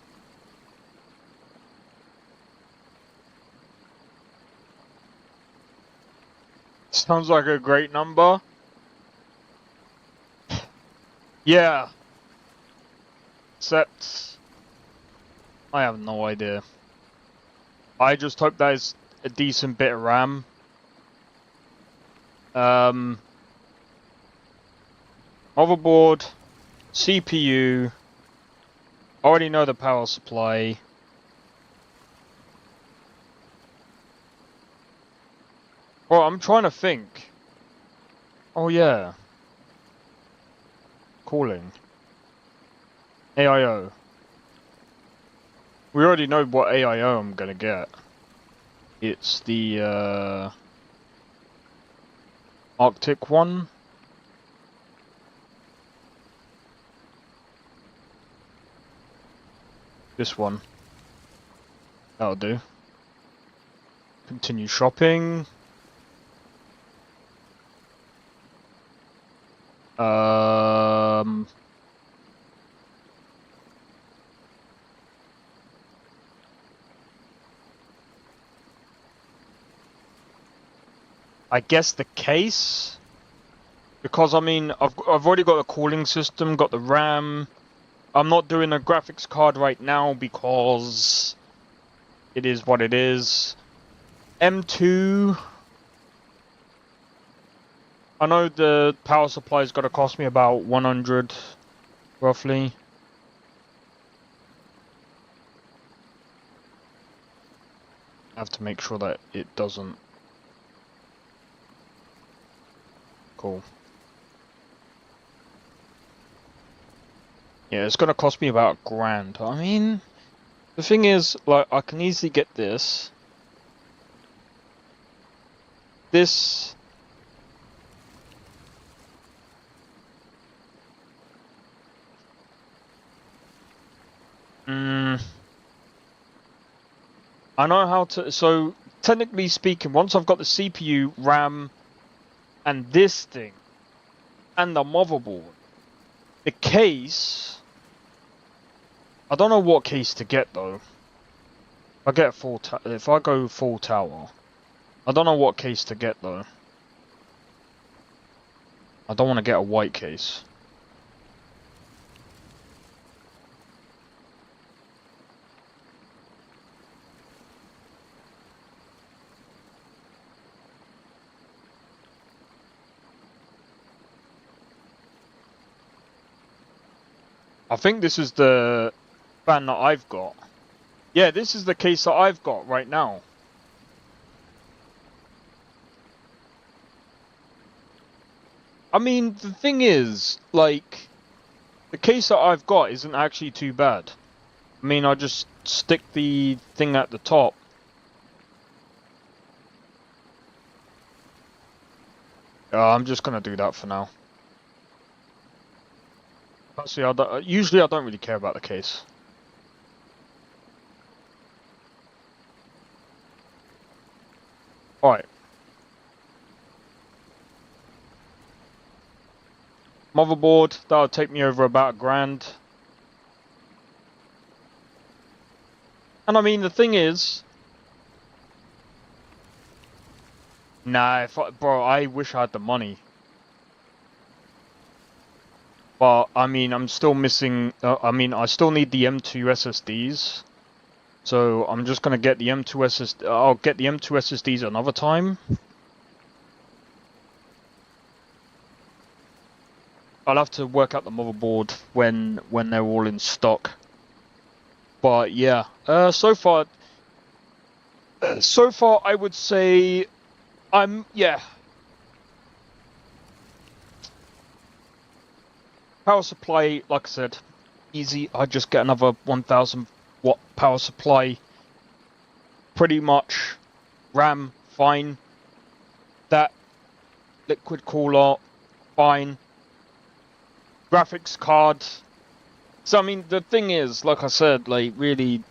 Speaker 2: Sounds like a great number. Yeah. Except... I have no idea. I just hope that is a decent bit of RAM. Motherboard, CPU, already know the power supply. Well, I'm trying to think. Oh yeah. Calling. AIO. We already know what AIO I'm gonna get. It's the Arctic one. This one. That'll do. Continue shopping. I guess the case, because I mean I've already got the cooling system, got the RAM. I'm not doing a graphics card right now because it is what it is. M2. I know the power supply is going to cost me about 100, roughly. I have to make sure that it doesn't. Cool. Yeah, it's gonna cost me about $1,000. I mean, the thing is, like, I can easily get this. This. I know how to. So, technically speaking, once I've got the CPU, RAM, and this thing, and the motherboard, the case. I don't know what case to get though. If I go full tower, I don't know what case to get though. I don't want to get a white case. I think this is the fan that I've got. Yeah, this is the case that I've got right now. I mean, the thing is, like, the case that I've got isn't actually too bad. I mean, I just stick the thing at the top. I'm just gonna do that for now. Actually, usually I don't really care about the case. Alright. Motherboard, that'll take me over about $1,000. And I mean, the thing is... Nah, bro, I wish I had the money. But, I mean, I'm still missing... I still need the M2 SSDs. So, I'm just gonna get the M2 SSD... I'll get the M2 SSDs another time. I'll have to work out the motherboard when they're all in stock. But, yeah. So far, I would say... yeah. Power supply, like I said, easy. I just get another 1000 watt power supply. Pretty much. RAM, fine. That liquid cooler, fine. Graphics card. So, I mean, the thing is, like I said, like, really,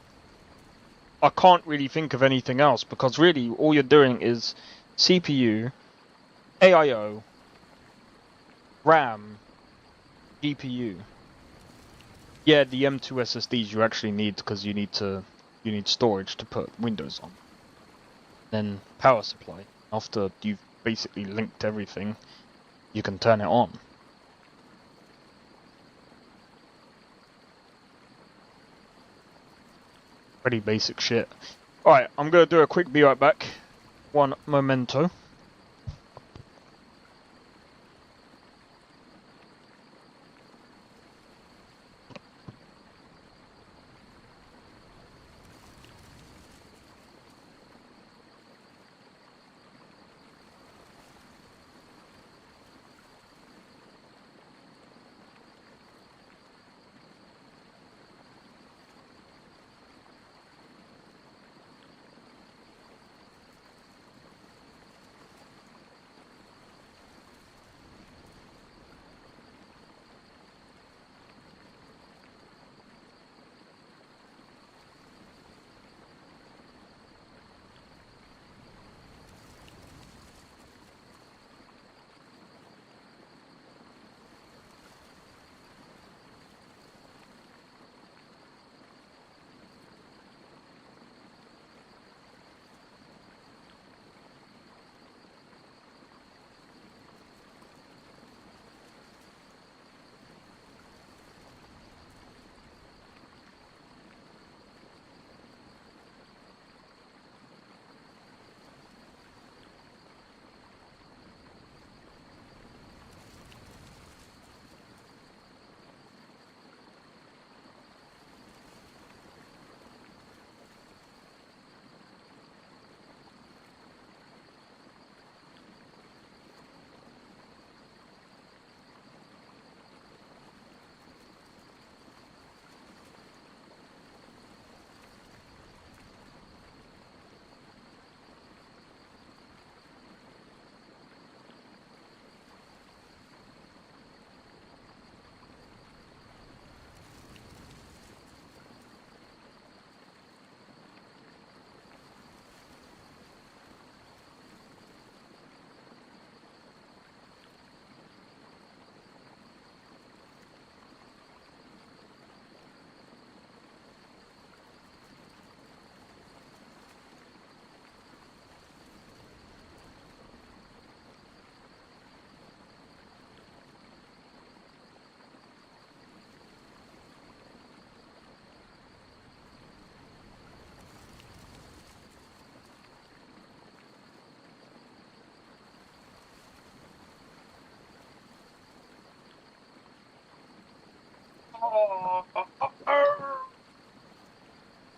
Speaker 2: I can't really think of anything else, because really, all you're doing is CPU, AIO, RAM, GPU. Yeah, the M2 SSDs you actually need, because you need storage to put Windows on. Then power supply. After you've basically linked everything, you can turn it on. Pretty basic shit. Alright, I'm gonna do a quick be right back. One memento.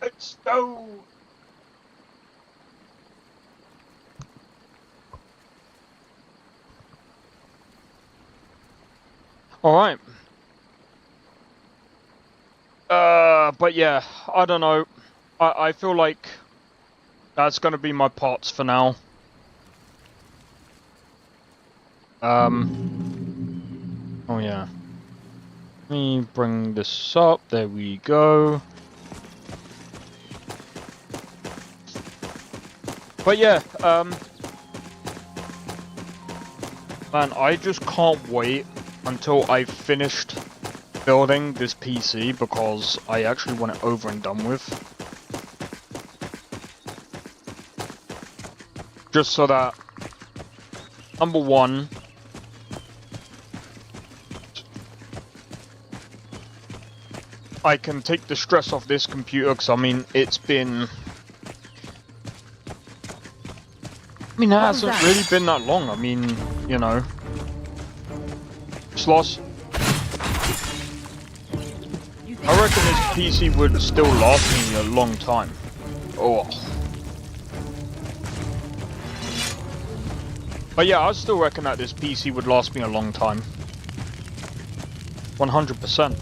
Speaker 2: Let's go. All right. But yeah, I don't know. I feel like that's gonna be my parts for now. Oh yeah. Let me bring this up. There we go. But yeah, man, I just can't wait until I've finished building this PC because I actually want it over and done with. Just so that, number one, I can take the stress off this computer, because I mean, it's been... I mean, it hasn't really been that long. I mean, you know. Sloss. I reckon this PC would still last me a long time. Oh. But yeah, I still reckon that this PC would last me a long time. 100%.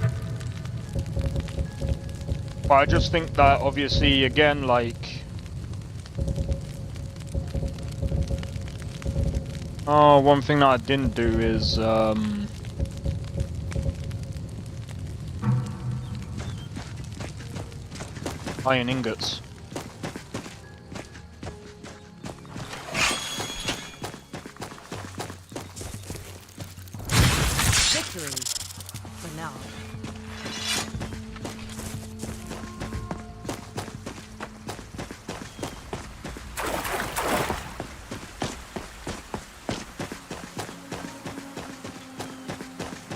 Speaker 2: But I just think that, obviously, again, like... Oh, one thing that I didn't do is, iron ingots.
Speaker 3: Victory. For now.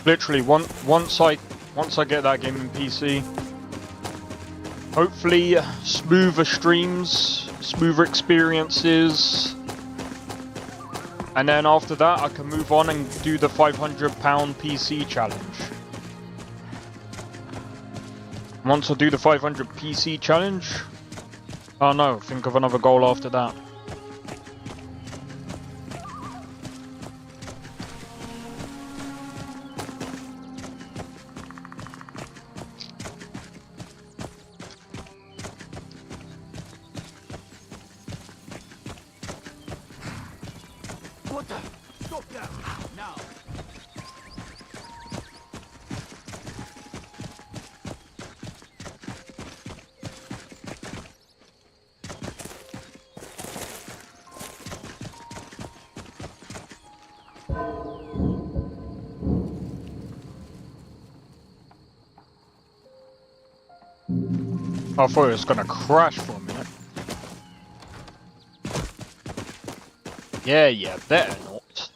Speaker 2: Literally, once I get that game in PC, hopefully smoother streams, smoother experiences, and then after that I can move on and do the £500 PC challenge. Once I do the 500 PC challenge, oh no, think of another goal after that.
Speaker 4: What the? Stop that! Now!
Speaker 2: I thought it was gonna crash for a minute. Yeah, better not.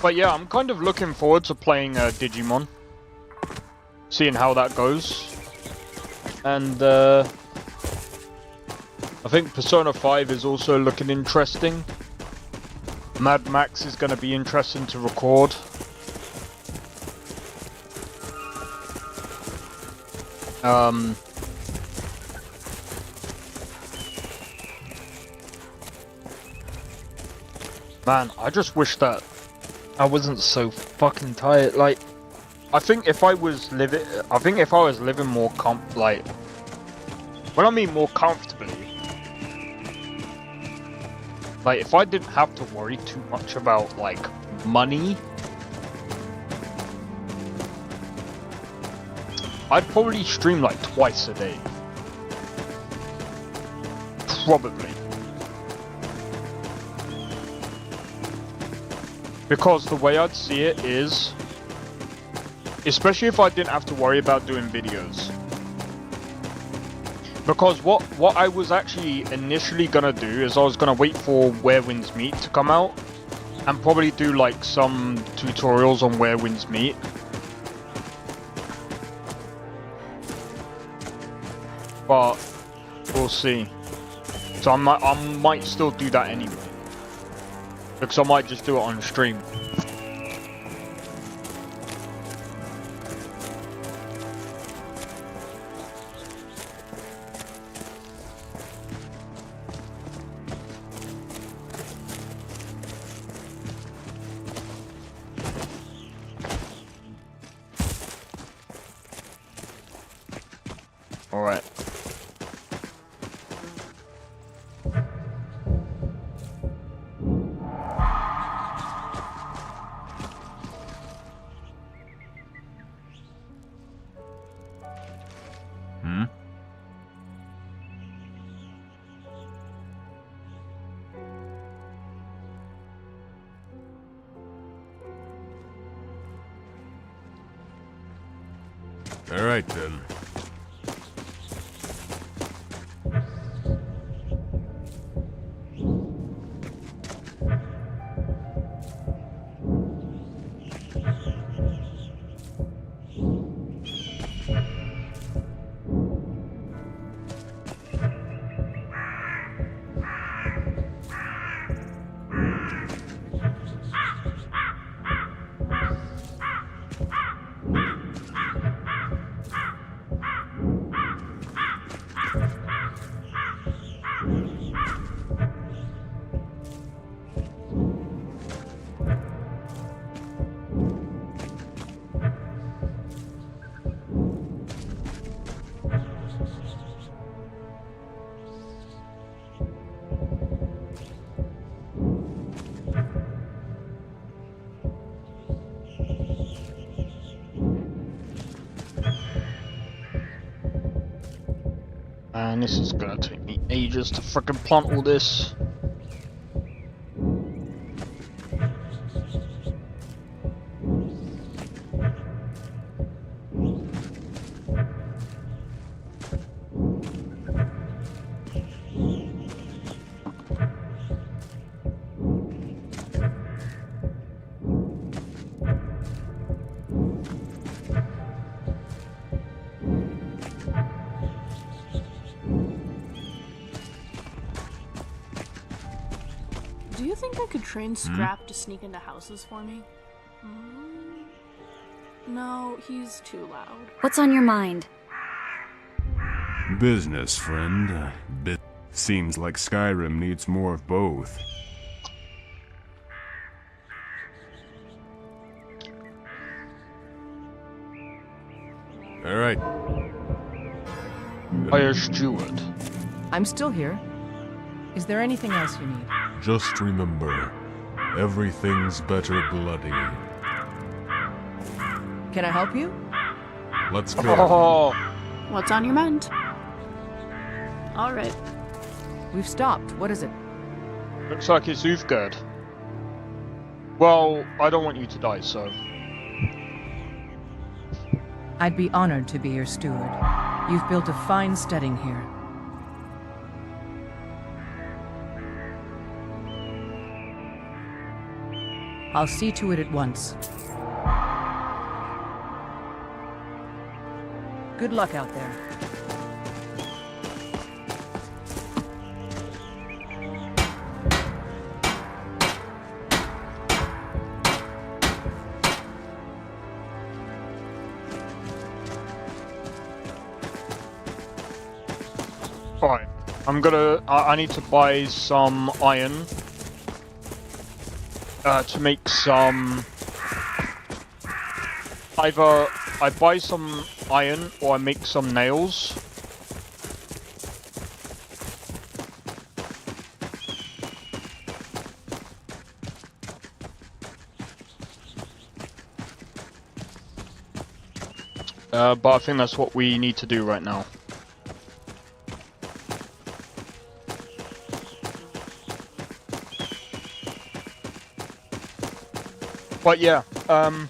Speaker 2: But yeah, I'm kind of looking forward to playing Digimon. Seeing how that goes. And I think Persona 5 is also looking interesting. Mad Max is going to be interesting to record. Man, I just wish that I wasn't so fucking tired. Like, I think if I was living more when I mean more comfortably, like if I didn't have to worry too much about like money, I'd probably stream like twice a day. Probably. Because the way I'd see it is, especially if I didn't have to worry about doing videos. Because what I was actually initially gonna do is I was gonna wait for Where Winds Meet to come out and probably do like some tutorials on Where Winds Meet. But we'll see. So I might still do that anyway. Because I might just do it on stream. Alright.
Speaker 18: All right, then. Man, this is gonna take me ages to frickin' plant all this.
Speaker 5: Do you think I could train Scrap to sneak into houses for me? No, he's too loud.
Speaker 9: What's on your mind?
Speaker 18: Business, friend. Seems like Skyrim needs more of both. All right.
Speaker 2: Fire steward.
Speaker 8: I'm still here. Is there anything else you need?
Speaker 12: Just remember, everything's better bloody.
Speaker 8: Can I help you?
Speaker 12: Let's go.
Speaker 2: Oh.
Speaker 5: What's on your mind? Alright.
Speaker 8: We've stopped. What is it?
Speaker 2: Looks like it's Uthgerd. Well, I don't want you to die, so...
Speaker 8: I'd be honored to be your steward. You've built a fine steading here. I'll see to it at once. Good luck out there.
Speaker 2: Fine. I need to buy some iron. To make some... Either I buy some iron or I make some nails. But I think that's what we need to do right now. But yeah, right,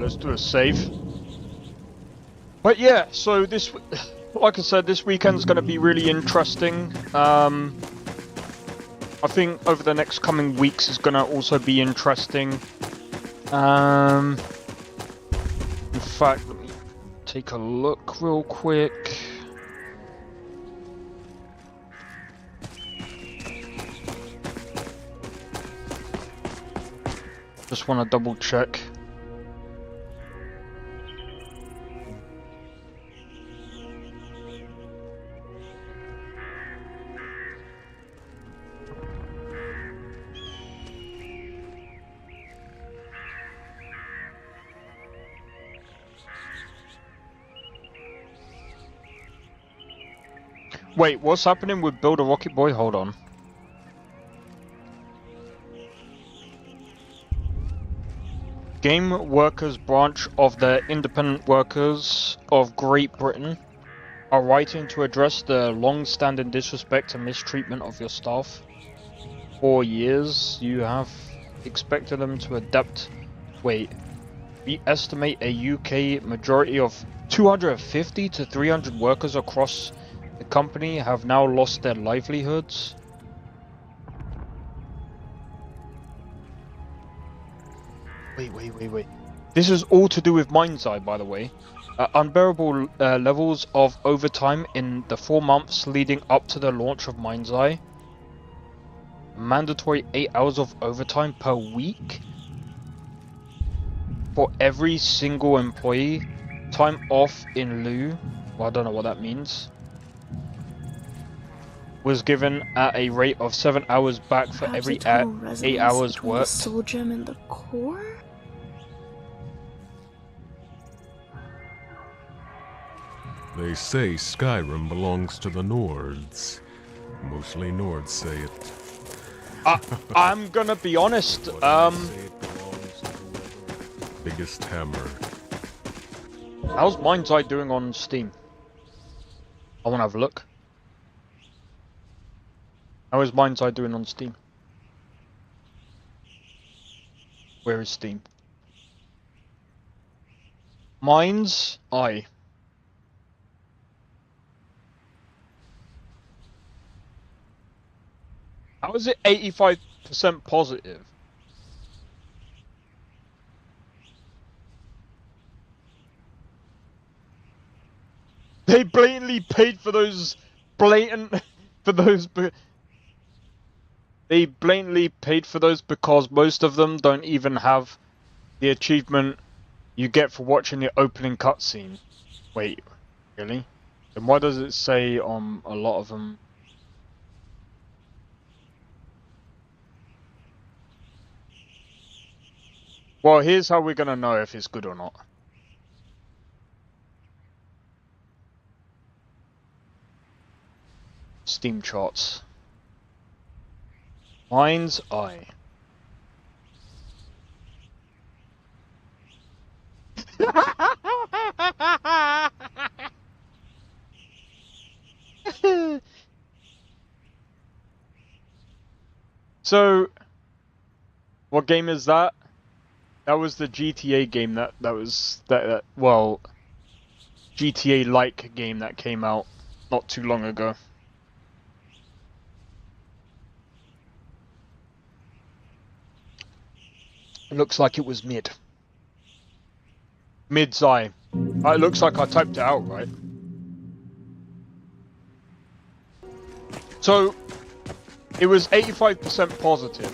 Speaker 2: let's do a save. But yeah, so this, like I said, this weekend's going to be really interesting. I think over the next coming weeks is going to also be interesting. In fact, let me take a look real quick. Just want to double check. Wait, what's happening with Build a Rocket Boy? Hold on. Game Workers branch of the Independent Workers of Great Britain are writing to address the long-standing disrespect and mistreatment of your staff. For years, you have expected them to adapt. Wait, we estimate a UK majority of 250 to 300 workers across the company have now lost their livelihoods. Wait. This is all to do with Mind's Eye, by the way. Unbearable levels of overtime in the 4 months leading up to the launch of Mind's Eye. Mandatory 8 hours of overtime per week for every single employee. Time off in lieu, well, I don't know what that means, was given at a rate of 7 hours back for
Speaker 5: Perhaps
Speaker 2: every
Speaker 5: a total
Speaker 2: 8
Speaker 5: resonance
Speaker 2: hours
Speaker 5: between the
Speaker 2: worked.
Speaker 5: soul gem and the core?
Speaker 18: They say Skyrim belongs to the Nords. Mostly Nords say it.
Speaker 2: I'm gonna be honest,
Speaker 18: Biggest hammer.
Speaker 2: how's Mind's Eye doing on Steam? I wanna have a look. How is Mind's Eye doing on Steam? Where is Steam? Mind's Eye. How is it 85% positive? They blatantly paid for those They blatantly paid for those because most of them don't even have the achievement you get for watching the opening cutscene. Wait, really? Then why does it say on a lot of them? Well, here's how we're gonna know if it's good or not. Steam charts. Mind's Eye. So, what game is that? That was the GTA game well, GTA-like game that came out not too long ago. It looks like it was mid. Mid's Eye. It looks like I typed it out right. So, it was 85% positive.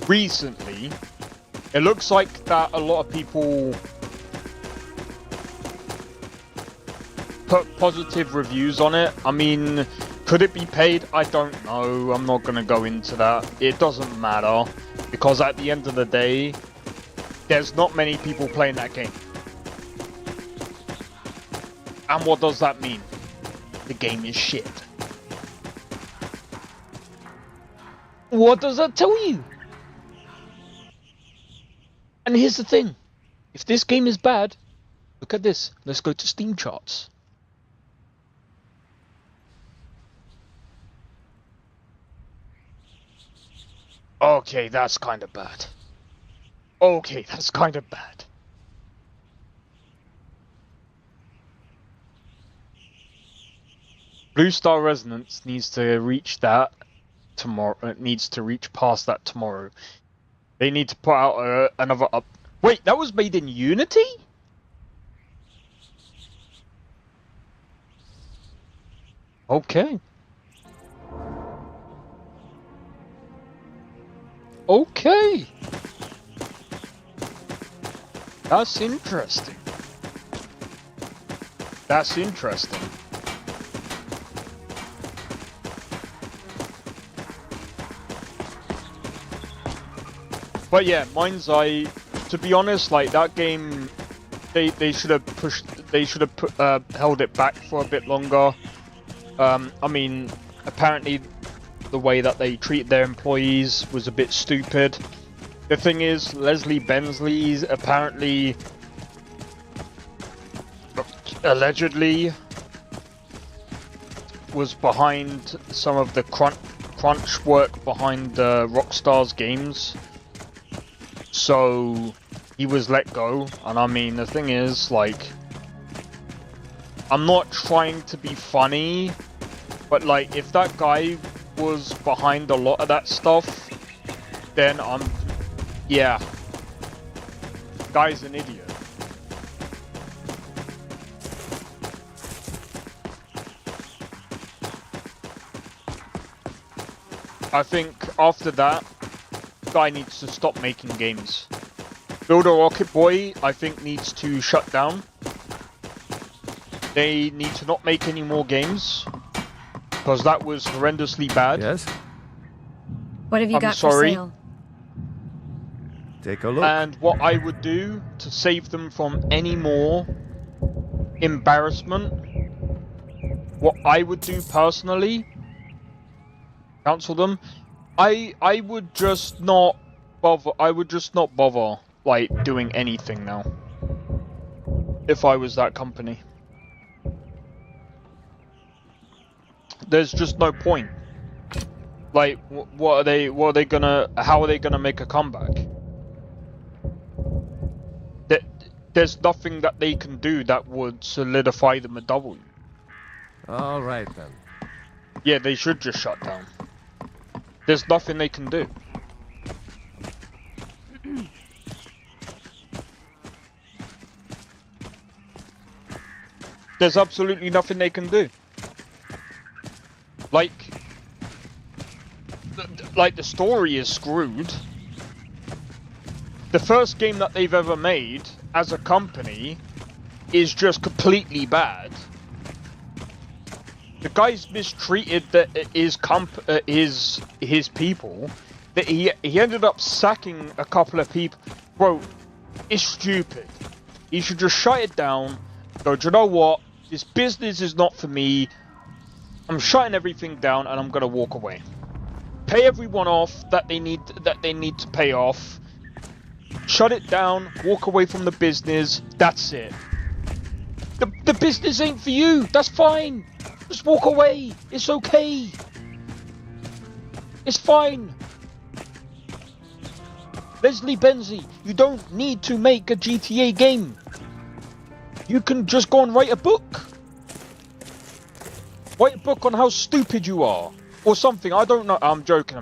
Speaker 2: Recently, it looks like that a lot of people put positive reviews on it. I mean, could it be paid? I don't know. I'm not going to go into that. It doesn't matter. Because at the end of the day, there's not many people playing that game. And what does that mean? The game is shit. What does that tell you? And here's the thing. If this game is bad, look at this. Let's go to Steam charts. Okay, that's kind of bad. Okay, that's kind of bad. Blue Star Resonance needs to reach that tomorrow. It needs to reach past that tomorrow. They need to put out another up. Wait, that was made in Unity? Okay. Okay. That's interesting. That's interesting. But yeah, Mind's Eye, to be honest, like that game, they should have held it back for a bit longer. I mean, apparently the way that they treat their employees was a bit stupid. The thing is, Leslie Bensley apparently, allegedly, was behind some of the crunch work behind Rockstar's games. So he was let go, and I mean, the thing is, like, I'm not trying to be funny, but like, if that guy was behind a lot of that stuff, then yeah, guy's an idiot. I think after that, guy needs to stop making games. Builder Rocket Boy, I think, needs to shut down. They need to not make any more games, because that was horrendously bad.
Speaker 6: Yes?
Speaker 9: What have you got for sale?
Speaker 6: Take a look.
Speaker 2: And what I would do to save them from any more embarrassment, what I would do personally, cancel them. I would just not bother. I would just not bother, like, doing anything now. If I was that company, there's just no point. Like, what are they? What are they gonna? How are they gonna make a comeback? There's nothing that they can do that would solidify them a W.
Speaker 6: All right then.
Speaker 2: Yeah, they should just shut down. There's nothing they can do. There's absolutely nothing they can do. Like the story is screwed. The first game that they've ever made as a company is just completely bad. The guy's mistreated his people. That he ended up sacking a couple of people. Bro, it's stupid. He should just shut it down. Go, do you know what? This business is not for me. I'm shutting everything down and I'm gonna walk away. Pay everyone off that they need to pay off. Shut it down. Walk away from the business. That's it. The business ain't for you. That's fine. Just walk away. It's okay. It's fine. Leslie Bensley, you don't need to make a GTA game. You can just go and write a book. Write a book on how stupid you are. Or something. I don't know. I'm joking.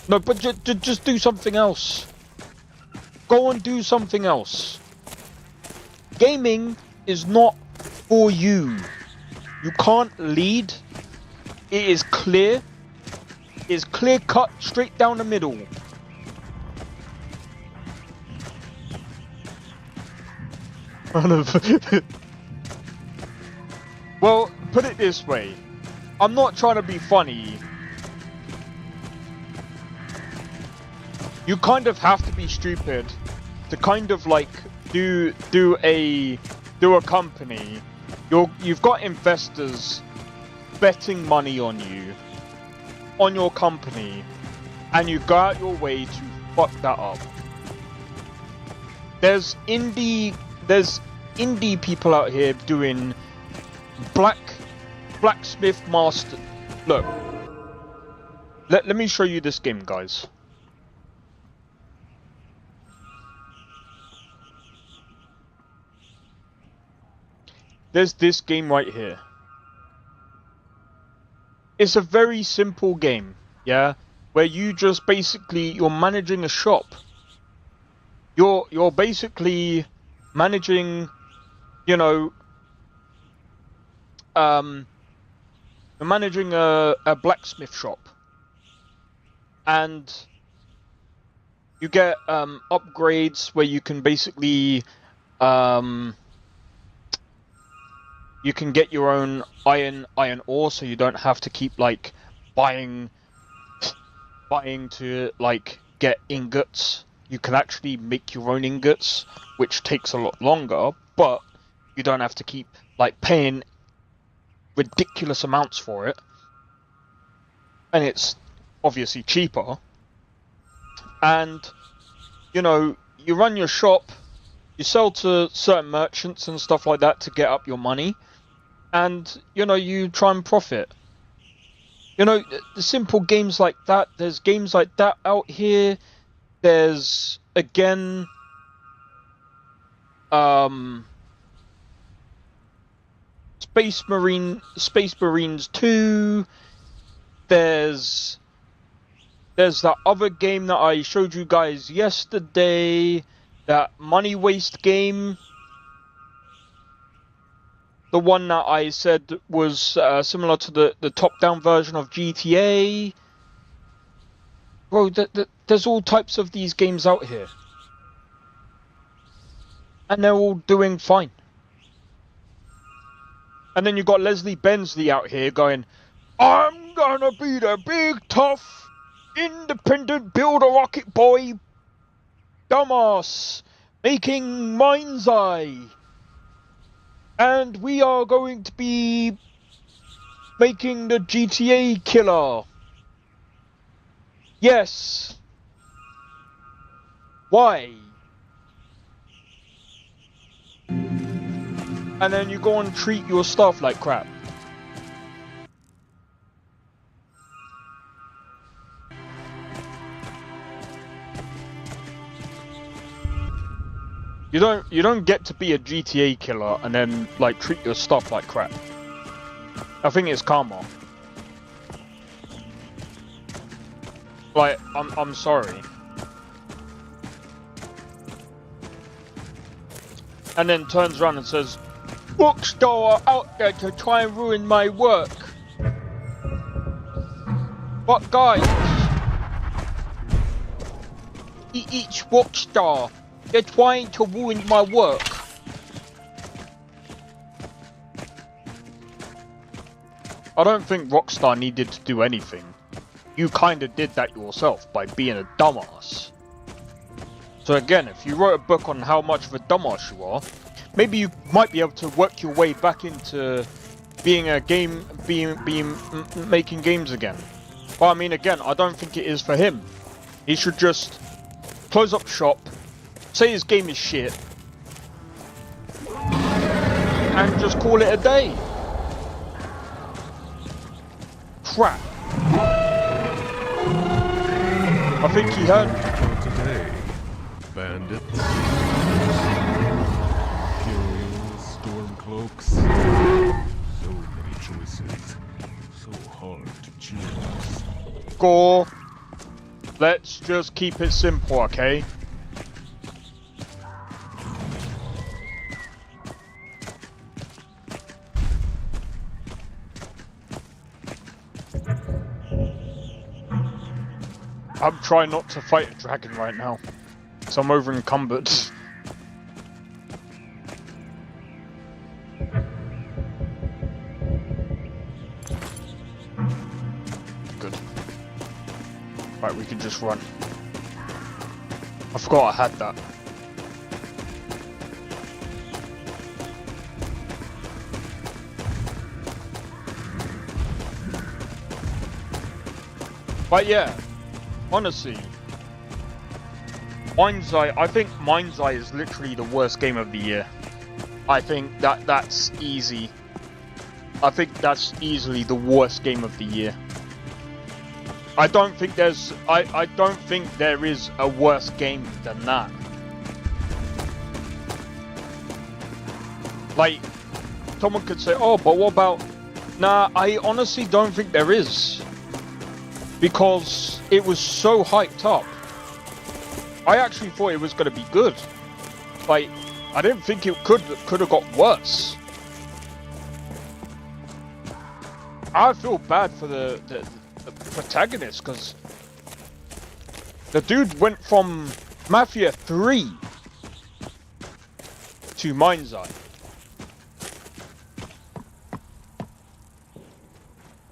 Speaker 2: No, but just do something else. Go and do something else. Gaming is not for you. You can't lead. It is clear. It is clear cut straight down the middle. Well, put it this way. I'm not trying to be funny. You kind of have to be stupid to kind of like do a company. You've got investors betting money on you, on your company, and you go out your way to fuck that up. There's indie people out here doing blacksmith master. Look, let me show you this game, guys. There's this game right here. It's a very simple game, yeah, where you just you're managing a shop. You're basically managing, you know, you're managing a blacksmith shop, and you get upgrades where you can basically you can get your own iron ore, so you don't have to keep like buying to like get ingots. You can actually make your own ingots, which takes a lot longer, but you don't have to keep like paying ridiculous amounts for it, and it's obviously cheaper. And you know, you run your shop, you sell to certain merchants and stuff like that to get up your money, and you know, you try and profit. You know, the simple games like that. There's games like that out here. There's again Space Marines 2. There's that other game that I showed you guys yesterday, that money waste game. The one that I said was similar to the top-down version of GTA. Bro, there's all types of these games out here. And they're all doing fine. And then you got Leslie Bensley out here going, I'm gonna be the big, tough, independent build-a-rocket boy dumbass making Mind's Eye. And we are going to be making the GTA killer. Yes. Why? And then you go and treat your stuff like crap. You don't get to be a GTA killer and then like treat your stuff like crap. I think it's karma. Like, I'm sorry. And then turns around and says, Rockstar are out there to try and ruin my work. But guys, each Rockstar, they're trying to ruin my work. I don't think Rockstar needed to do anything. You kinda did that yourself by being a dumbass. So again, if you wrote a book on how much of a dumbass you are, maybe you might be able to work your way back into being making games again. But I mean, again, I don't think it is for him. He should just close up shop, say his game is shit, and just call it a day. Crap. I think he heard
Speaker 18: today. Bandits, Imperials, Stormcloaks. So many choices. So hard to choose.
Speaker 2: Gore. Let's just keep it simple, okay? I'm trying not to fight a dragon right now, so I'm over encumbered. Good. Right, we can just run. I forgot I had that. But yeah. Honestly, Mind's Eye, I think Mind's Eye is literally the worst game of the year. I think that's easy. I think that's easily the worst game of the year. I don't think there's I don't think there is a worse game than that. Like, someone could say, oh, but what about... Nah, I honestly don't think there is. Because it was so hyped up. I actually thought it was going to be good. Like, I didn't think it could have got worse. I feel bad for the protagonist, because the dude went from Mafia 3 to Mind's Eye.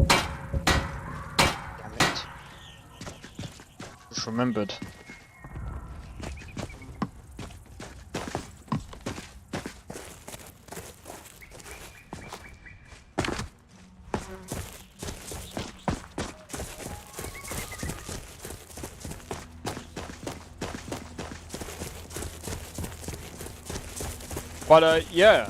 Speaker 2: Damn it. Just remembered. But yeah.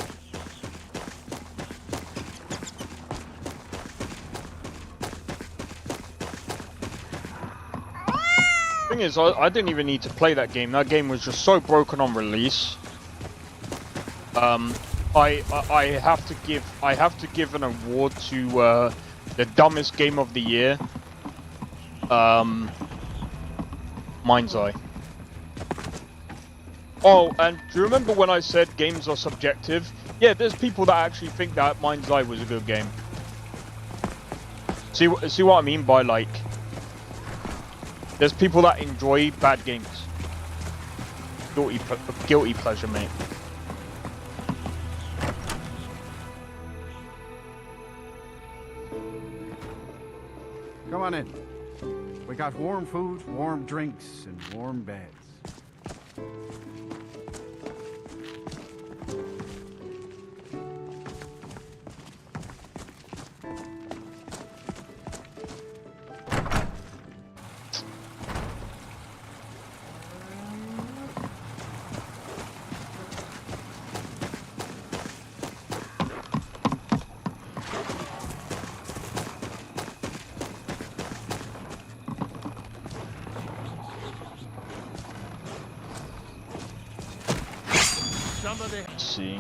Speaker 2: Thing is, I didn't even need to play that game. That game was just so broken on release. I have to give an award to the dumbest game of the year. Mind's Eye. Oh, and do you remember when I said games are subjective? Yeah, there's people that actually think that Mind's Eye was a good game. See what I mean by, like, there's people that enjoy bad games. Guilty pleasure, mate.
Speaker 19: Come on in. We got warm food, warm drinks, and warm beds.
Speaker 2: Let's see.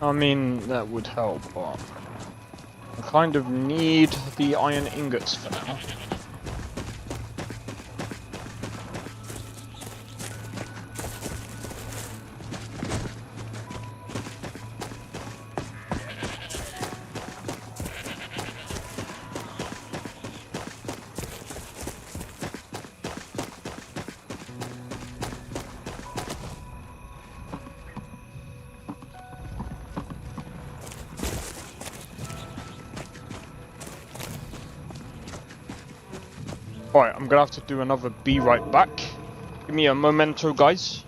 Speaker 2: I mean, that would help, but I kind of need the iron ingots for now. Alright, I'm gonna have to do another be right back. Give me a memento, guys.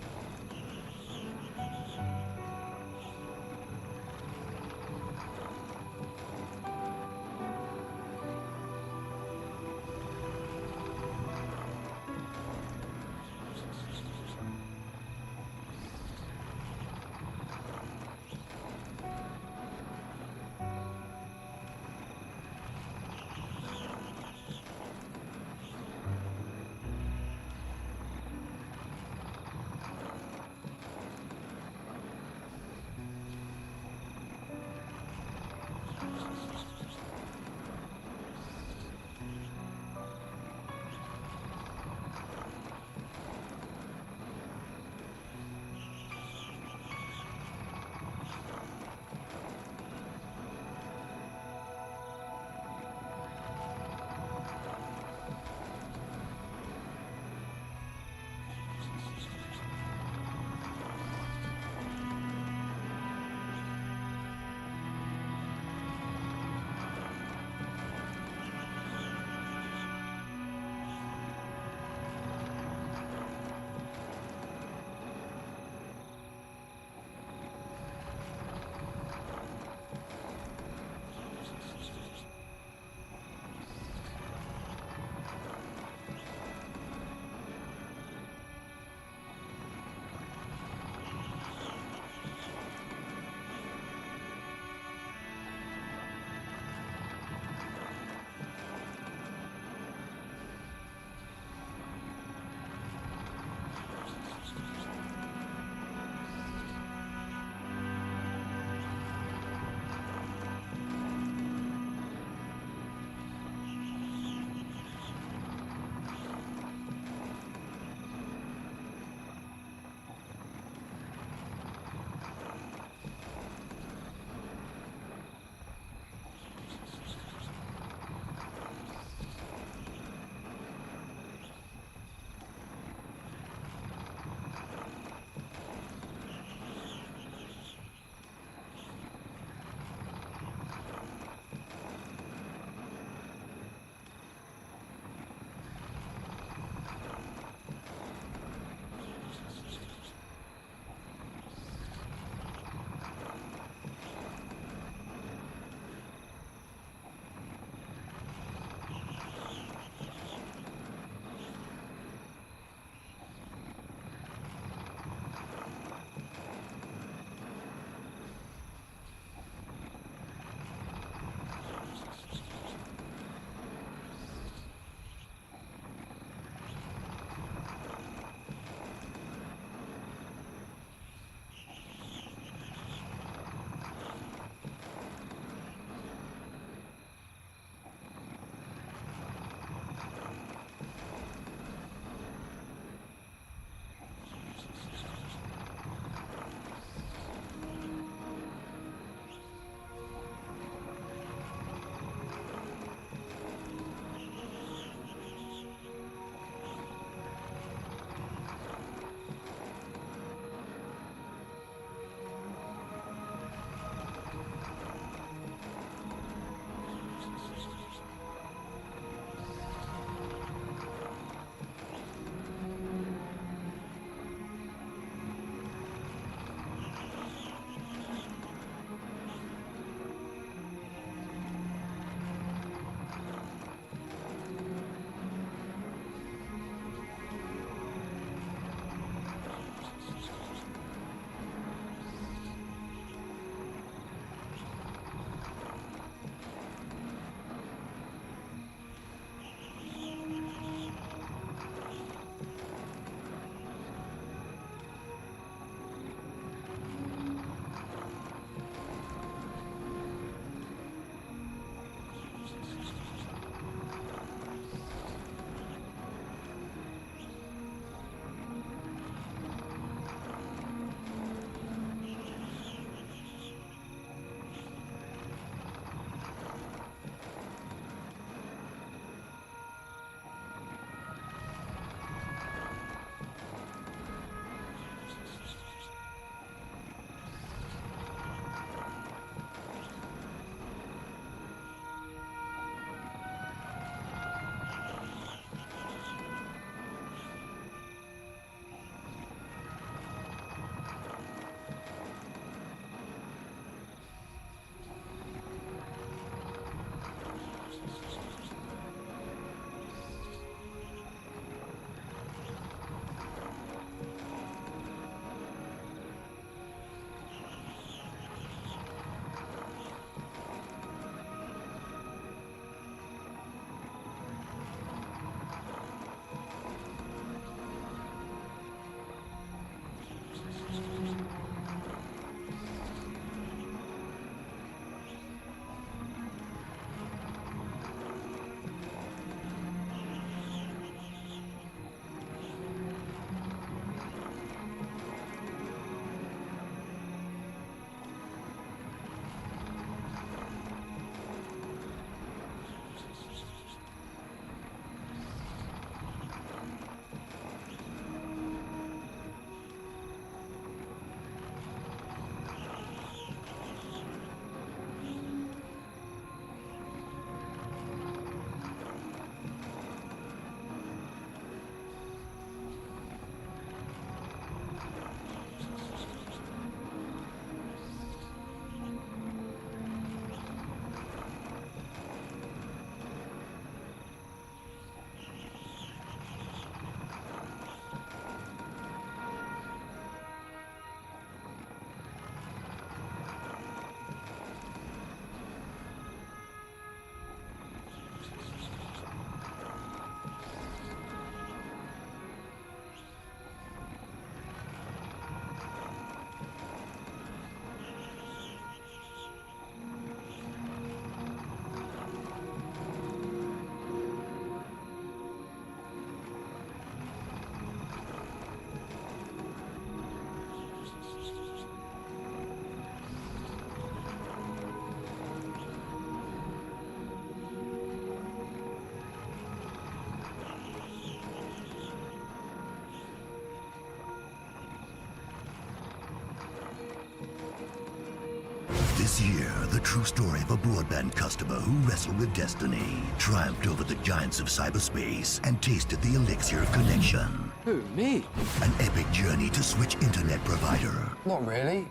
Speaker 20: This year, the true story of a broadband customer who wrestled with destiny, triumphed over the giants of cyberspace, and tasted the elixir of connection.
Speaker 10: Who, me?
Speaker 20: An epic journey to switch internet provider.
Speaker 10: Not really.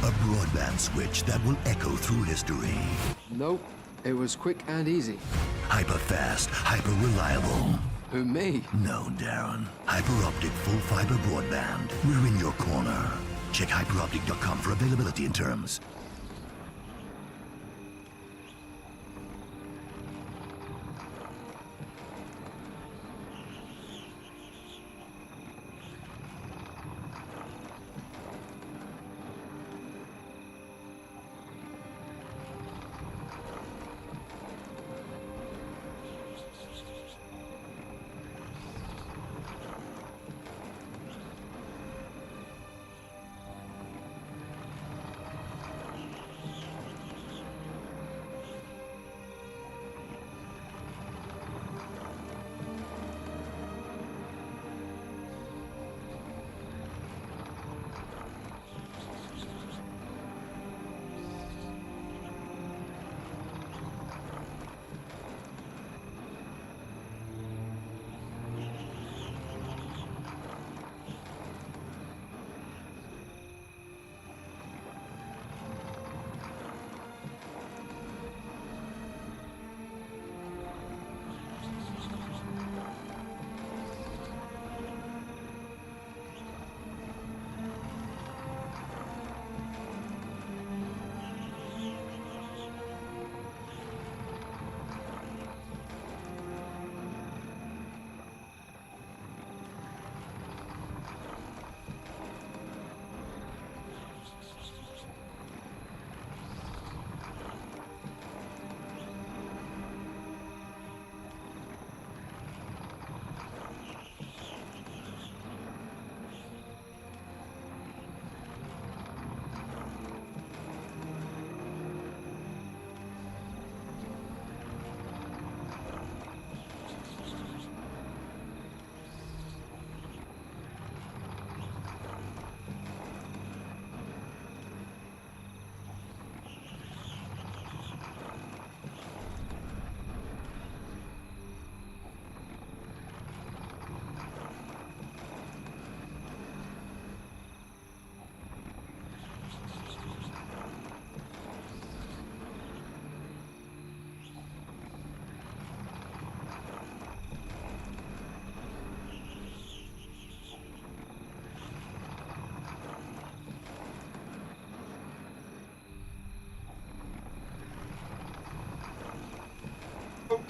Speaker 20: A broadband switch that will echo through history.
Speaker 10: Nope. It was quick and easy.
Speaker 20: Hyper-fast, hyper-reliable.
Speaker 10: Who, me?
Speaker 20: No, Darren. Hyper-optic full-fiber broadband. We're in your corner. Check hyperoptic.com for availability and terms.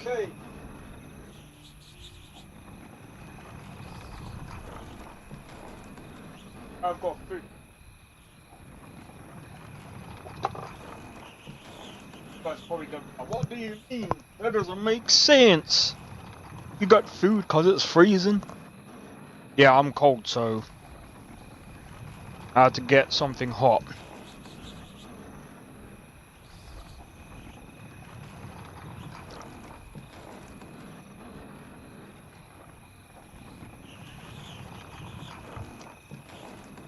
Speaker 2: Okay. I've got food. Guys probably going, what do you mean? That doesn't make sense. You got food because it's freezing? Yeah, I'm cold, so I had to get something hot.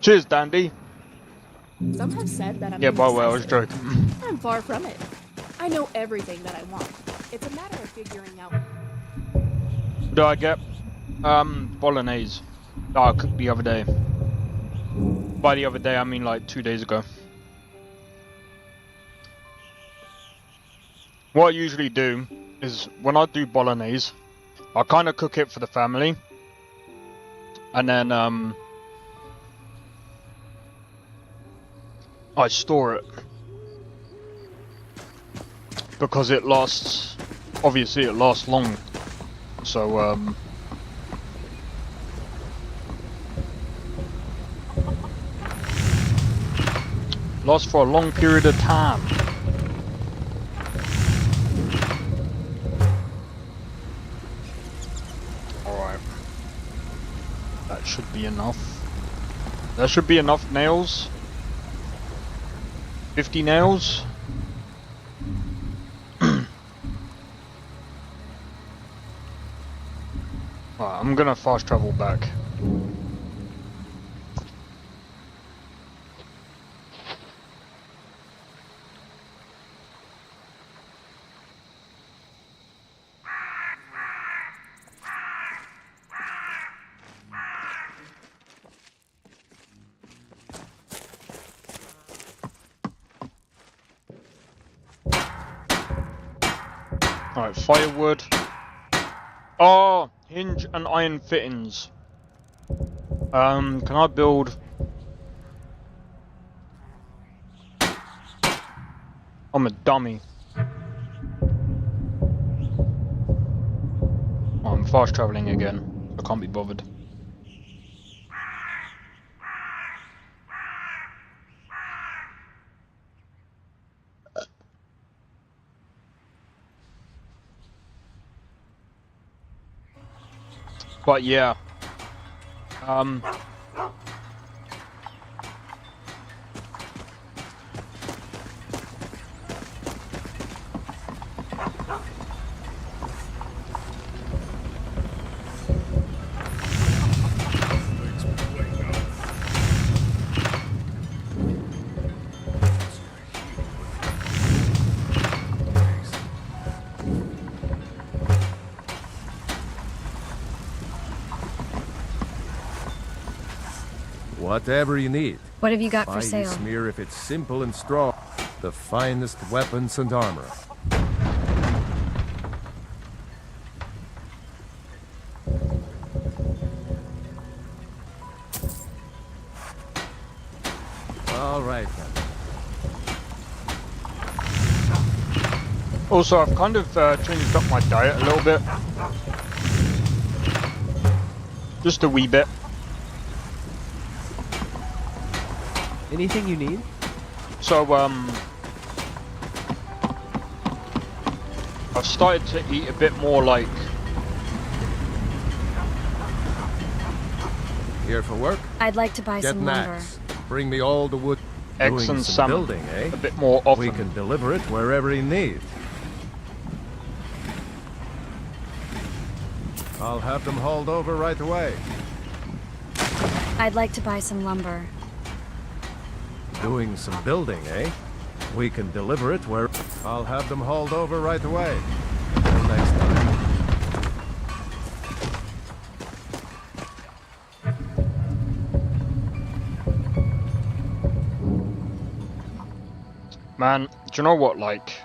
Speaker 2: Cheers, Dandy.
Speaker 5: Some have said that I'm
Speaker 2: Yeah, by the way, I was
Speaker 5: indecisive.
Speaker 2: joking.
Speaker 5: I'm far from it. I know everything that I want. It's a matter of figuring out.
Speaker 2: What do I get? Bolognese. That I cooked the other day. By the other day, I mean like 2 days ago. What I usually do is when I do bolognese, I kind of cook it for the family. And then, I store it because it lasts, obviously it lasts long, so lasts for a long period of time. Alright, that should be enough. That should be enough nails. 50 nails. Alright, I'm gonna fast travel back. Alright, firewood. Oh, hinge and iron fittings. Can I build... I'm a dummy. Oh, I'm fast traveling again. I can't be bothered. But yeah.
Speaker 6: Whatever you need.
Speaker 9: What have you got for
Speaker 6: Buy
Speaker 9: sale?
Speaker 6: smear if it's simple and strong. The finest weapons and armor. All right then.
Speaker 2: Also, I've kind of changed up my diet a little bit. Just a wee bit.
Speaker 1: Anything you need?
Speaker 2: So, I've started to eat a bit more like...
Speaker 6: Here for work?
Speaker 9: I'd like to buy
Speaker 6: Get
Speaker 9: some
Speaker 6: an
Speaker 9: lumber.
Speaker 6: axe. Bring me all the wood.
Speaker 2: Eggs
Speaker 6: Doing
Speaker 2: and
Speaker 6: some
Speaker 2: salmon.
Speaker 6: building, eh?
Speaker 2: A bit more often.
Speaker 6: We can deliver it wherever you need. I'll have them hauled over right away.
Speaker 9: I'd like to buy some lumber.
Speaker 6: Doing some building, eh? We can deliver it where... I'll have them hauled over right away. Until next time.
Speaker 2: Man, do you know what, like...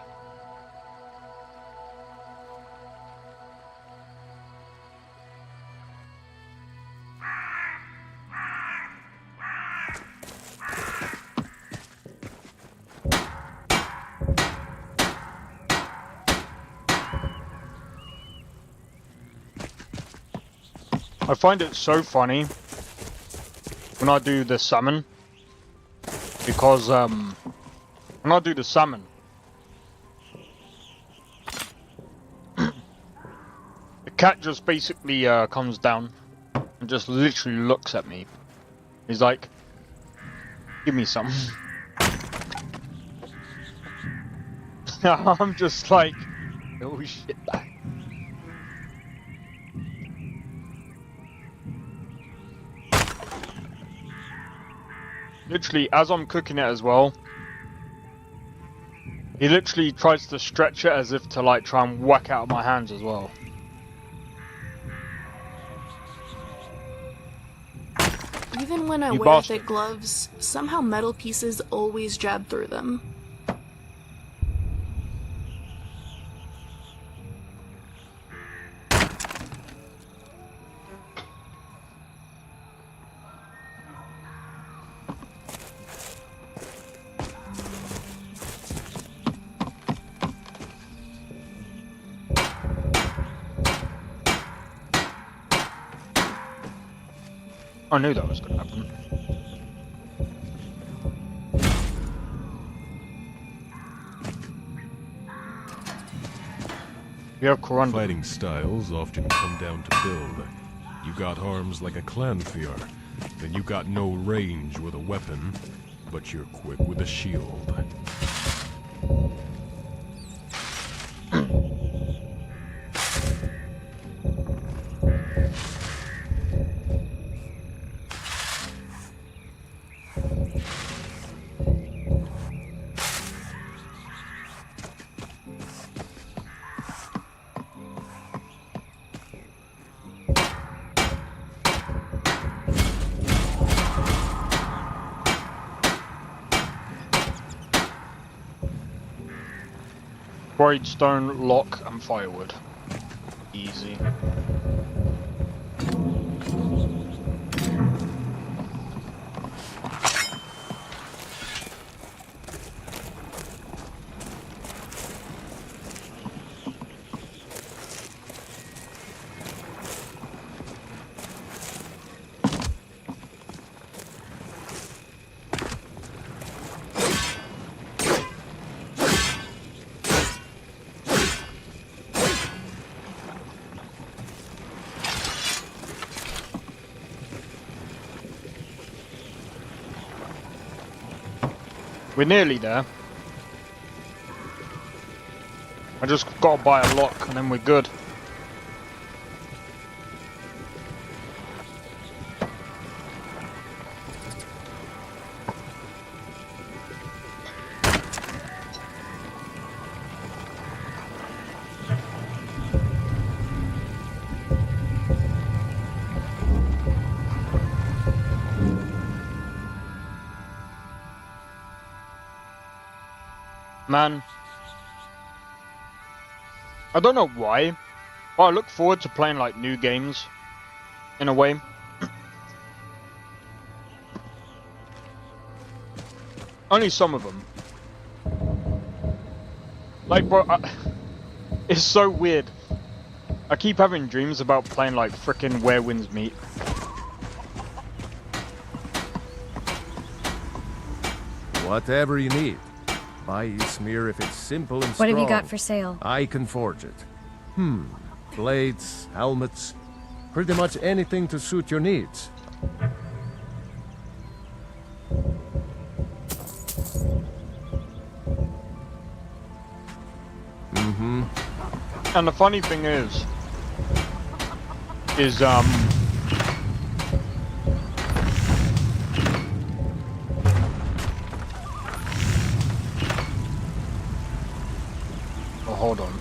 Speaker 2: I find it so funny when I do the salmon, because when I do the salmon, the cat just basically comes down and just literally looks at me. He's like, give me some. I'm just like, oh shit. Literally, as I'm cooking it as well, he literally tries to stretch it as if to like try and whack out of my hands as well.
Speaker 5: Even when I
Speaker 2: You
Speaker 5: wear
Speaker 2: bastard.
Speaker 5: thick gloves, somehow metal pieces always jab through them.
Speaker 2: I knew that was going to happen. You have Corundum.
Speaker 18: Fighting styles often come down to build. You got arms like a clanfiar, then you got no range with a weapon, but you're quick with a shield.
Speaker 2: Quarried stone, lock, and firewood. Easy. We're nearly there. I just gotta buy a lock and then we're good. Man, I don't know why, but I look forward to playing like new games, in a way. Only some of them. Like, bro, it's so weird. I keep having dreams about playing like frickin' Where Winds Meet.
Speaker 6: Whatever you need. Buy Ismir if it's simple and
Speaker 9: What
Speaker 6: strong.
Speaker 9: have you got for sale?
Speaker 6: I can forge it. Blades, helmets, pretty much anything to suit your needs.
Speaker 2: And the funny thing is oh, hold on.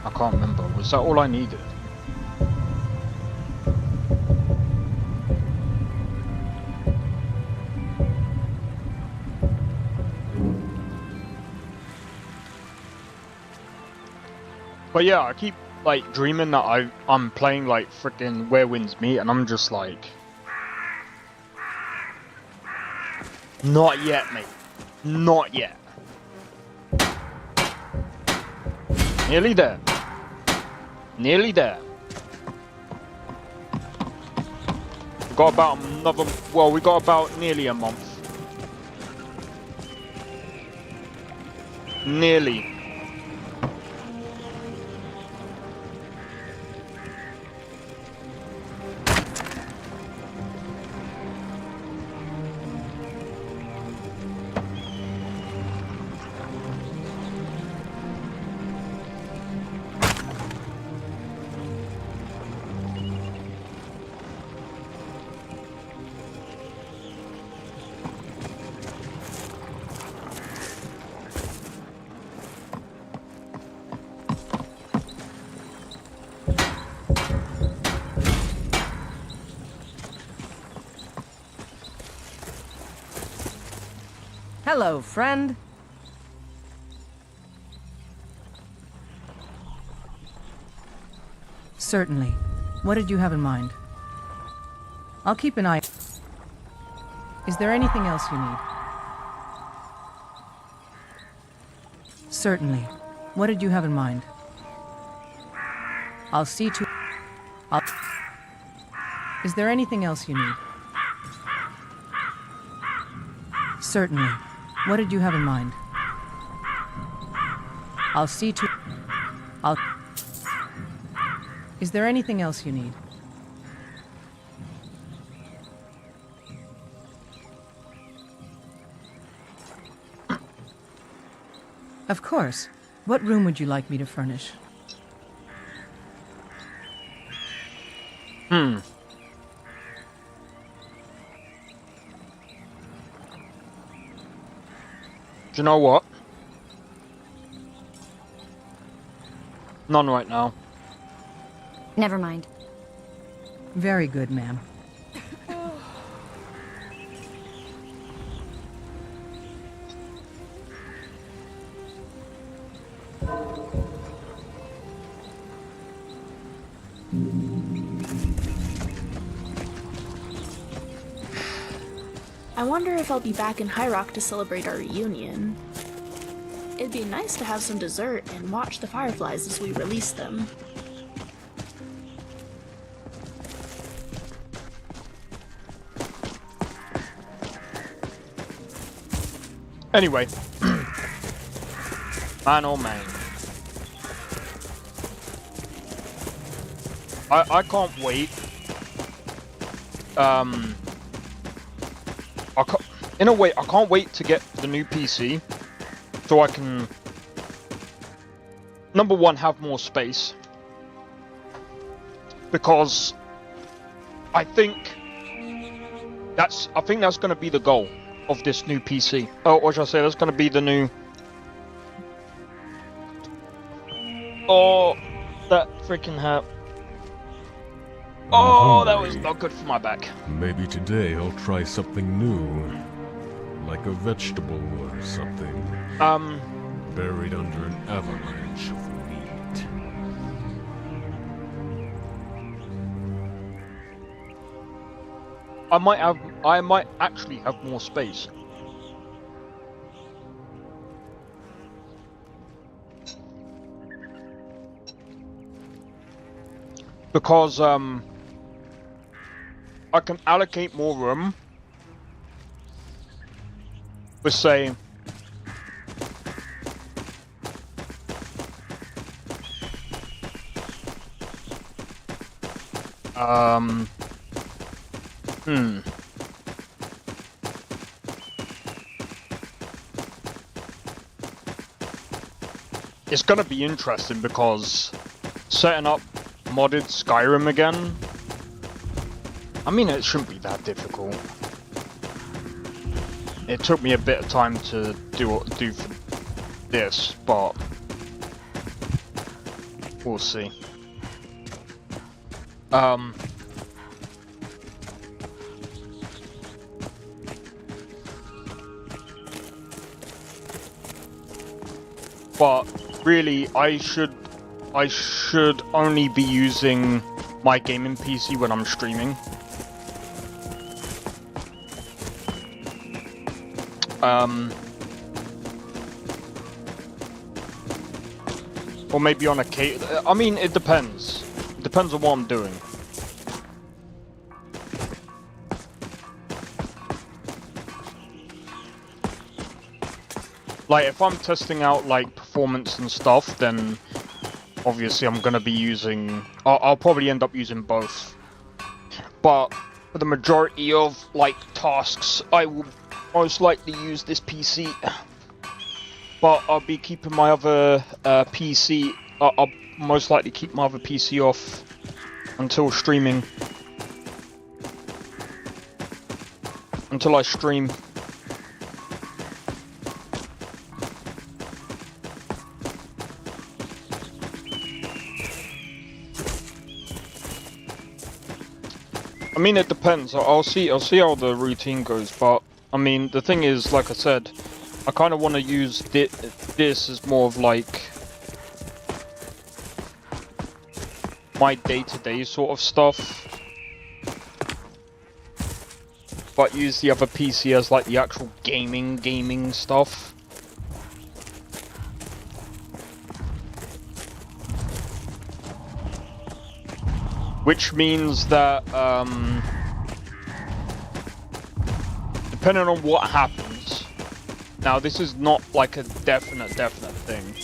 Speaker 2: I can't remember. Was that all I needed? But yeah, I keep like dreaming that I'm playing like frickin' Where Winds Meet, and I'm just like, not yet, mate. Not yet. Nearly there. Nearly there. We got about another. Well, we got about nearly a month. Nearly.
Speaker 8: Hello, friend. Certainly. What did you have in mind? I'll keep an eye. Is there anything else you need? Certainly. What did you have in mind? I'll see to... Is there anything else you need? Certainly. What did you have in mind? I'll see to... Is there anything else you need? Of course. What room would you like me to furnish?
Speaker 2: Do you know what? None right now.
Speaker 9: Never mind.
Speaker 8: Very good, ma'am.
Speaker 5: I wonder if I'll be back in High Rock to celebrate our reunion. It'd be nice to have some dessert and watch the fireflies as we release them.
Speaker 2: Anyway. Man oh man. I can't wait. In a way, I can't wait to get the new PC so I can, number one, have more space, because I think that's going to be the goal of this new PC. Oh, what should I say? That's going to be the new. Oh, that freaking hat. Oh, that was not good for my back.
Speaker 18: Maybe today I'll try something new. Like a vegetable or something. Buried under an avalanche of wheat.
Speaker 2: I might actually have more space. Because I can allocate more room with, say, it's gonna be interesting because setting up modded Skyrim again, I mean, it shouldn't be that difficult. It took me a bit of time to do for this, but we'll see. But really, I should only be using my gaming PC when I'm streaming. Or maybe on a I mean, it depends. It depends on what I'm doing. Like, if I'm testing out, like, performance and stuff, then obviously I'm gonna be using... I'll probably end up using both. But for the majority of, like, tasks, I will most likely use this PC. But I'll be keeping my other PC... I'll most likely keep my other PC off until streaming. Until I stream. I mean, it depends. I'll see how the routine goes, but I mean, the thing is, like I said, I kind of want to use this as more of like my day-to-day sort of stuff, but use the other PC as like the actual gaming stuff. Which means that, depending on what happens, now this is not like a definite thing.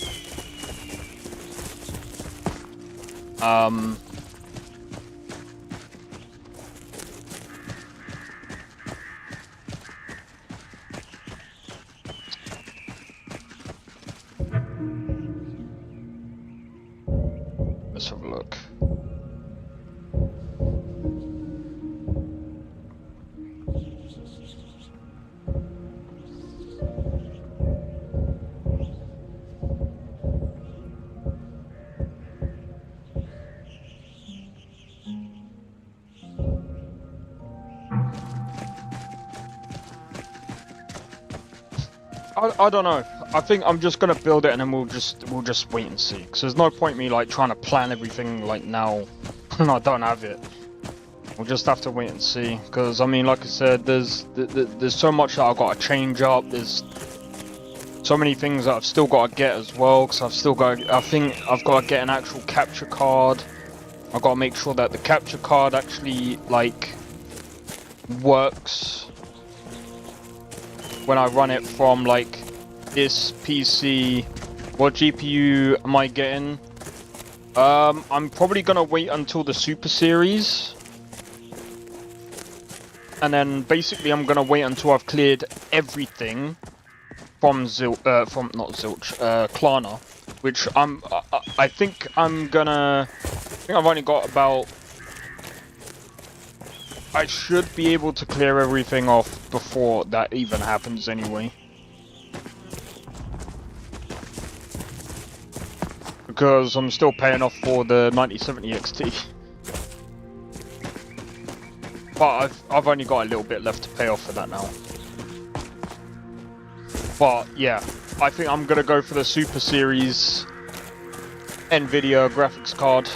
Speaker 2: Let's have a look. I don't know. I think I'm just gonna build it and then we'll just wait and see. Because there's no point me like trying to plan everything like now. I don't have it. We'll just have to wait and see, because I mean, like I said, there's so much that I've got to change up. There's so many things that I've still got to get as well, because I think I've got to get an actual capture card. I've got to make sure that the capture card actually like works when I run it from like this PC. What GPU am I getting? I'm probably gonna wait until the Super Series. And then basically I'm gonna wait until I've cleared everything from Klarna, which I think I've only got about. I should be able to clear everything off before that even happens anyway. Because I'm still paying off for the 9070 XT. But I've only got a little bit left to pay off for that now. But yeah, I think I'm gonna go for the Super Series NVIDIA graphics card.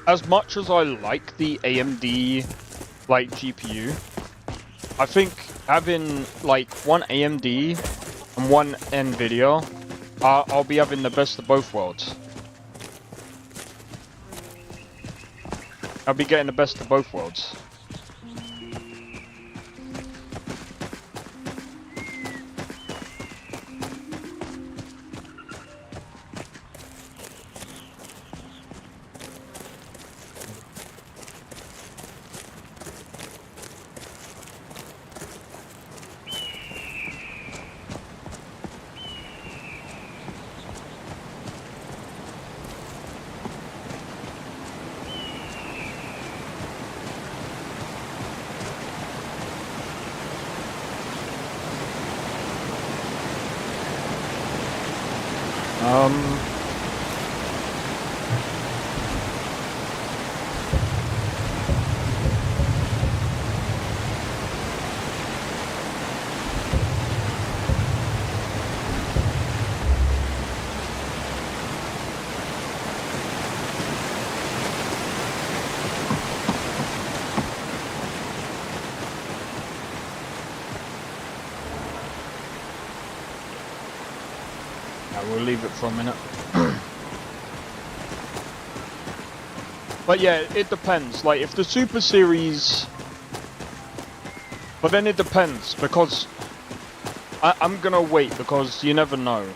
Speaker 2: As much as I like the AMD like GPU, I think having like one AMD and one NVIDIA, I'll be having the best of both worlds. I'll be getting the best of both worlds. We'll leave it for a minute. But yeah, it depends. Like, if the Super Series... But then it depends, because... I'm gonna wait, because you never know.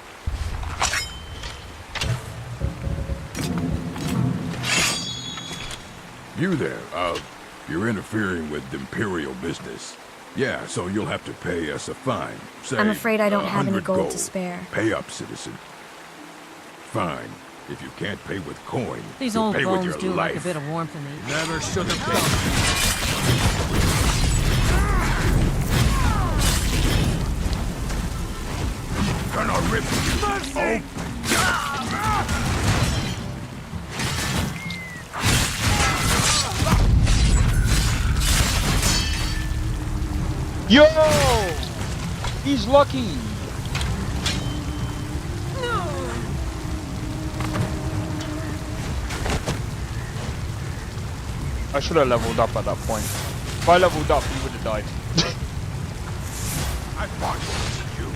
Speaker 21: You there, you're interfering with Imperial business. Yeah, so you'll have to pay us a fine. Say,
Speaker 9: I'm afraid I don't have any
Speaker 21: 100
Speaker 9: gold to spare.
Speaker 21: Pay up, citizen. Fine. If you can't pay with coin,
Speaker 13: These
Speaker 21: you'll
Speaker 13: old
Speaker 21: pay with
Speaker 13: bones
Speaker 21: your
Speaker 13: do like a
Speaker 21: life.
Speaker 13: bit of warmth in me.
Speaker 4: Never should have been.
Speaker 21: Gonna rip you.
Speaker 2: Yo! He's lucky! I should have leveled up at that point. If I leveled up, he would have died.
Speaker 21: I fought you.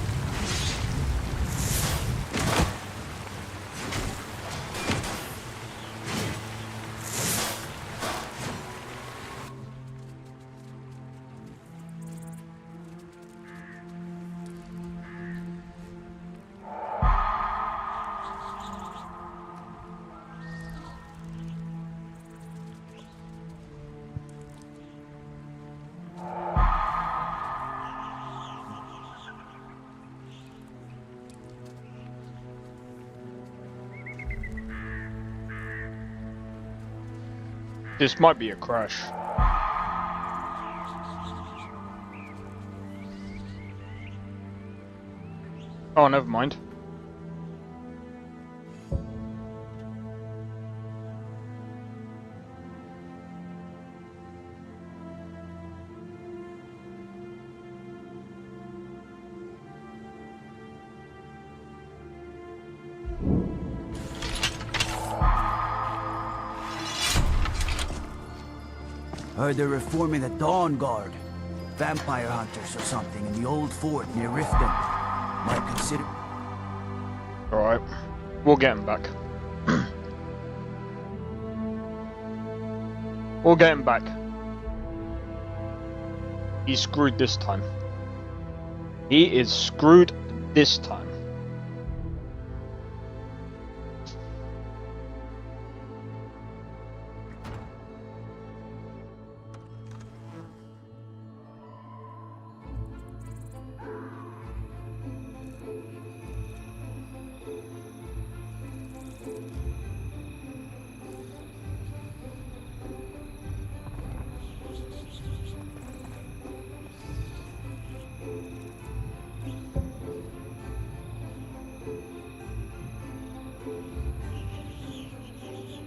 Speaker 2: This might be a crash. Oh, never mind.
Speaker 7: Heard they're reforming the Dawn Guard. Vampire hunters or something in the old fort near Riften. Might consider...
Speaker 2: Alright. We'll get him back. We'll get him back. He's screwed this time. He is screwed this time.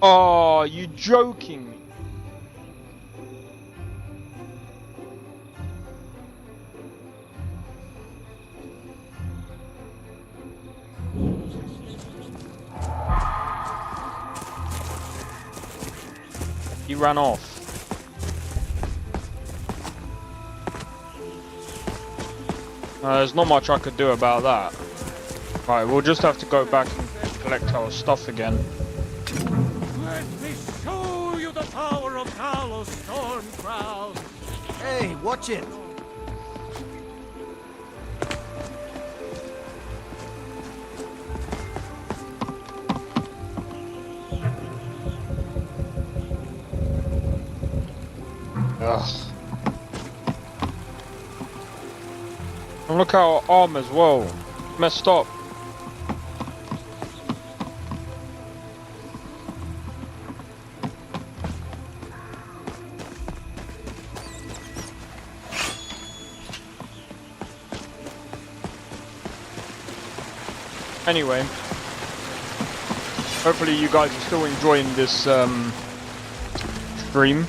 Speaker 2: Oh, you joking me? He ran off. There's not much I could do about that. Right, we'll just have to go back and collect our stuff again.
Speaker 4: Let me show you the power of Talos Stormcrown.
Speaker 7: Hey, watch it!
Speaker 2: Ugh. And look at our arm as well. Messed up. Anyway, hopefully you guys are still enjoying this stream.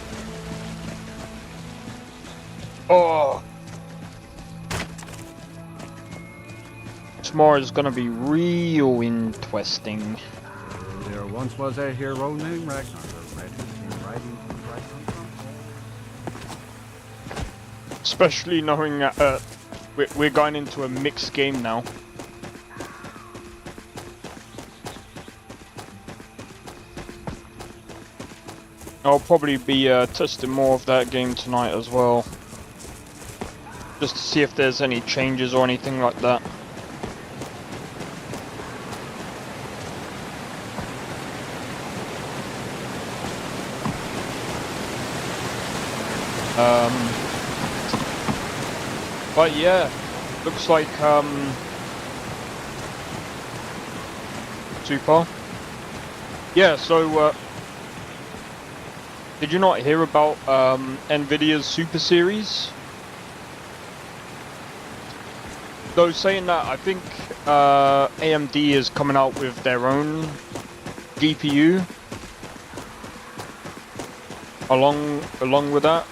Speaker 2: Oh, tomorrow is gonna be real interesting.
Speaker 19: There once was a hero named Ragnar, riding right.
Speaker 2: Especially knowing that we're going into a mixed game now. I'll probably be testing more of that game tonight as well. Just to see if there's any changes or anything like that. But yeah, looks like super. Yeah, so did you not hear about Nvidia's Super Series? Though saying that, I think AMD is coming out with their own GPU along with that.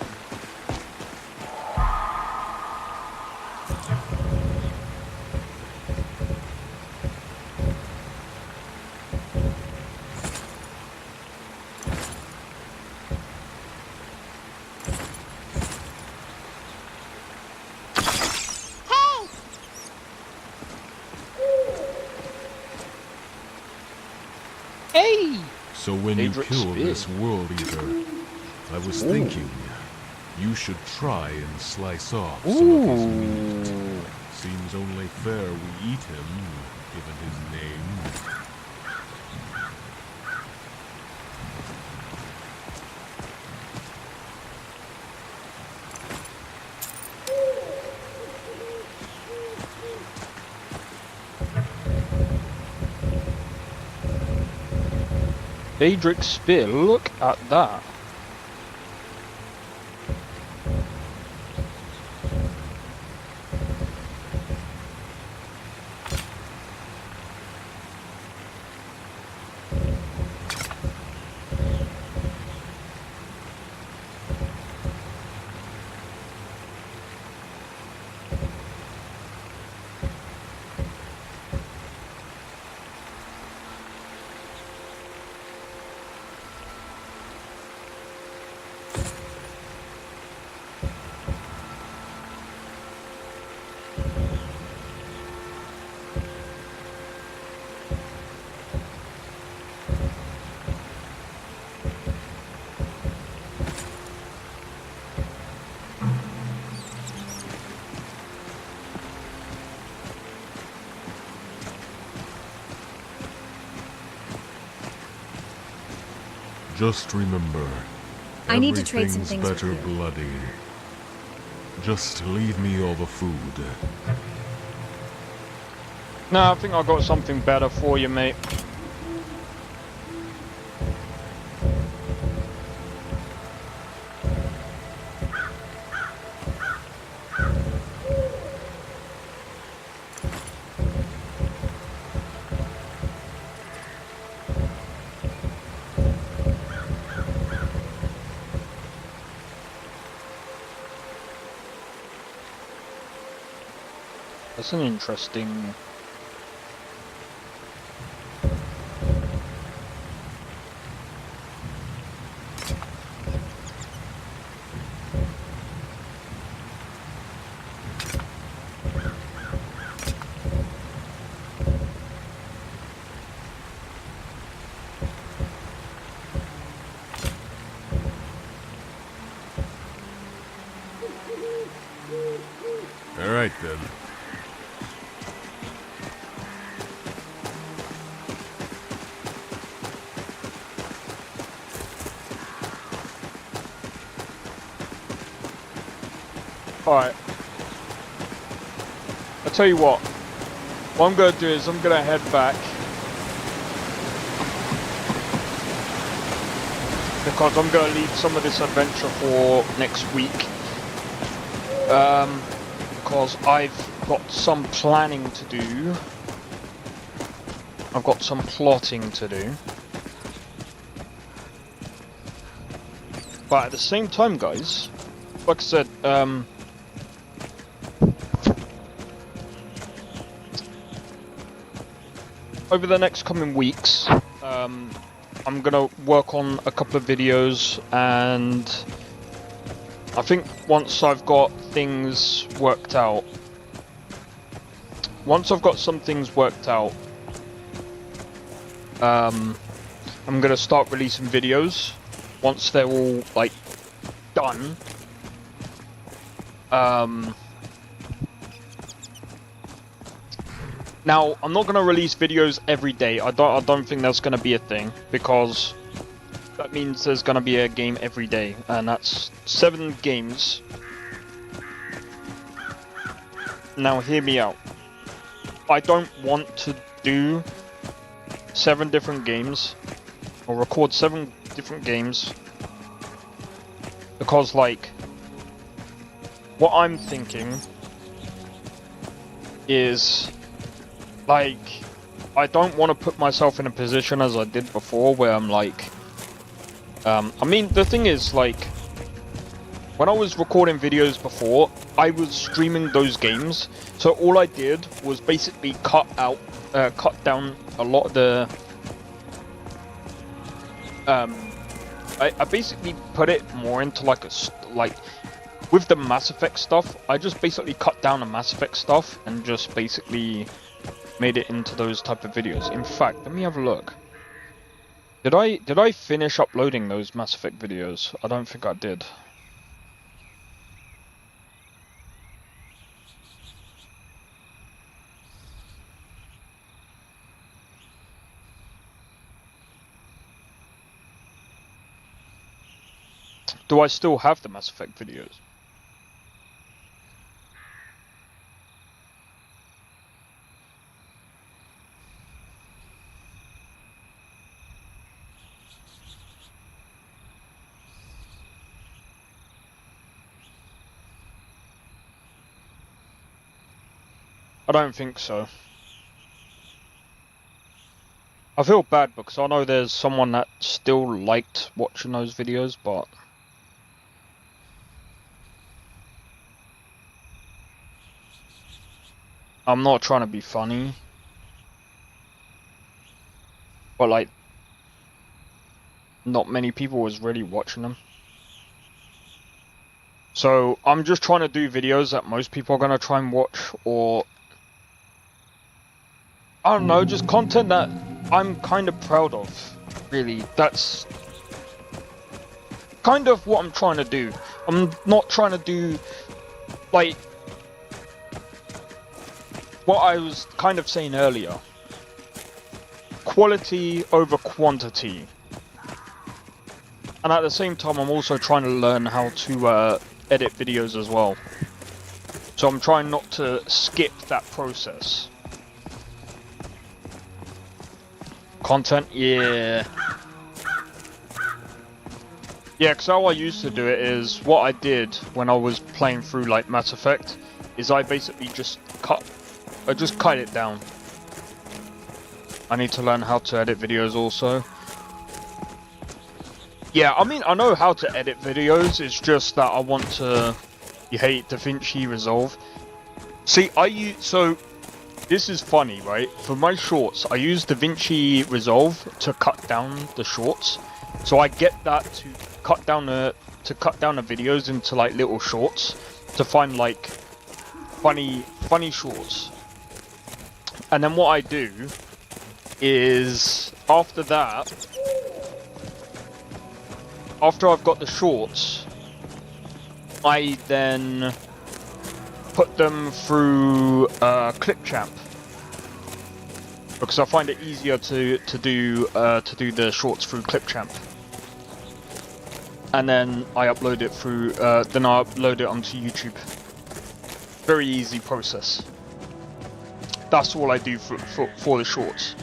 Speaker 18: So when you kill this world eater, I was thinking you should try and slice off some of his meat. Seems only fair we eat him, given his name.
Speaker 2: Daedric Spear, look at that.
Speaker 18: Just remember,
Speaker 9: I need to trade some things with
Speaker 18: better
Speaker 9: you.
Speaker 18: bloody. Just leave me all the food.
Speaker 2: No, I think I got something better for you, mate. That's an interesting...
Speaker 18: All right, then.
Speaker 2: Alright. I'll tell you what I'm gonna do is I'm gonna head back. Because I'm gonna leave some of this adventure for next week. Because I've got some planning to do. I've got some plotting to do. But at the same time, guys, like I said, over the next coming weeks, I'm gonna work on a couple of videos, and I think once I've got things worked out, I'm gonna start releasing videos once they're all like done. Now, I'm not gonna release videos every day. I don't think that's gonna be a thing, because that means there's gonna be a game every day, and that's 7 games. Now, hear me out. I don't want to do 7 different games, or record 7 different games, because, like, what I'm thinking is, like, I don't want to put myself in a position as I did before where I'm like, I mean, the thing is, like, when I was recording videos before, I was streaming those games, so all I did was basically cut down a lot of the, I basically put it more into like with the Mass Effect stuff, I just basically cut down the Mass Effect stuff and just basically made it into those type of videos. In fact, let me have a look. Did I finish uploading those Mass Effect videos? I don't think I did. Do I still have the Mass Effect videos? I don't think so. I feel bad because I know there's someone that still liked watching those videos, but I'm not trying to be funny, but like, not many people was really watching them. So I'm just trying to do videos that most people are going to try and watch, or I don't know, just content that I'm kind of proud of, really. That's kind of what I'm trying to do. I'm not trying to do, like, what I was kind of saying earlier. Quality over quantity. And at the same time, I'm also trying to learn how to edit videos as well. So I'm trying not to skip that process. Content, yeah. Yeah, because how I used to do it is, what I did when I was playing through like Mass Effect, is I basically just cut it down. I need to learn how to edit videos also. Yeah, I mean, I know how to edit videos, it's just that I want to... You hate DaVinci Resolve. See, so, this is funny, right? For my shorts, I use DaVinci Resolve to cut down the shorts. So I get that to cut down the videos into like little shorts, to find like funny shorts. And then what I do is, after that, after I've got the shorts, I then put them through Clipchamp, because I find it easier to do the shorts through Clipchamp, and then I upload it through. Then I upload it onto YouTube. Very easy process. That's all I do for the shorts.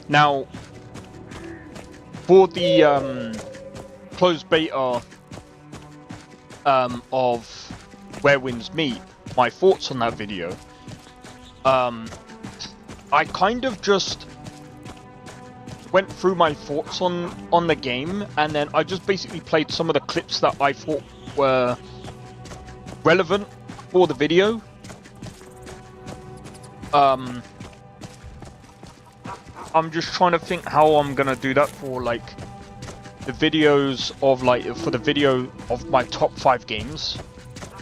Speaker 2: Now, for the closed beta of Where Winds Meet, my thoughts on that video, I kind of just went through my thoughts on the game, and then I just basically played some of the clips that I thought were relevant for the video. I'm just trying to think how I'm gonna do that for like the videos of for the video of my top 5 games.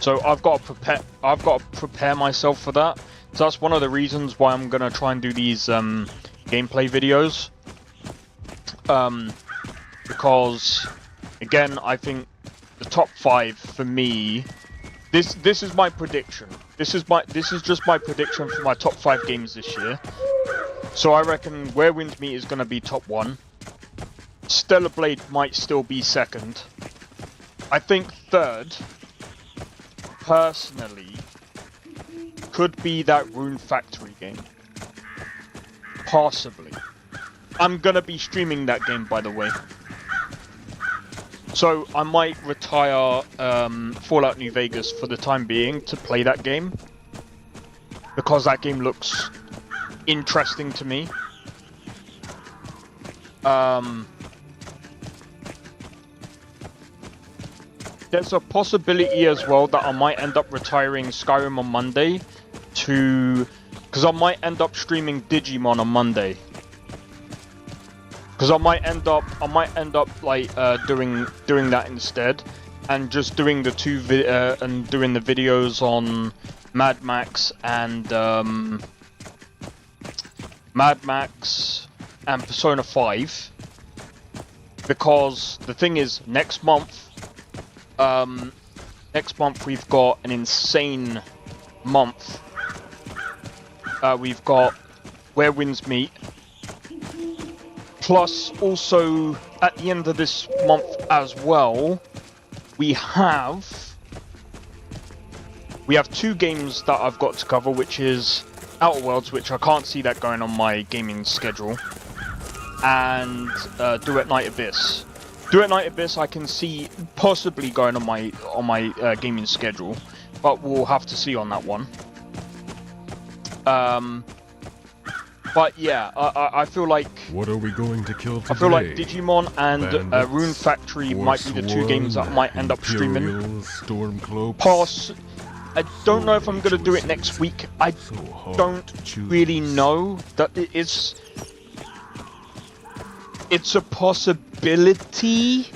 Speaker 2: So I've got to prepare myself for that. So that's one of the reasons why I'm gonna try and do these gameplay videos. Because again, I think the top 5 for me. This is my prediction. This is just my prediction for my top 5 games this year. So I reckon Where Winds Meet is gonna be top 1. Stellar Blade might still be second. I think third, personally, could be that Rune Factory game. Possibly. I'm gonna be streaming that game, by the way. So I might retire Fallout New Vegas for the time being to play that game, because that game looks interesting to me. There's a possibility as well that I might end up retiring Skyrim on Monday because I might end up streaming Digimon on Monday. Because I might end up like doing that instead, and just doing the doing the videos on Mad Max and Persona 5. Because the thing is, next month we've got an insane month. We've got Where Winds Meet. Plus, also, at the end of this month as well, we have 2 games that I've got to cover, which is Outer Worlds, which I can't see that going on my gaming schedule, and Do at Night Abyss. Do at Night Abyss I can see possibly going on my gaming schedule, but we'll have to see on that one. But yeah, I feel like...
Speaker 18: What are we going to kill today?
Speaker 2: I feel like Digimon and Rune Factory might be the 2 games that I might end up streaming. I don't know if I'm going to do it next week. I don't really know. That it's a possibility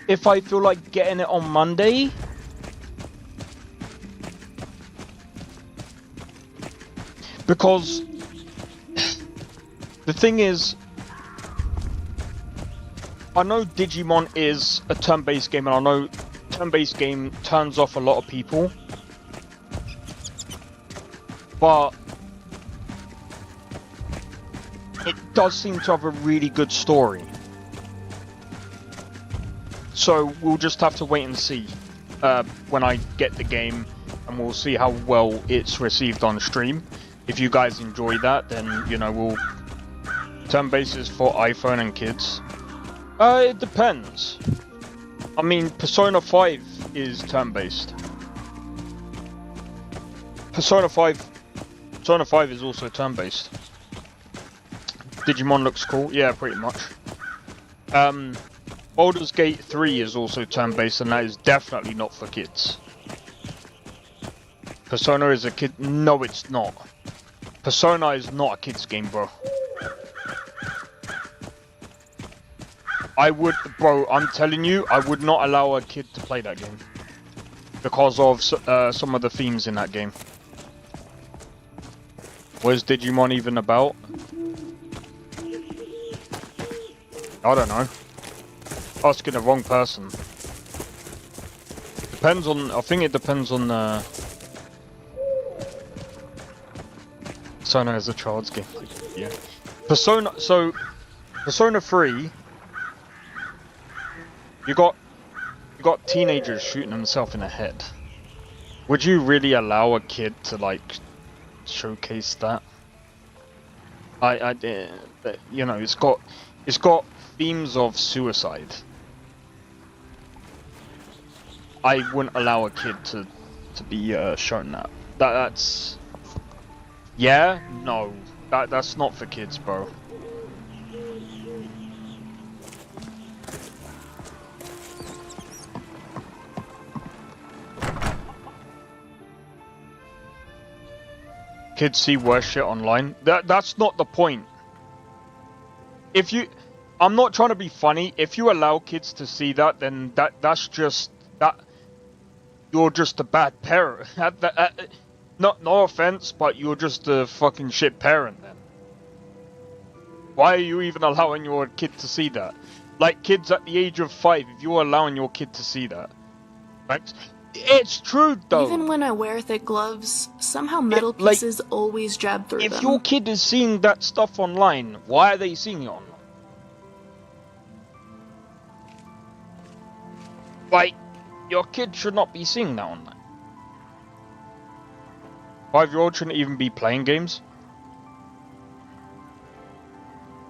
Speaker 2: if I feel like getting it on Monday. Because the thing is, I know Digimon is a turn-based game, and I know turn-based game turns off a lot of people. But it does seem to have a really good story. So we'll just have to wait and see when I get the game, and we'll see how well it's received on stream. If you guys enjoy that, then you know we'll turn-based is for iPhone and kids. It depends. I mean, Persona 5 is turn-based. Persona 5 is also turn-based. Digimon looks cool. Yeah, pretty much. Baldur's Gate 3 is also turn-based, and that is definitely not for kids. Persona is a kid. No, it's not. Persona is not a kid's game, bro. Bro, I'm telling you, I would not allow a kid to play that game. Because of some of the themes in that game. What is Digimon even about? I don't know. Asking the wrong person. Depends on, I think it depends on Persona as a child's game. Yeah. Persona 3, you got teenagers shooting themselves in the head. Would you really allow a kid to like showcase that? You know, it's got themes of suicide. I wouldn't allow a kid to be shown that. That's yeah, no, that's not for kids, bro. Kids see worse shit online. That's not the point. If you, I'm not trying to be funny. If you allow kids to see that, then that's just that. You're just a bad parent. No offense, but you're just a fucking shit parent then. Why are you even allowing your kid to see that? Like kids at the age of 5, if you're allowing your kid to see that, right? It's true though.
Speaker 5: Even when I wear thick gloves, somehow metal pieces always jab through them.
Speaker 2: If your kid is seeing that stuff online, why are they seeing it online? Like, your kid should not be seeing that online. 5-year-old shouldn't even be playing games.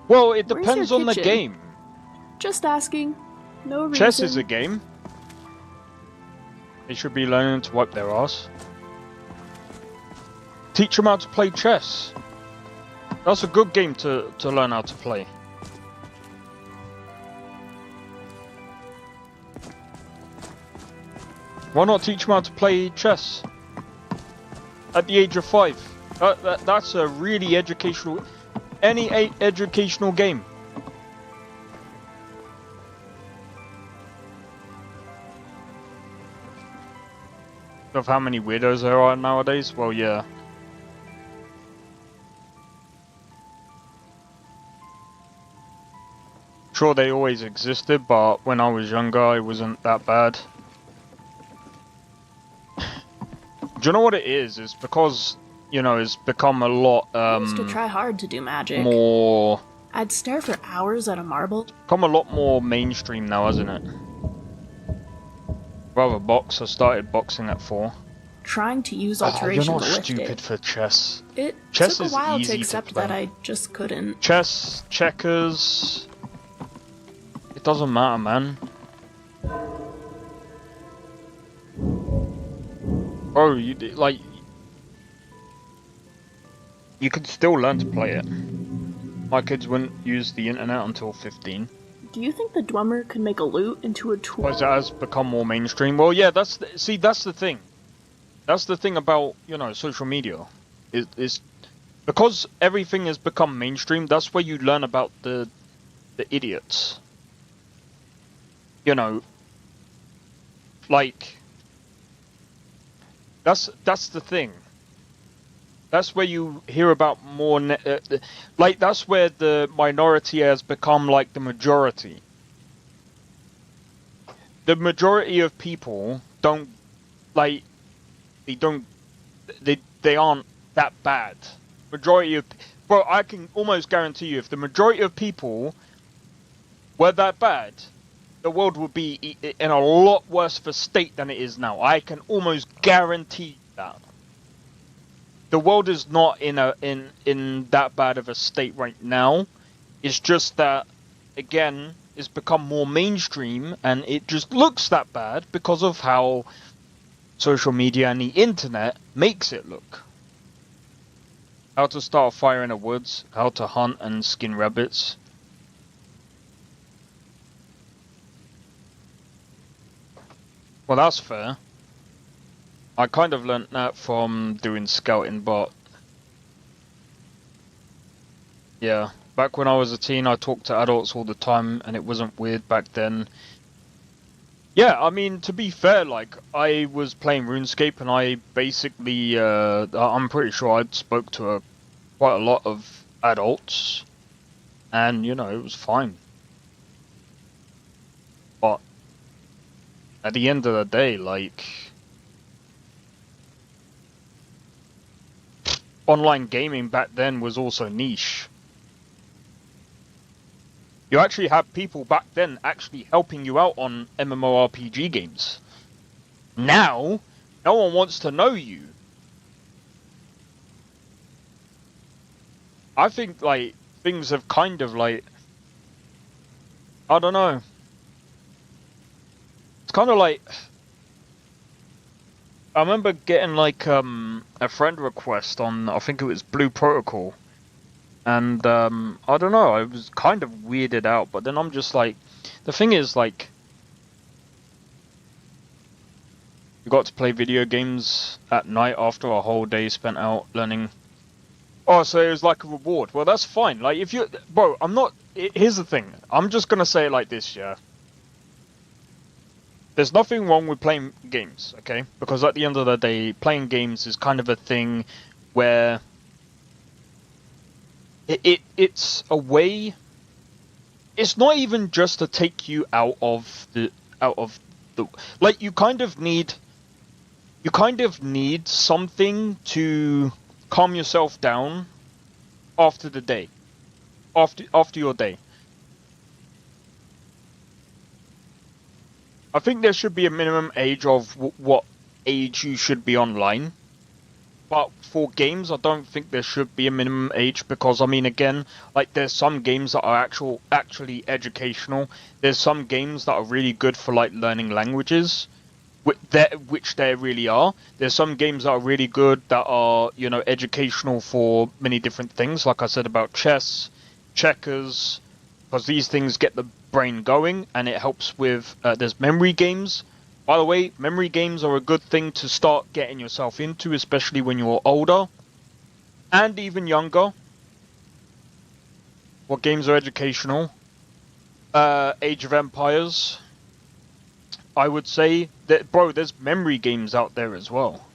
Speaker 2: Well, it depends on the game.
Speaker 5: Just asking. No reason.
Speaker 2: Chess is a game. They should be learning to wipe their ass. Teach them how to play chess. That's a good game to learn how to play. Why not teach them how to play chess? At the age of 5. That's a really educational... Any educational game. Of how many weirdos there are nowadays? Well, yeah. Sure, they always existed, but when I was younger, it wasn't that bad. Do you know what it is? It's because, you know, it's become a lot,
Speaker 5: I used to try hard to do magic.
Speaker 2: More...
Speaker 5: I'd stare for hours at a marble.
Speaker 2: Become a lot more mainstream now, hasn't it? Rather box. I started boxing at 4.
Speaker 5: Trying to use alteration
Speaker 2: you're not
Speaker 5: to lift
Speaker 2: stupid
Speaker 5: it.
Speaker 2: for chess.
Speaker 5: It
Speaker 2: Chess
Speaker 5: took
Speaker 2: is
Speaker 5: a while
Speaker 2: easy
Speaker 5: to
Speaker 2: to
Speaker 5: accept
Speaker 2: play.
Speaker 5: that I just couldn't.
Speaker 2: Chess, checkers... It doesn't matter, man. Bro, like... You could still learn to play it. My kids wouldn't use the internet until 15.
Speaker 5: Do you think the Dwemer could make a lute into a tool?
Speaker 2: Because it has become more mainstream. Well, yeah, that's the thing. That's the thing about, you know, social media. Is because everything has become mainstream, that's where you learn about the idiots. You know, like, that's the thing. That's where you hear about more, like, that's where the minority has become, like, the majority. The majority of people don't, like, they aren't that bad. Majority of, bro, I can almost guarantee you, if the majority of people were that bad, the world would be in a lot worse of a state than it is now. I can almost guarantee that. The world is not in that bad of a state right now. It's just that, again, it's become more mainstream, and it just looks that bad because of how social media and the internet makes it look. How to start a fire in the woods, how to hunt and skin rabbits. Well, that's fair. I kind of learnt that from doing scouting, but yeah, back when I was a teen, I talked to adults all the time, and it wasn't weird back then. Yeah, I mean, to be fair, like, I was playing RuneScape, and I basically, I'm pretty sure I spoke to quite a lot of adults, and, you know, it was fine. But at the end of the day, like, online gaming back then was also niche. You actually had people back then actually helping you out on MMORPG games. Now, no one wants to know you. I think, like, things have kind of, like, I don't know. It's kind of like, I remember getting, like, a friend request on, I think it was Blue Protocol. And, I don't know, I was kind of weirded out, but then I'm just like, the thing is, like, you got to play video games at night after a whole day spent out learning. Oh, so it was like a reward. Well, that's fine. Like, if you, bro, I'm not, here's the thing. I'm just gonna say it like this, yeah. There's nothing wrong with playing games, okay? Because at the end of the day, playing games is kind of a thing where it's a way. It's not even just to take you out of the like, you kind of need something to calm yourself down after the day, after your day. I think there should be a minimum age of what age you should be online. But for games, I don't think there should be a minimum age, because, I mean, again, like, there's some games that are actually educational. There's some games that are really good for, like, learning languages, which they really are. There's some games that are really good that are, you know, educational for many different things, like I said about chess, checkers, because these things get the brain going, and it helps with, there's memory games. By the way, memory games are a good thing to start getting yourself into, especially when you're older, and even younger. What games are educational? Age of Empires. I would say that, bro, there's memory games out there as well.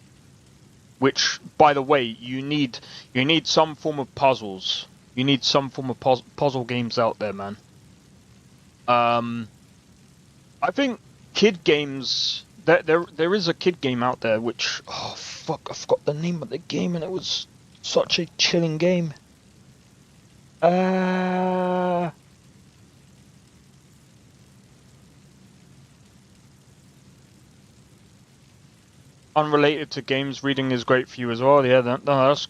Speaker 2: Which, by the way, you need some form of puzzles. You need some form of puzzle games out there, man. I think kid games, there is a kid game out there which, oh fuck, I forgot the name of the game, and it was such a chilling game. Unrelated to games, reading is great for you as well. Yeah, that's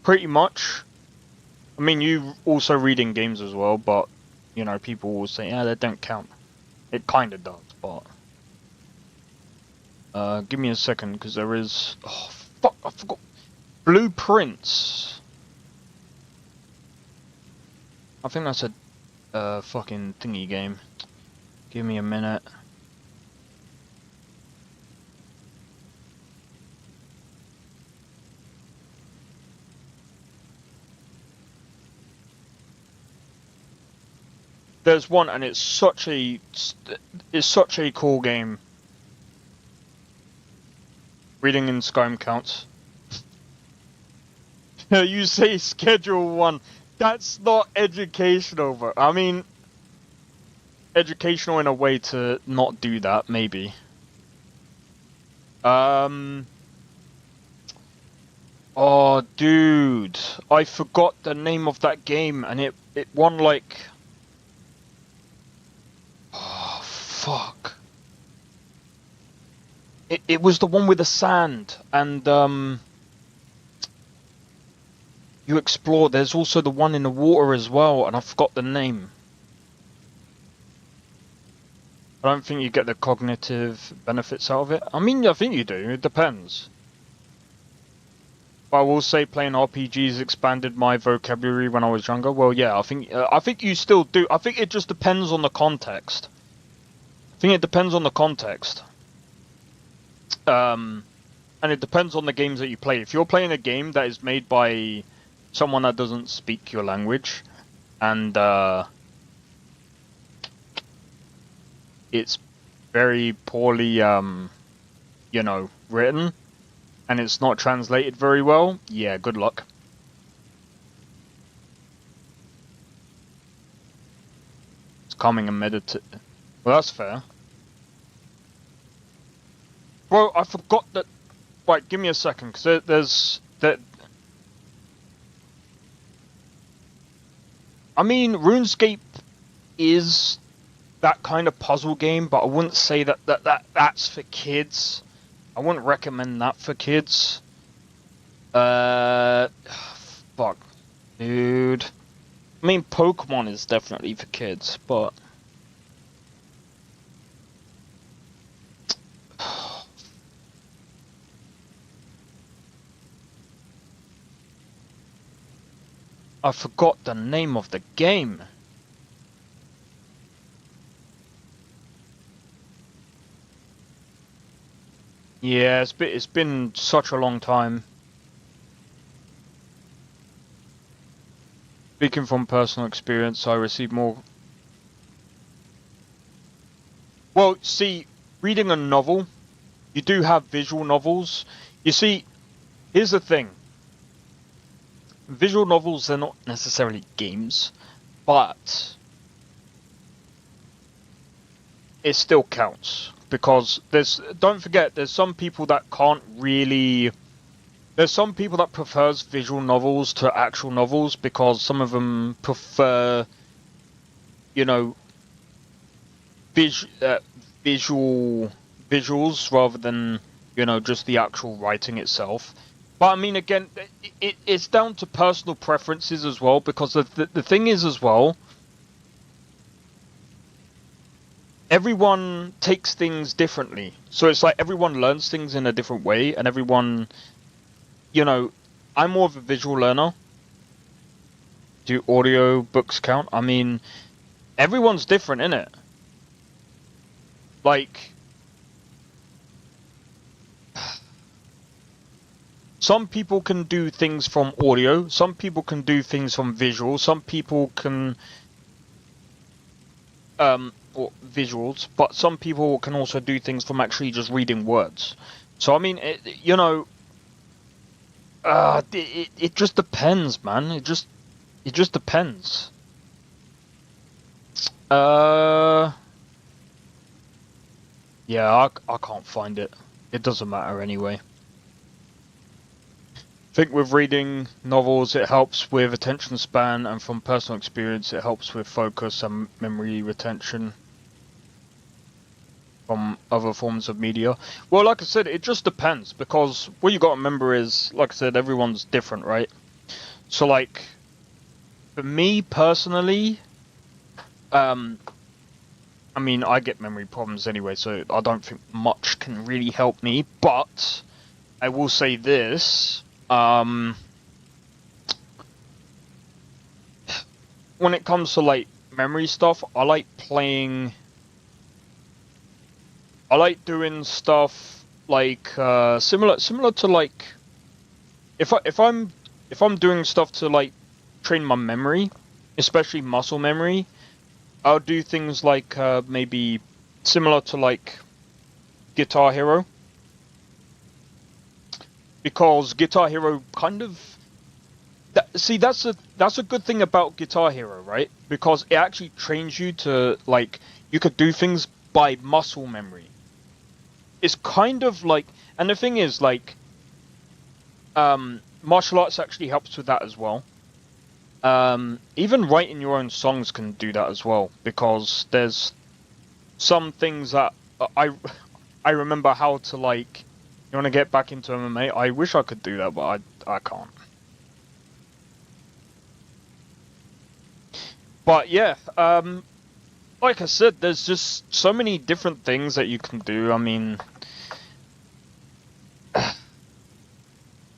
Speaker 2: pretty much. I mean, you also reading games as well, but, you know, people will say, yeah, that don't count. It kind of does, but give me a second, because there is, oh fuck, I forgot. Blueprints. I think that's a fucking thingy game. Give me a minute. There's one, and it's such a cool game. Reading in Skyrim counts. You say schedule 1. That's not educational, but I mean, educational in a way to not do that, maybe. Oh, dude, I forgot the name of that game, and it won like... Oh, fuck. It was the one with the sand, and you explore. There's also the one in the water as well, and I forgot the name. I don't think you get the cognitive benefits out of it. I mean, I think you do. It depends. But I will say playing RPGs expanded my vocabulary when I was younger. Well, yeah, I think you still do. I think it just depends on the context. I think it depends on the context. And it depends on the games that you play. If you're playing a game that is made by someone that doesn't speak your language, and it's very poorly, you know, written, and it's not translated very well, yeah, good luck. It's calming and meditative. Well, that's fair. Bro, I forgot that... Wait, give me a second, because there's... that. I mean, RuneScape is that kind of puzzle game, but I wouldn't say that's for kids. I wouldn't recommend that for kids. Fuck. Dude. I mean, Pokemon is definitely for kids, but... I forgot the name of the game. Yeah, it's been such a long time. Speaking from personal experience, I received more... Well, see, reading a novel, you do have visual novels. You see, here's the thing. Visual novels, they're not necessarily games, but it still counts, because don't forget, there's some people that can't really... There's some people that prefers visual novels to actual novels, because some of them prefer, you know, visuals rather than, you know, just the actual writing itself. But I mean, again, it's down to personal preferences as well, because the thing is as well, everyone takes things differently. So it's like everyone learns things in a different way, and everyone, you know, I'm more of a visual learner. Do audio books count? I mean, everyone's different, innit? Like... Some people can do things from audio, some people can do things from visual, some people can... or visuals, but some people can also do things from actually just reading words. So, I mean, you know... it just depends, man. It just depends. Yeah, I can't find it. It doesn't matter anyway. I think with reading novels, it helps with attention span, and from personal experience, it helps with focus and memory retention from other forms of media. Well, like I said, it just depends, because what you got to remember is, like I said, everyone's different, right? So, like, for me personally, I mean, I get memory problems anyway, so I don't think much can really help me, but I will say this. When it comes to like memory stuff, I like doing stuff like similar to like if I'm doing stuff to like train my memory, especially muscle memory, I'll do things like maybe similar to like Guitar Hero. Because Guitar Hero kind of... See, that's a good thing about Guitar Hero, right? Because it actually trains you to, like... You could do things by muscle memory. It's kind of like... And the thing is, like... martial arts actually helps with that as well. Even writing your own songs can do that as well, because there's some things that I remember how to, like, you want to get back into MMA. I wish I could do that, but I can't. But yeah, like I said, there's just so many different things that you can do. I mean,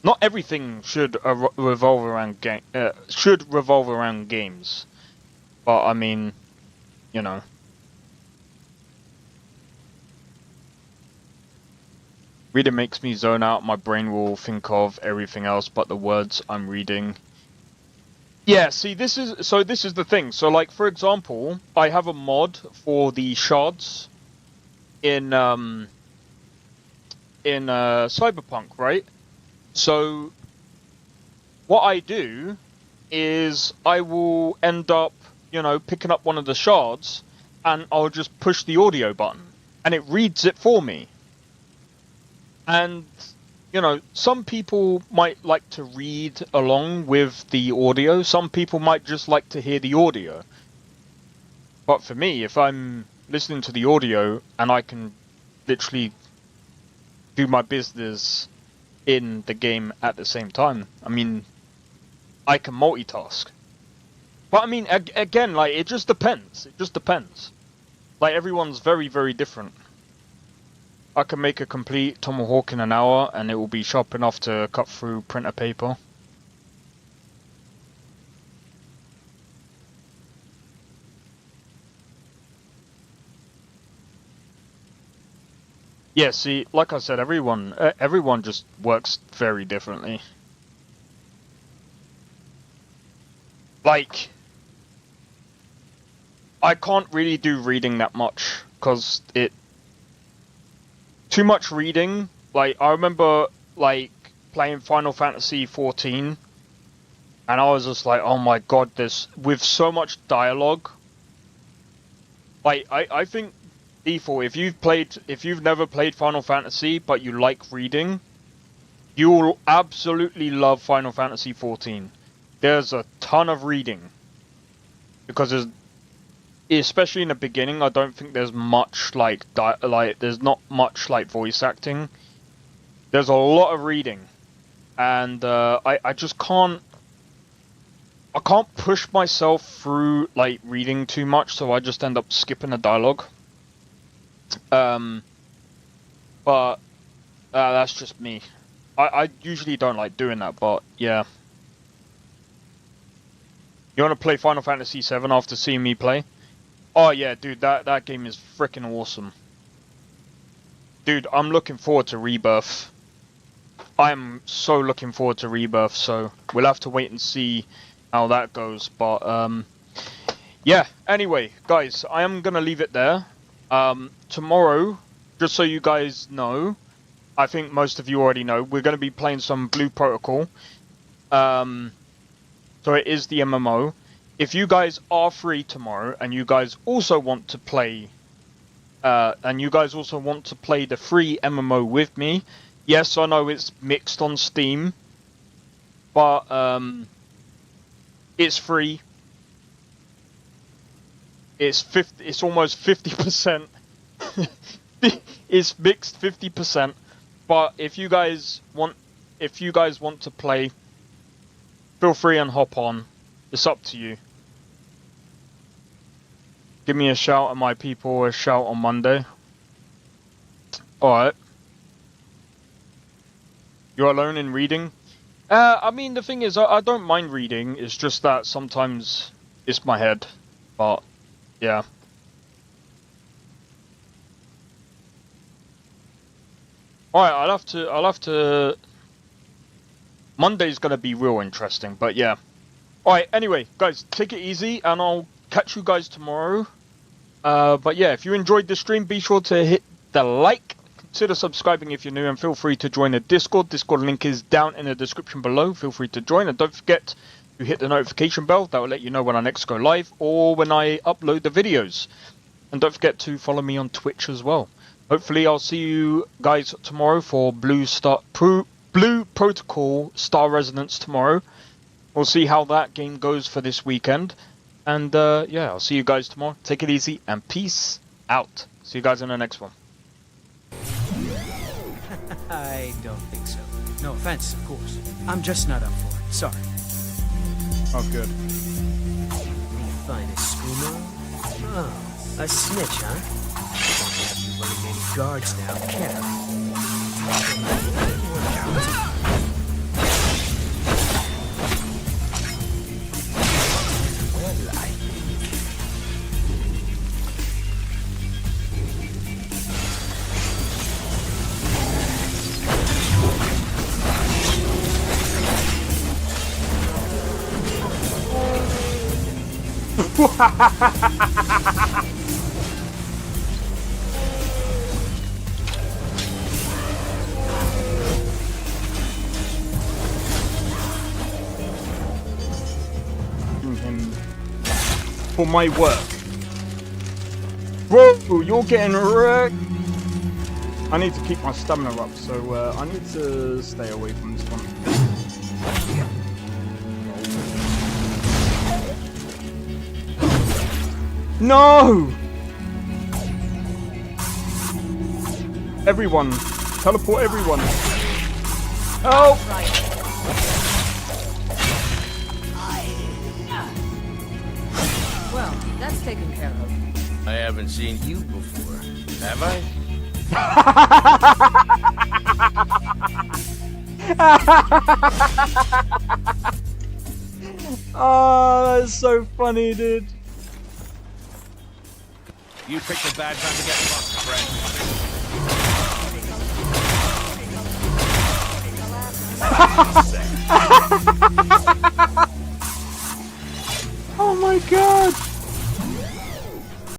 Speaker 2: not everything should revolve around games, but I mean, you know. Reading makes me zone out. My brain will think of everything else but the words I'm reading. Yeah, see, this is the thing. So, like, for example, I have a mod for the shards in Cyberpunk, right? So, what I do is I will end up, you know, picking up one of the shards, and I'll just push the audio button, and it reads it for me. And, you know, some people might like to read along with the audio. Some people might just like to hear the audio. But for me, if I'm listening to the audio and I can literally do my business in the game at the same time, I mean, I can multitask. But I mean, again, like, it just depends. It just depends. Like, everyone's very, very different. I can make a complete tomahawk in an hour, and it will be sharp enough to cut through printer paper. Yeah, see, like I said, everyone just works very differently. Like, I can't really do reading that much, because too much reading. Like, I remember, like, playing Final Fantasy 14, and I was just like, oh my god, with so much dialogue. Like, I think, default, if you've never played Final Fantasy, but you like reading, you will absolutely love Final Fantasy 14. There's a ton of reading. Because especially in the beginning, I don't think there's much there's not much like voice acting. There's a lot of reading, and I just can't push myself through like reading too much, so I just end up skipping the dialogue. But that's just me. I usually don't like doing that, but yeah. You want to play Final Fantasy VII after seeing me play? Oh yeah, dude, that game is freaking awesome. Dude, I'm looking forward to Rebirth. I'm so looking forward to Rebirth, so we'll have to wait and see how that goes. But, yeah, anyway, guys, I am going to leave it there. Tomorrow, just so you guys know, I think most of you already know, we're going to be playing some Blue Protocol. So it is the MMO. If you guys are free tomorrow and you guys also want to play the free MMO with me, yes, I know it's mixed on Steam, but it's free. It's almost 50%. It's mixed 50%. But if you guys want to play, feel free and hop on. It's up to you. Give me a shout and my people a shout on Monday. Alright. You're alone in reading? I mean, the thing is, I don't mind reading. It's just that sometimes it's my head. But, yeah. Alright, I'll have to... Monday's gonna be real interesting, but yeah. Alright, anyway, guys, take it easy, and I'll catch you guys tomorrow. But yeah, if you enjoyed the stream, be sure to hit the like, consider subscribing if you're new, and feel free to join the Discord. Discord link is down in the description below. Feel free to join, and don't forget to hit the notification bell. That will let you know when I next go live, or when I upload the videos. And don't forget to follow me on Twitch as well. Hopefully I'll see you guys tomorrow for Blue Protocol Star Resonance tomorrow. we'll see how that game goes for this weekend. And yeah, I'll see you guys tomorrow. Take it easy and peace out. See you guys in the next one.
Speaker 11: I don't think so. No offense, of course. I'm just not up for it. Sorry.
Speaker 2: Oh, good.
Speaker 1: The finest schooner? Oh, a snitch, huh? Don't have you running any guards now, can I?
Speaker 2: For my work. Bro, you're getting wrecked. I need to keep my stamina up, so I need to stay away from this one. No! Everyone. Teleport everyone. Help!
Speaker 8: Well, that's taken care of.
Speaker 22: I haven't seen you before, have I?
Speaker 2: Oh, that's so funny, dude.
Speaker 22: You picked a bad time to get fucked, friend.